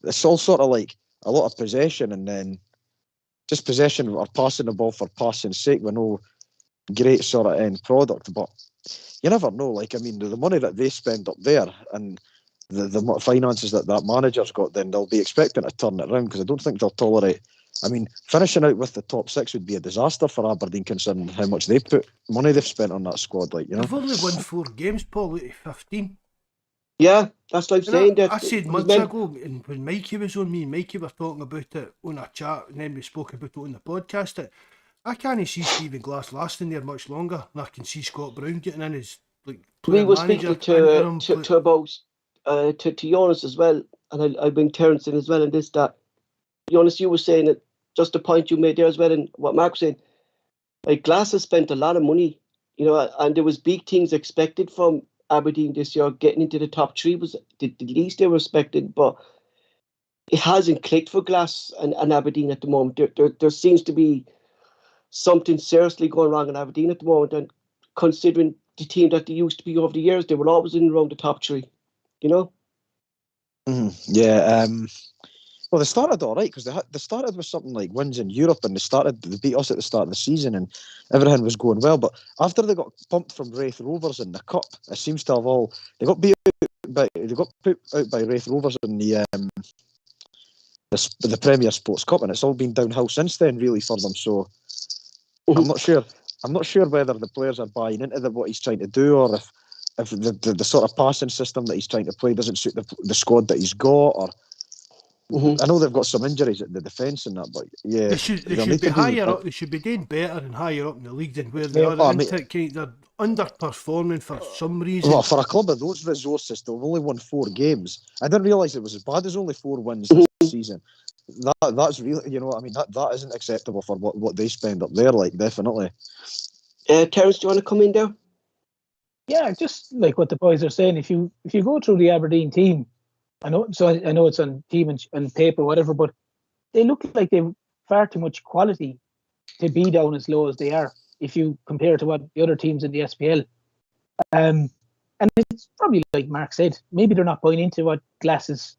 It's all sort of like a lot of possession and then just possession or passing the ball for passing sake with no great sort of end product. But you never know. Like, I mean, the money that they spend up there and the finances that manager's got, then they'll be expecting to turn it around, because I don't think they'll tolerate. I mean, finishing out with the top 6 would be a disaster for Aberdeen, considering how much money they've spent on that squad. Like, you know,
They've only won 4 games, Paul, out of 15.
Yeah, that's what I'm saying.
I said months ago, and when Mikey was on, me and Mikey were talking about it on a chat, and then we spoke about it on the podcast, that I can't see Stephen Glass lasting there much longer, and I can see Scott Brown getting in as like
We were
manager,
speaking to about to Joonas as well, and I bring Terence in as well in this, that Joonas, you were saying that, just the point you made there as well, and what Mark was saying, like Glass has spent a lot of money, you know, and there was big things expected from Aberdeen this year. Getting into the top 3 was the least they were expected, but it hasn't clicked for Glass and Aberdeen at the moment. There seems to be something seriously going wrong in Aberdeen at the moment, and considering the team that they used to be over the years, they were always in around the top 3, you know?
Yeah. Well, they started all right, because they started with something like wins in Europe, and they beat us at the start of the season, and everything was going well. But after they got pumped from Wraith Rovers in the cup, it seems to have they got put out by Wraith Rovers in the Premier Sports Cup, and it's all been downhill since then, really, for them. So I'm not sure. I'm not sure whether the players are buying into what he's trying to do, or if the sort of passing system that he's trying to play doesn't suit the squad that he's got, or. I know they've got some injuries at the defence and that, but yeah,
they should be higher up. They should be doing better and higher up in the league than where they are. They're underperforming for some reason.
Well, for a club of those resources, they've only won 4 games. I didn't realise it was as bad as only 4 wins this season. That's really, you know, I mean, that isn't acceptable for what they spend up there. Like, definitely.
Terence, do you want to come in there?
Yeah, just like what the boys are saying. If you go through the Aberdeen team, I know it's on team and paper, whatever, but they look like they've far too much quality to be down as low as they are if you compare to what the other teams in the SPL. And it's probably like Mark said, maybe they're not buying into what Glass is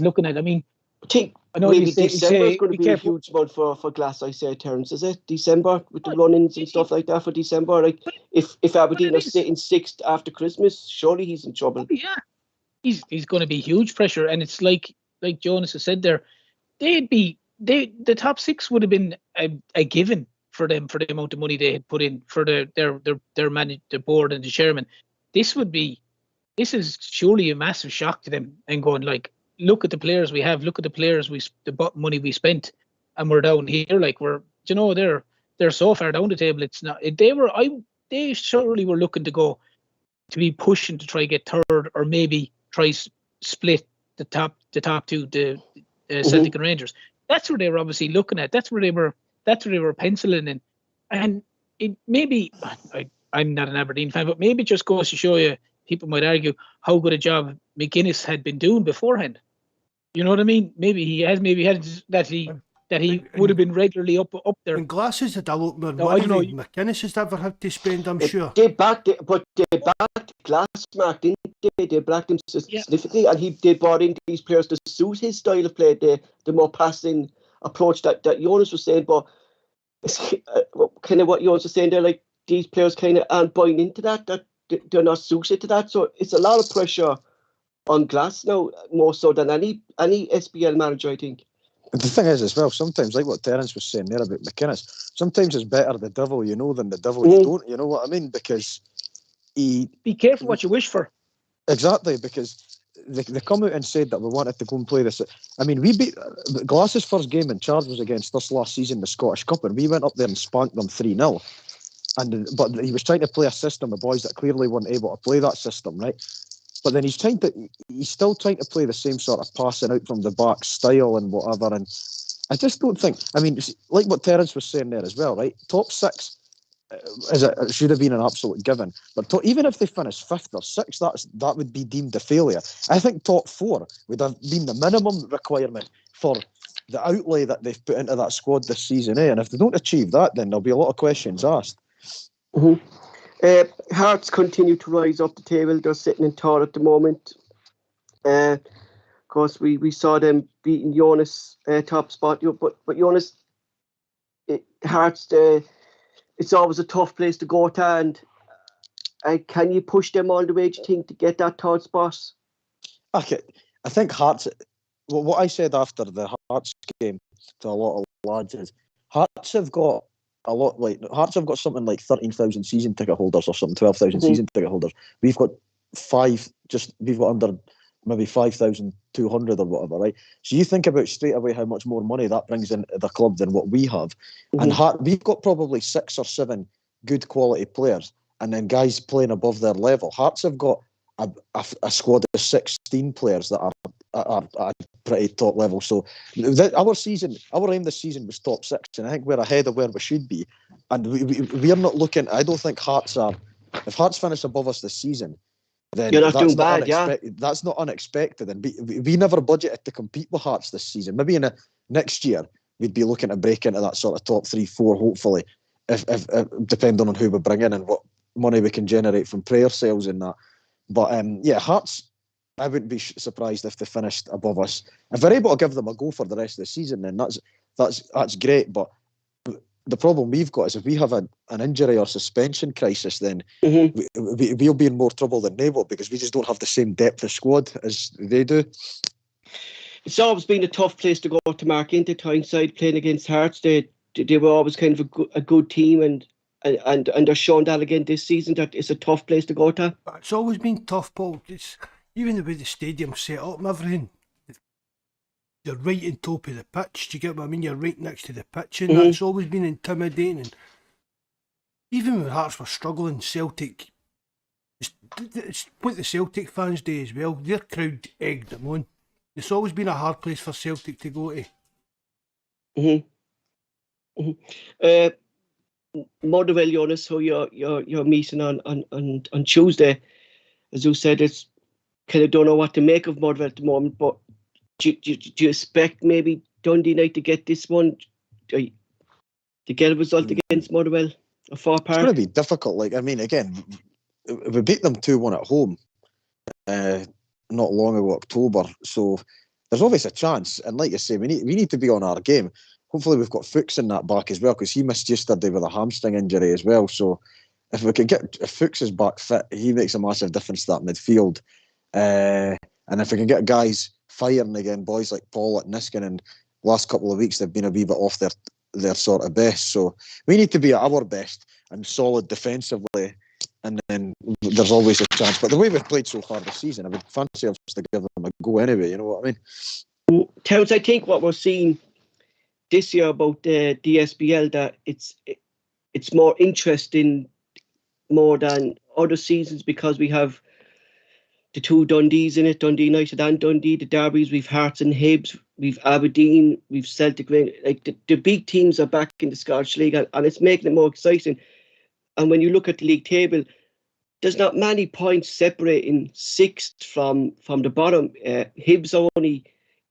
looking at. I mean,
I know maybe December is going to be a huge month for Glass, I say, Terence, is it? December, with the run-ins and stuff like that for December? Like, if Aberdeen are sitting 6th after Christmas, surely he's in trouble.
Yeah. He's going to be huge pressure, and it's like Joonas has said there, the top 6 would have been a given for them, for the amount of money they had put in for their the board and the chairman. This is surely a massive shock to them, and going like, look at the players we have, look at the players the money we spent, and we're down here. Like, they're so far down the table. It's not. They surely were looking to be pushing to try get 3rd, or maybe try split the top 2, the Celtic and Rangers. That's where they were obviously looking at. That's where they were penciling in. And it maybe, I'm not an Aberdeen fan, but maybe it just goes to show you, people might argue, how good a job McGuinness had been doing beforehand. You know what I mean? Maybe he had that he would have been regularly up there.
And Glass has had a lot more money than McInnes has ever had to spend, I'm sure.
They backed Glass, Mark, didn't they? They backed him significantly, and they brought in these players to suit his style of play, the more passing approach that Joonas was saying. But it's kind of what Joonas was saying there, like, these players kind of aren't buying into that they're not suited to that. So it's a lot of pressure on Glass now, more so than any SPL manager, I think.
The thing is, as well, sometimes, like what Terence was saying there about McInnes, sometimes it's better the devil you know than the devil you don't. You know what I mean? Because
Be careful what you wish for.
Exactly, because they come out and said that we wanted to go and play this. I mean, we beat Glass's first game in charge was against us last season, the Scottish Cup, and we went up there and spanked them 3-0. But he was trying to play a system of boys that clearly weren't able to play that system, right? But then he's still trying to play the same sort of passing out from the back style and whatever. And I just don't think. I mean, like what Terence was saying there as well, right? Top six. It should have been an absolute given, but even if they finish 5th or 6th, that would be deemed a failure. I think top 4 would have been the minimum requirement for the outlay that they've put into that squad this season, and if they don't achieve that, then there'll be a lot of questions asked.
Hearts continue to rise up the table. They're sitting in third at the moment. Of course, we saw them beating Joonas top spot, but Joonas, Hearts. It's always a tough place to go to, and can you push them all the way, do you think, to get that third spot?
Okay, I think Hearts. Well, what I said after the Hearts game to a lot of lads is Hearts have got a lot. Like Hearts have got something like 13,000 season ticket holders or something, 12,000 season ticket holders. We've got we've got under maybe 5,200 or whatever, right? So you think about straight away how much more money that brings into the club than what we have. And we've got probably 6 or 7 good quality players, and then guys playing above their level. Hearts have got a squad of 16 players that are at pretty top level. So our aim this season was top 6, and I think we're ahead of where we should be. And we are not looking. I don't think Hearts are. If Hearts finish above us this season, then
you're not doing bad, yeah.
That's not unexpected, and we never budgeted to compete with Hearts this season. Maybe in next year we'd be looking to break into that sort of top 3-4, hopefully, if depending on who we bring in and what money we can generate from player sales and that. But Hearts, I wouldn't be surprised if they finished above us. If we're able to give them a go for the rest of the season, then that's great. But the problem we've got is if we have an injury or suspension crisis, then we'll be in more trouble than they will, because we just don't have the same depth of squad as they do.
It's always been a tough place to go to, Mark, into Tyneside, playing against Hearts. They were always kind of a good team, and they're showing that again this season, that it's a tough place to go to.
It's always been tough, Paul. It's even the way the stadium's set up and everything. You're right on top of the pitch. Do you get what I mean? You're right next to the pitch, and that's always been intimidating. And even when Hearts were struggling, Celtic, it's what the Celtic fans do as well. Their crowd egged them on. It's always been a hard place for Celtic to go to.
Motherwell, Joonas, who you're meeting on Tuesday, as you said, it's kind of don't know what to make of Motherwell at the moment, but do you expect maybe Dundee night to get this one, to get a result against Motherwell, a far part?
It's going to be difficult. Like, I mean, again, we beat them 2-1 at home not long ago, October. So there's always a chance. And like you say, we need to be on our game. Hopefully we've got Fuchs in that back as well, because he missed yesterday with a hamstring injury as well. So if Fuchs is back fit, he makes a massive difference to that midfield. And if we can get guys firing again, boys like Paul at Niskin, and last couple of weeks they've been a wee bit off their sort of best. So we need to be at our best and solid defensively, and then there's always a chance. But the way we've played so far this season, I would fancy us to give them a go anyway, you know what I mean?
Terence, I think what we're seeing this year about the SPFL, that it's more interesting more than other seasons, because we have the 2 Dundees in it, Dundee United and Dundee, the derbies. We've Hearts and Hibs, we've Aberdeen, we've Celtic. Like the big teams are back in the Scottish League, and it's making it more exciting. And when you look at the league table, there's not many points separating 6th from the bottom. Hibs are only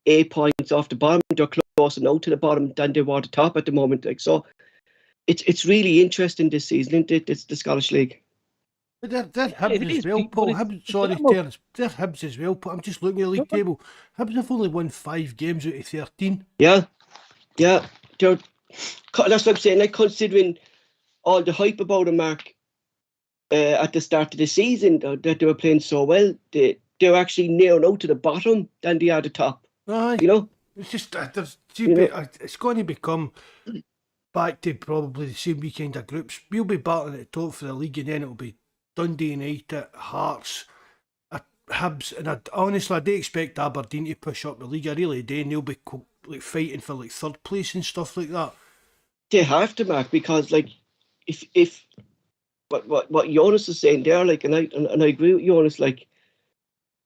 8 points off the bottom. They're closer now to the bottom than they were at the top at the moment. Like, so it's really interesting this season, isn't it? It's the Scottish League.
But they're Hibs as well, Paul. Terence, they're Hibs as well, Paul. I'm just looking at the league table. Hibs have only won 5 games out of 13.
Yeah. That's what I'm saying. Like, considering all the hype about them, Mark, at the start of the season, that they were playing so well, they're actually nearer out to the bottom than they are the top. You know?
It's just, it's going to become back to probably the same weekend of groups. We'll be battling at the top for the league, and then it'll be Dundee United, Hearts, Hibs, and honestly, I do expect Aberdeen to push up the league. I really do, and they'll be like fighting for like third place and stuff like that.
They have to, Mark, because like if what Jonas is saying there, like, and I agree with Jonas, like,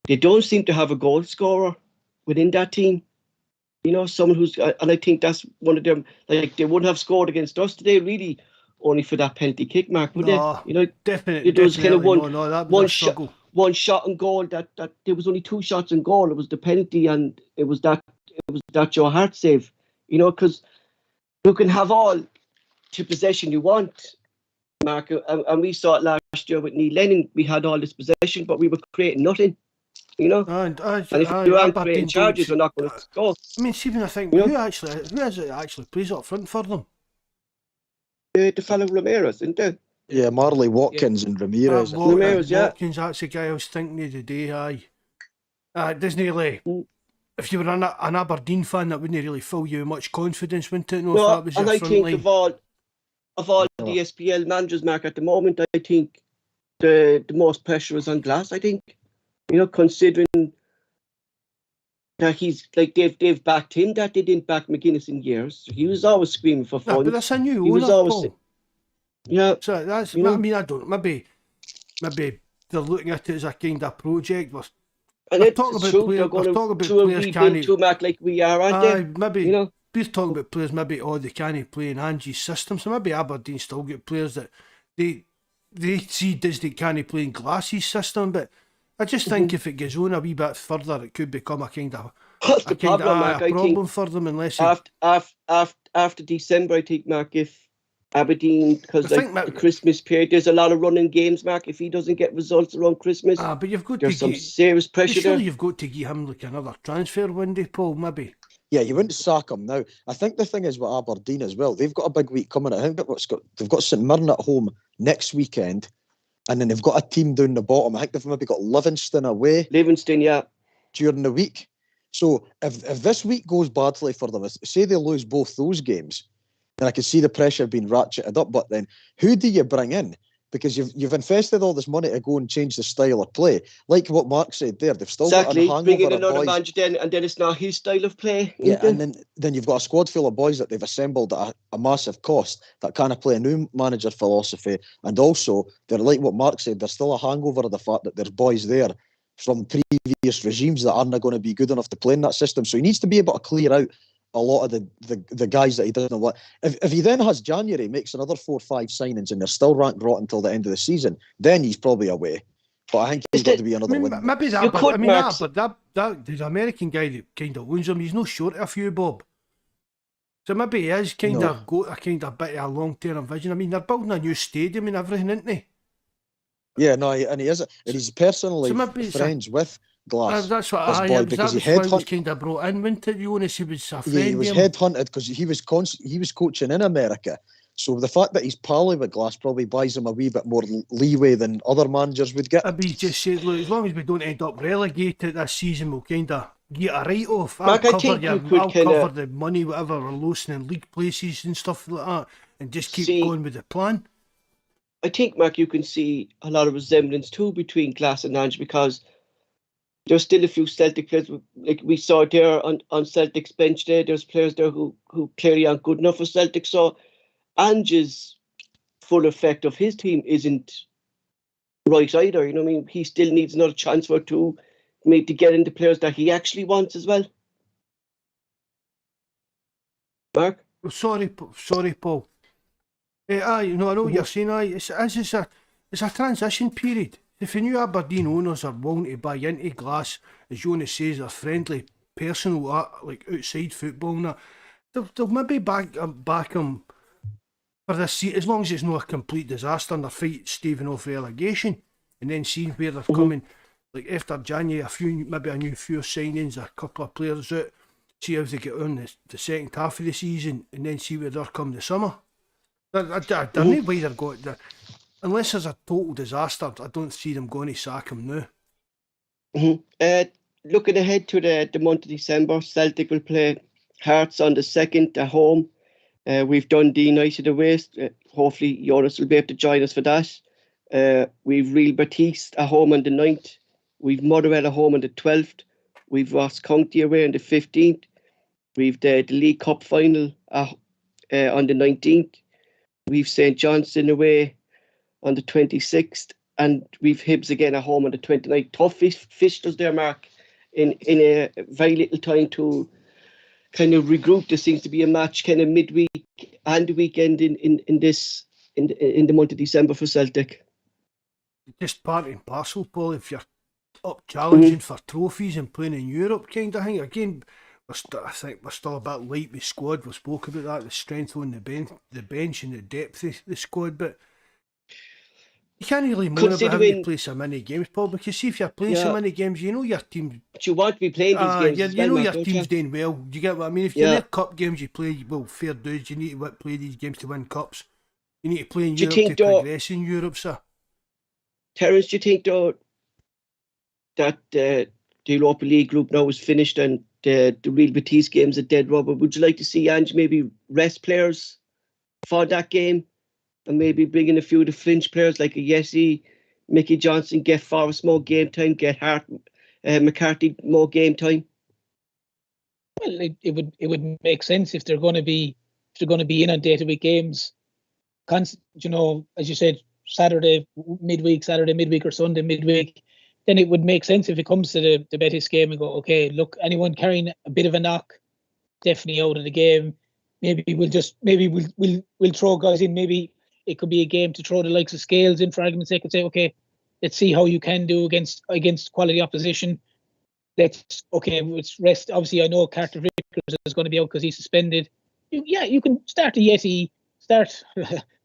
they don't seem to have a goal scorer within that team. You know, someone who's, and I think that's one of them. Like, they wouldn't have scored against us today, really, only for that penalty kick, Mark, would they? You know,
definitely.
It was kind of
one shot.
One shot on goal. That there was only 2 shots on goal. It was the penalty, and it was that Joe Hart save. You know, because you can have all to possession you want, Mark, and we saw it last year with Neil Lennon. We had all this possession, but we were creating nothing. You know, and if you aren't creating charges, we're not going to score.
I mean, Stephen, I think who is it actually plays up front for them?
The fellow Ramirez, isn't it?
Yeah, Marley Watkins and Ramirez.
Ramirez, yeah.
Watkins, that's the guy I was thinking of today. It doesn't really. If you were an Aberdeen fan, that wouldn't really fill you with much confidence, wouldn't it? No, if that was
and
your
I
front
think
line.
of all the SPL managers, Mark, at the moment, I think the most pressure is on Glass. I think, you know, considering that he's like they've backed him, that they didn't back McGuinness in years. He was always screaming for funds.
But that's a new
he
owner,
was always,
Paul.
Yeah.
So that's. I mean, I don't. Maybe they're looking at it as a kind of project. We're talking about players. We're talking about players can't.
Mark, like we are, aren't they?
Maybe.
You know,
we're talking about players. Maybe they can't play in Angie's system. So maybe Aberdeen still get players that they see Disney can't play in Glass's system. But I just think if it goes on a wee bit further, it could become a kind of problem for them unless
after December. I think, Mark, if Aberdeen, because like the Christmas period, there's a lot of running games, Mark. If he doesn't get results around Christmas,
but you've got
there's some serious pressure there.
You've got to give him like another transfer window, Paul. Maybe.
Yeah, you wouldn't sack him now. I think the thing is with Aberdeen as well, they've got a big week coming. I think they've got St Mirren at home next weekend, and then they've got a team down the bottom. I think they've maybe got Livingston away.
Livingston, yeah.
During the week. So if this week goes badly for them, say they lose both those games, then I can see the pressure being ratcheted up. But then who do you bring in? Because you've invested all this money to go and change the style of play. Like what Mark said there, they've still got a hangover
bring in another
boys.
manager then, and then it's not his style of play.
Yeah, and then you've got a squad full of boys that they've assembled at a massive cost that kind of play a new manager philosophy. And also, they're like what Mark said, there's still a hangover of the fact that there's boys there from previous regimes that aren't going to be good enough to play in that system. So he needs to be able to clear out a lot of the guys that he doesn't want. If he then has January, makes another 4 or 5 signings and they're still ranked rot until the end of the season, then he's probably away. But I think he's got to be another win.
Maybe that, but the American guy that kind of owns him, he's not short of a few, Bob. So maybe he is kind of got a kind of bit of a long-term vision. I mean, they're building a new stadium and everything, isn't they?
Yeah, no, and he is, and he's personally friends with Glass.
That's what I heard. Because he was kind of brought in, wasn't it? Jonas, he was a friend.
Yeah, he was headhunted because he was coaching in America. So the fact that he's pally with Glass probably buys him a wee bit more leeway than other managers would get.
He just said, look, as long as we don't end up relegated this season, we'll kind of get a write-off. I'll cover the money, whatever we're losing in league places and stuff like that, and just keep going with the plan.
I think, Mark, you can see a lot of resemblance too between Glass and Ange, because there's still a few Celtic players, like we saw there on Celtic's bench there. There's players there who clearly aren't good enough for Celtic. So Ange's full effect of his team isn't right either. You know what I mean? He still needs another transfer to get into players that he actually wants as well. Mark?
Sorry, Paul. I know what you're saying. It's a transition period. If the new Aberdeen owners are willing to buy into Glass, as Jonas says, they're friendly, personal, like outside football and that, they'll maybe back him for this season, as long as it's not a complete disaster and they're fighting Stephen off relegation, and then seeing where they're coming, like after January, maybe a new few signings, a couple of players out, see how they get on the second half of the season, and then see where they're come the summer. I don't know why they're going there. Unless there's a total disaster, I don't see them going to sack him now.
Looking ahead to the month of December, Celtic will play Hearts on the 2nd at home. We've done the United away. Hopefully, Jonas will be able to join us for that. We've Real Batiste at home on the 9th. We've Motherwell at home on the 12th. We've Ross County away on the 15th. We've the League Cup final on the 19th. We've St Johnstone away on the 26th. And we've Hibs again at home on the 29th. Tough fixtures there, Mark, in a very little time to kind of regroup. There seems to be a match kind of midweek and the weekend in the month of December for Celtic.
Just part and parcel, Paul, if you're up challenging for trophies and playing in Europe kind of thing. Again, I think we're still a bit light with squad. We spoke about that, the strength on the bench and the depth of the squad, but you can't really moan about having to play so many games, Paul, because see, if you're playing so many games, you know your team...
But you want to be playing these games
you know your team's doing well. Do you get what I mean? If you're in cup games you play, well, fair dues, you need to play these games to win cups. You need to play in Europe to progress in Europe, sir.
Terence, do you think, though, that the Europa League group now is finished and the Real Betis game's a dead rubber? Would you like to see Ange maybe rest players for that game and maybe bring in a few of the fringe players like a Yesi, Mickey Johnson, get Forrest more game time, get Hart, McCarthy more game time?
Well, it would make sense if they're going to be inundated with games. You know, as you said, Saturday midweek or Sunday midweek, then it would make sense if it comes to the Betis game and go, okay, look, anyone carrying a bit of a knock, definitely out of the game. Maybe we'll throw guys in. Maybe it could be a game to throw the likes of Scales in for argument's sake and say, okay, let's see how you can do against quality opposition. Let's rest. Obviously, I know Carter Vickers is going to be out because he's suspended. You can start a Yeti, start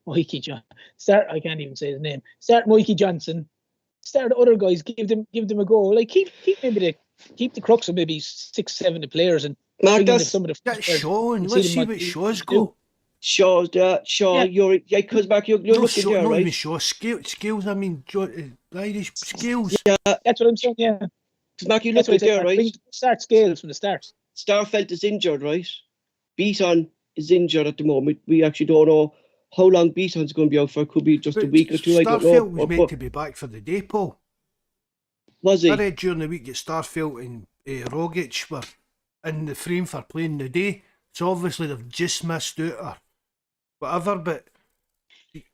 Mikey John. I can't even say his name. Start Mikey Johnson. Start other guys. Give them a go. Like keep the crux of maybe 6-7 of the players and
Mark,
some of the.
That's Sean. Let's see what Shaw's got.
Shaw, you're because Mark, you're looking there, right?
Not even Shaw. Scales. I mean, Irish Scales.
Yeah,
that's what I'm saying. Yeah,
because Mark, you're looking there, right?
Start Scales from the start.
Starfelt is injured, right? Beaton is injured at the moment. We actually don't know how long Beaton's going to be out for. It could be just a week or two. I don't know.
Starfelt was meant to be back for the day, Paul.
Was he?
I read during the week that Starfelt and Rogic were in the frame for playing the day. So obviously they've just missed out or whatever, but...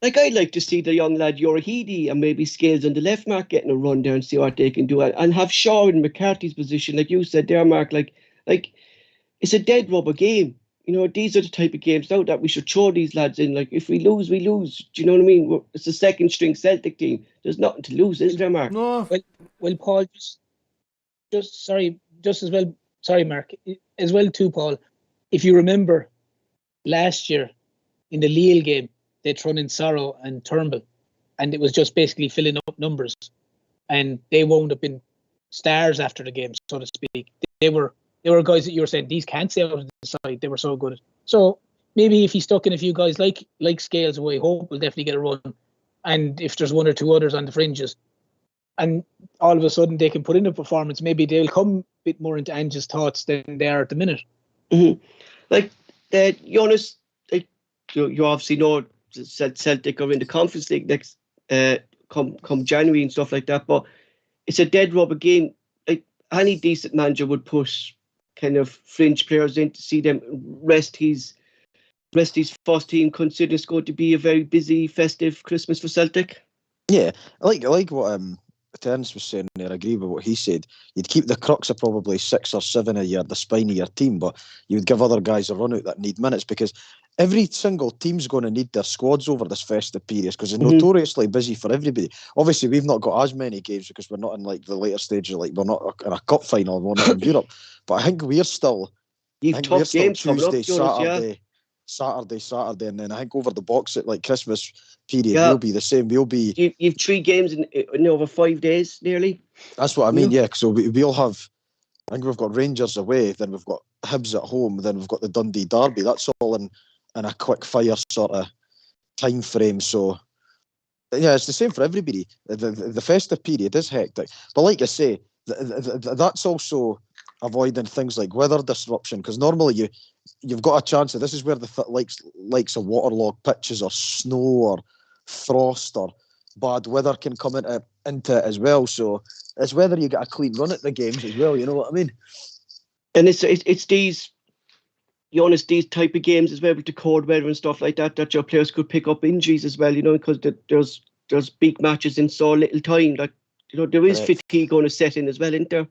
Like, I'd like to see the young lad Yorahidi and maybe Scales on the left, Mark, getting a run there and see what they can do. And have Shaw in McCarthy's position, like you said there, Mark. Like it's a dead rubber game. You know, these are the type of games now that we should throw these lads in. Like, if we lose, we lose. Do you know what I mean? It's a second string Celtic team. There's nothing to lose, is there, Mark?
No.
Well, Paul, just as well. Sorry, Mark. As well too, Paul. If you remember, last year in the Lille game, they'd thrown in Sorrow and Turnbull, and it was just basically filling up numbers, and they wound up in stars after the game, so to speak. They were guys that you were saying these can't stay out of the side. They were so good. So maybe if he stuck in a few guys like Scales away, Hope will definitely get a run. And if there's one or two others on the fringes, and all of a sudden they can put in a performance, maybe they'll come a bit more into Ange's thoughts than they are at the minute.
Mm-hmm. Like Joonas, like you obviously know Celtic are in the Conference League next come January and stuff like that, but it's a dead rubber game. Like any decent manager would push kind of fringe players in to see them rest his first team, considering it's going to be a very busy, festive Christmas for Celtic.
Yeah, I like what Terence was saying there. I agree with what he said. You'd keep the crux of probably 6 or 7 the spine of your team, but you'd give other guys a run out that need minutes, because every single team's going to need their squads over this festive period because it's notoriously busy for everybody. Obviously, we've not got as many games because we're not in like the later stages. Like we're not in a cup final, we're not in Europe. But I think we're still.
You've tough games
Tuesday, Saturday, and then I think over the box at like Christmas period will be the same. We'll be.
You've 3 games in over 5 days, nearly.
That's what I mean. Yeah, so we'll have. I think we've got Rangers away, then we've got Hibs at home, then we've got the Dundee derby. That's all in a quick fire sort of time frame. So yeah, it's the same for everybody. The festive period is hectic, but like I say, that's also avoiding things like weather disruption, because normally you've got a chance of, this is where the likes of waterlogged pitches or snow or frost or bad weather can come into it as well. So it's whether you get a clean run at the games as well. You know what I mean?
And it's these, Jonas, these type of games as well with the cold weather and stuff like that, that your players could pick up injuries as well. You know, because there's big matches in so little time. Like, you know, there is fatigue going to set in as well, isn't there?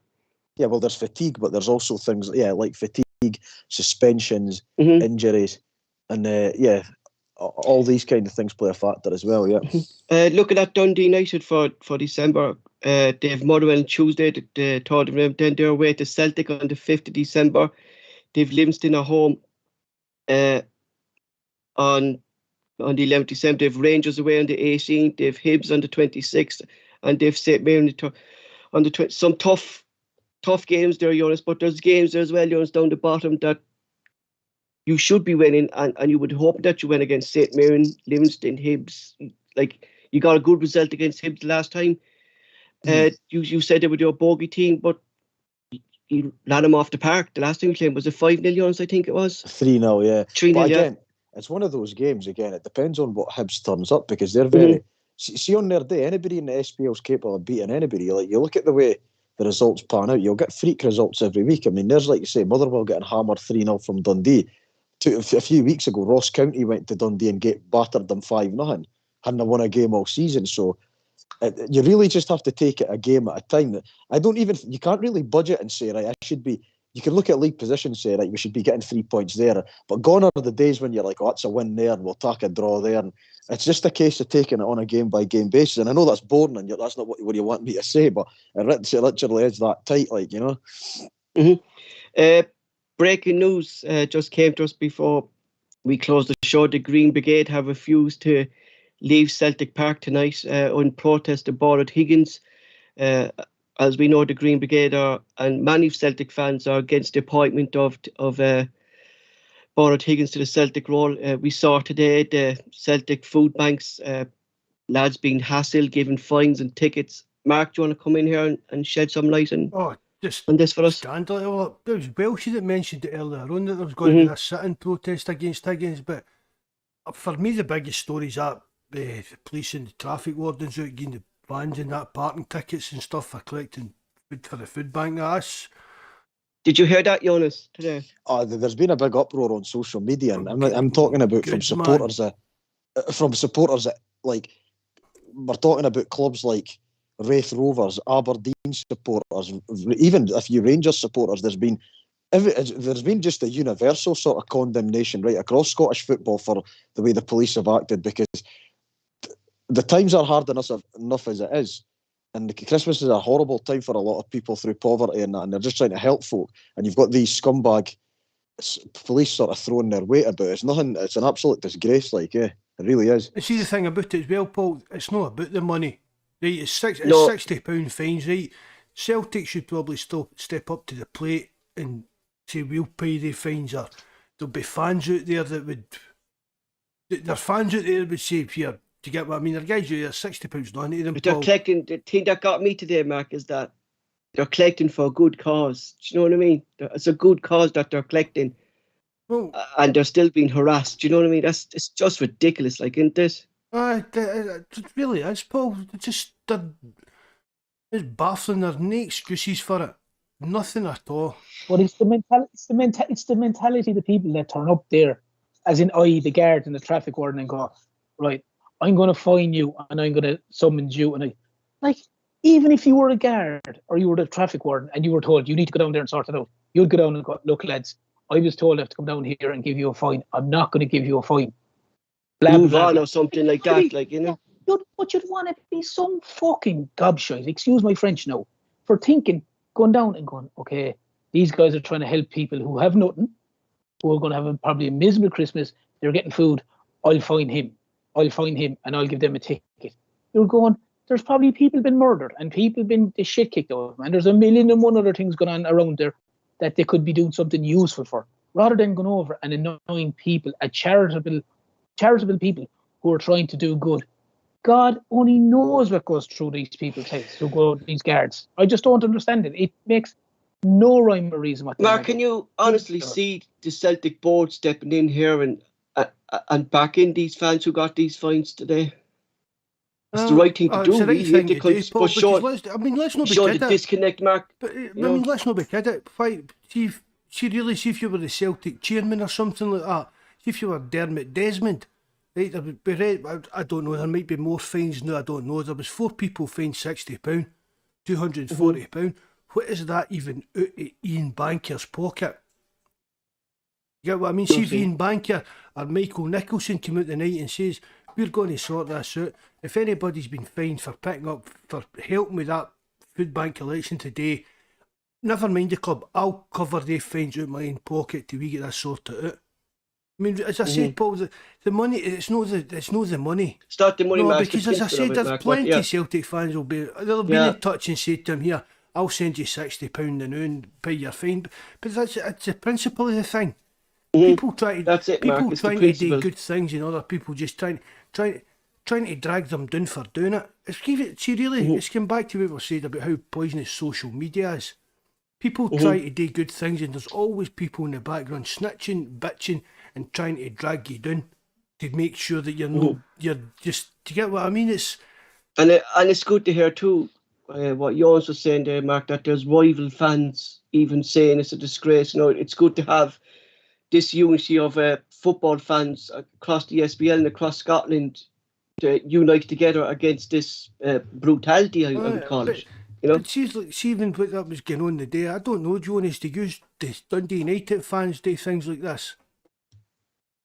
Yeah, well, there's fatigue, but there's also things, like fatigue, suspensions, injuries, and all these kind of things play a factor as well. Yeah.
Looking at Dundee United for December, they have Motherwell on Tuesday, the 3rd of November. Then they're away to Celtic on the 5th of December. They've Livingston at home on the 11th of December. They've Rangers away on the 18th. They've Hibs on the 26th, and they've St Mirren on the 20th. Some tough games there, Jonas, but there's games there as well, Jonas, down the bottom that you should be winning, and you would hope that you win against St Mirren, Livingston, Hibs. Like, you got a good result against Hibs last time. You said they were your bogey team, but you ran them off the park. The last time you played was a 5-0, Jonas, I think it was.
3-0, yeah.
3-0,
but
yeah.
Again, it's one of those games, again, it depends on what Hibs turns up, because they're very... See, on their day, anybody in the SPL is capable of beating anybody. Like, you look at the way the results pan out, you'll get freak results every week. I mean, there's, like you say, Motherwell getting hammered 3-0 from Dundee. A few weeks ago, Ross County went to Dundee and battered them 5-0. Hadn't won a game all season. So you really just have to take it a game at a time. You can't really budget and say, right, you can look at league position and say, right, we should be getting 3 points there. But gone are the days when you're like, oh, that's a win there, and we'll tack a draw there. And it's just a case of taking it on a game-by-game basis. And I know that's boring, and that's not what you want me to say, but it literally is that tight, like, you know.
Breaking news just came to us before we closed the show. The Green Brigade have refused to leave Celtic Park tonight in protest of Bawz Higgins. As we know, the Green Brigade and many Celtic fans are against the appointment of Bawz Higgins to the Celtic role. We saw today the Celtic Foodbanks lads being hassled, given fines and tickets. Mark, do you want to come in here and shed some light on this for us?
Scandal. It was Welsh that mentioned it earlier on that there was going to be a sit-in protest against Higgins, but for me the biggest story is that the police and the traffic wardens out getting the vans and that parking tickets and stuff for collecting food for the food bank.
Did you hear that, Jonas, today?
There's been a big uproar on social media, and I'm talking about from supporters that, like, we're talking about clubs like Raith Rovers, Aberdeen supporters, even a few Rangers supporters. There's been just a universal sort of condemnation right across Scottish football for the way the police have acted, because the times are hard enough as it is, and Christmas is a horrible time for a lot of people through poverty and that, and they're just trying to help folk, and you've got these scumbag police sort of throwing their weight about. It's an absolute disgrace, like, it really is.
And see, the thing about it as well, Paul, it's not about the money. Right, it's £60 fines, right? Celtic should probably step up to the plate and say, we'll pay the fines. Or there'll be fans out there that would... There's fans out there that would say, here, do you get what I mean? There are guys out there, £60 nothing to them,
but they're collecting... The thing that got me today, Mark, is that they're collecting for a good cause. Do you know what I mean? It's a good cause that they're collecting. Well, and they're still being harassed. Do you know what I mean? It's just ridiculous, like, isn't it?
It really is, Paul. It's baffling. There's no excuses for it. Nothing at all.
But it's the mentality of the people that turn up there, as in the guard and the traffic warden, and go, right, I'm going to fine you and I'm going to summon you. And even if you were a guard or you were the traffic warden and you were told you need to go down there and sort it out, you'd go down and go, look, lads, I was told I have to come down here and give you a fine. I'm not going to give you a fine.
Move on or something like that, like, you know.
But you'd want to be some fucking gobshite, excuse my French now, for going down and going, okay, these guys are trying to help people who have nothing, who are going to have probably a miserable Christmas. They're getting food. I'll fine him, and I'll give them a ticket. You're going, there's probably people been murdered and people been the shit kicked out of them, and there's 1,000,001 other things going on around there that they could be doing something useful for, rather than going over and annoying people, charitable people who are trying to do good. God only knows what goes through these people's heads who go, these guards. I just don't understand it. It makes no rhyme or reason.
Mark, can you honestly see the Celtic board stepping in here and backing these fans who got these fines today? It's the right thing to do,
It's the right
really.
thing to do,
Because,
Paul,
but Sean,
let's not be
Sean, the
kidding.
disconnect, Mark.
But let's not be kidding. Why? See if you were the Celtic chairman or something like that. See if you were Dermot Desmond. Right, there would be, I don't know, there might be more fines now, I don't know. There was 4 people fined £60, £240. What is that even out of Ian Banker's pocket? You get what I mean? See if Ian Banker or Michael Nicholson come out tonight and says, we're going to sort this out. If anybody's been fined for helping with that Foodbank collection today, never mind the club, I'll cover their fines out of my own pocket till we get this sorted out. I mean, as I said, Paul, the money, it's not the money.
It's not the money,
No,
Mark,
because as I said, there's plenty of Celtic fans they'll have been in touch and said to him, here, I'll send you £60 now and pay your fine. But it's the principle of the thing. People trying to do good things and other people just trying to drag them down for doing it. It's come back to what we said about how poisonous social media is. People try to do good things and there's always people in the background snitching, bitching and trying to drag you down to make sure that you're just, do you get what I mean?
And it's good to hear too what Joonas was saying there, Mark, that there's rival fans even saying it's a disgrace. You know, it's good to have this unity of football fans across the SPFL and across Scotland to unite together against this brutality, I would call it. You know?
But see even what that was going on the day, I don't know, Joonas, to use the Dundee United fans do things like this.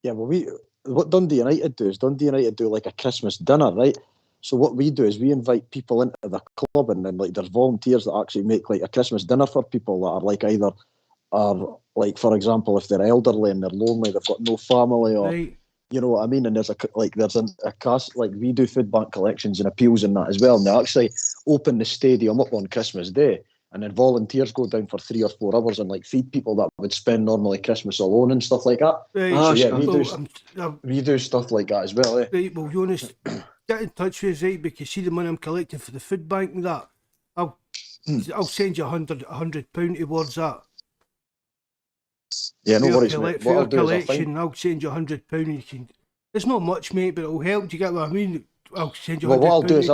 Yeah, well, what Dundee United do like a Christmas dinner, right? So what we do is we invite people into the club, and then like there's volunteers that actually make like a Christmas dinner for people that are like either are like, for example, if they're elderly and they're lonely, they've got no family, or you know what I mean. And there's a cast, like we do Foodbank collections and appeals and that as well. And they actually open the stadium up on Christmas Day. And then volunteers go down for 3 or 4 hours and like feed people that would spend normally Christmas alone and stuff like that.
Right.
So yeah, we do stuff like that as well.
Right, well, Joonas, get in touch with us, right? Because see the money I'm collecting for the food bank and that, I'll send you £100 towards that.
Yeah, no worries, mate.
For your collection, I'll send you £100 and you can. It's not much, mate, but it'll help. Do you get what I mean? I'll send you £100.
Well, what I'll do is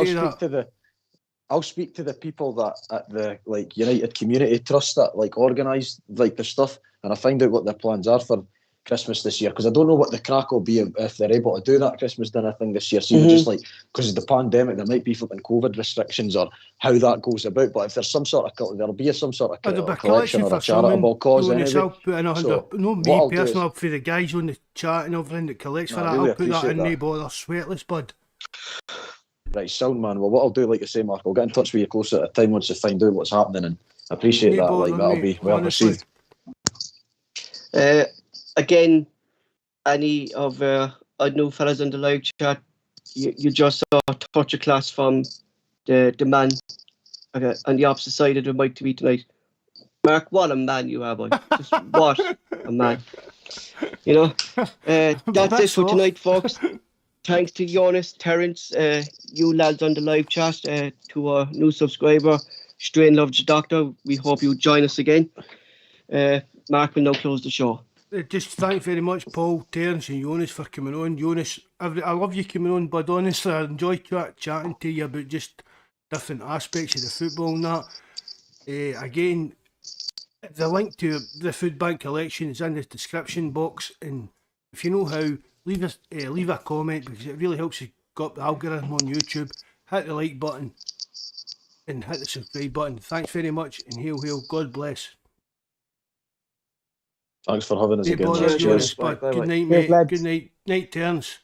I'll speak to the people that at the like United Community Trust that like organise like the stuff, and I find out what their plans are for Christmas this year, because I don't know what the crack will be if they're able to do that Christmas dinner thing this year. So just like, because of the pandemic, there might be flipping COVID restrictions or how that goes about. But if there's some sort of there'll be some sort of collection or a charitable cause anyway.
I'll put in I'll for the guys on the chat and everything that collects for that. I'll put that in. No bother, sweatless, bud.
Right, sound, man. Well, what I'll do, like you say, Mark, I'll get in touch with you closer at the time once you find out what's happening, and I appreciate that. Like that'll be well received.
Again, any of I know fellas in the live chat, you just saw a touch of class from the man on the opposite side of the mic to me tonight. Mark, what a man you are, boy. Just what a man. You know, that's it for tonight, folks. Thanks to Joonas, Terence, you lads on the live chat, to our new subscriber, Strain Loves Doctor. We hope you join us again. Mark will now close the show.
Just thank very much, Paul, Terence and Joonas for coming on. Joonas, I love you coming on, bud. Honestly, I enjoy chatting to you about just different aspects of the football and that. Again, the link to the Foodbank collection is in the description box, and if you know how, leave a comment, because it really helps you go up the algorithm on YouTube. Hit the like button and hit the subscribe button. Thanks very much, and hail, hail. God bless.
Thanks for having us again.
Good night, mate. Good night, Terence.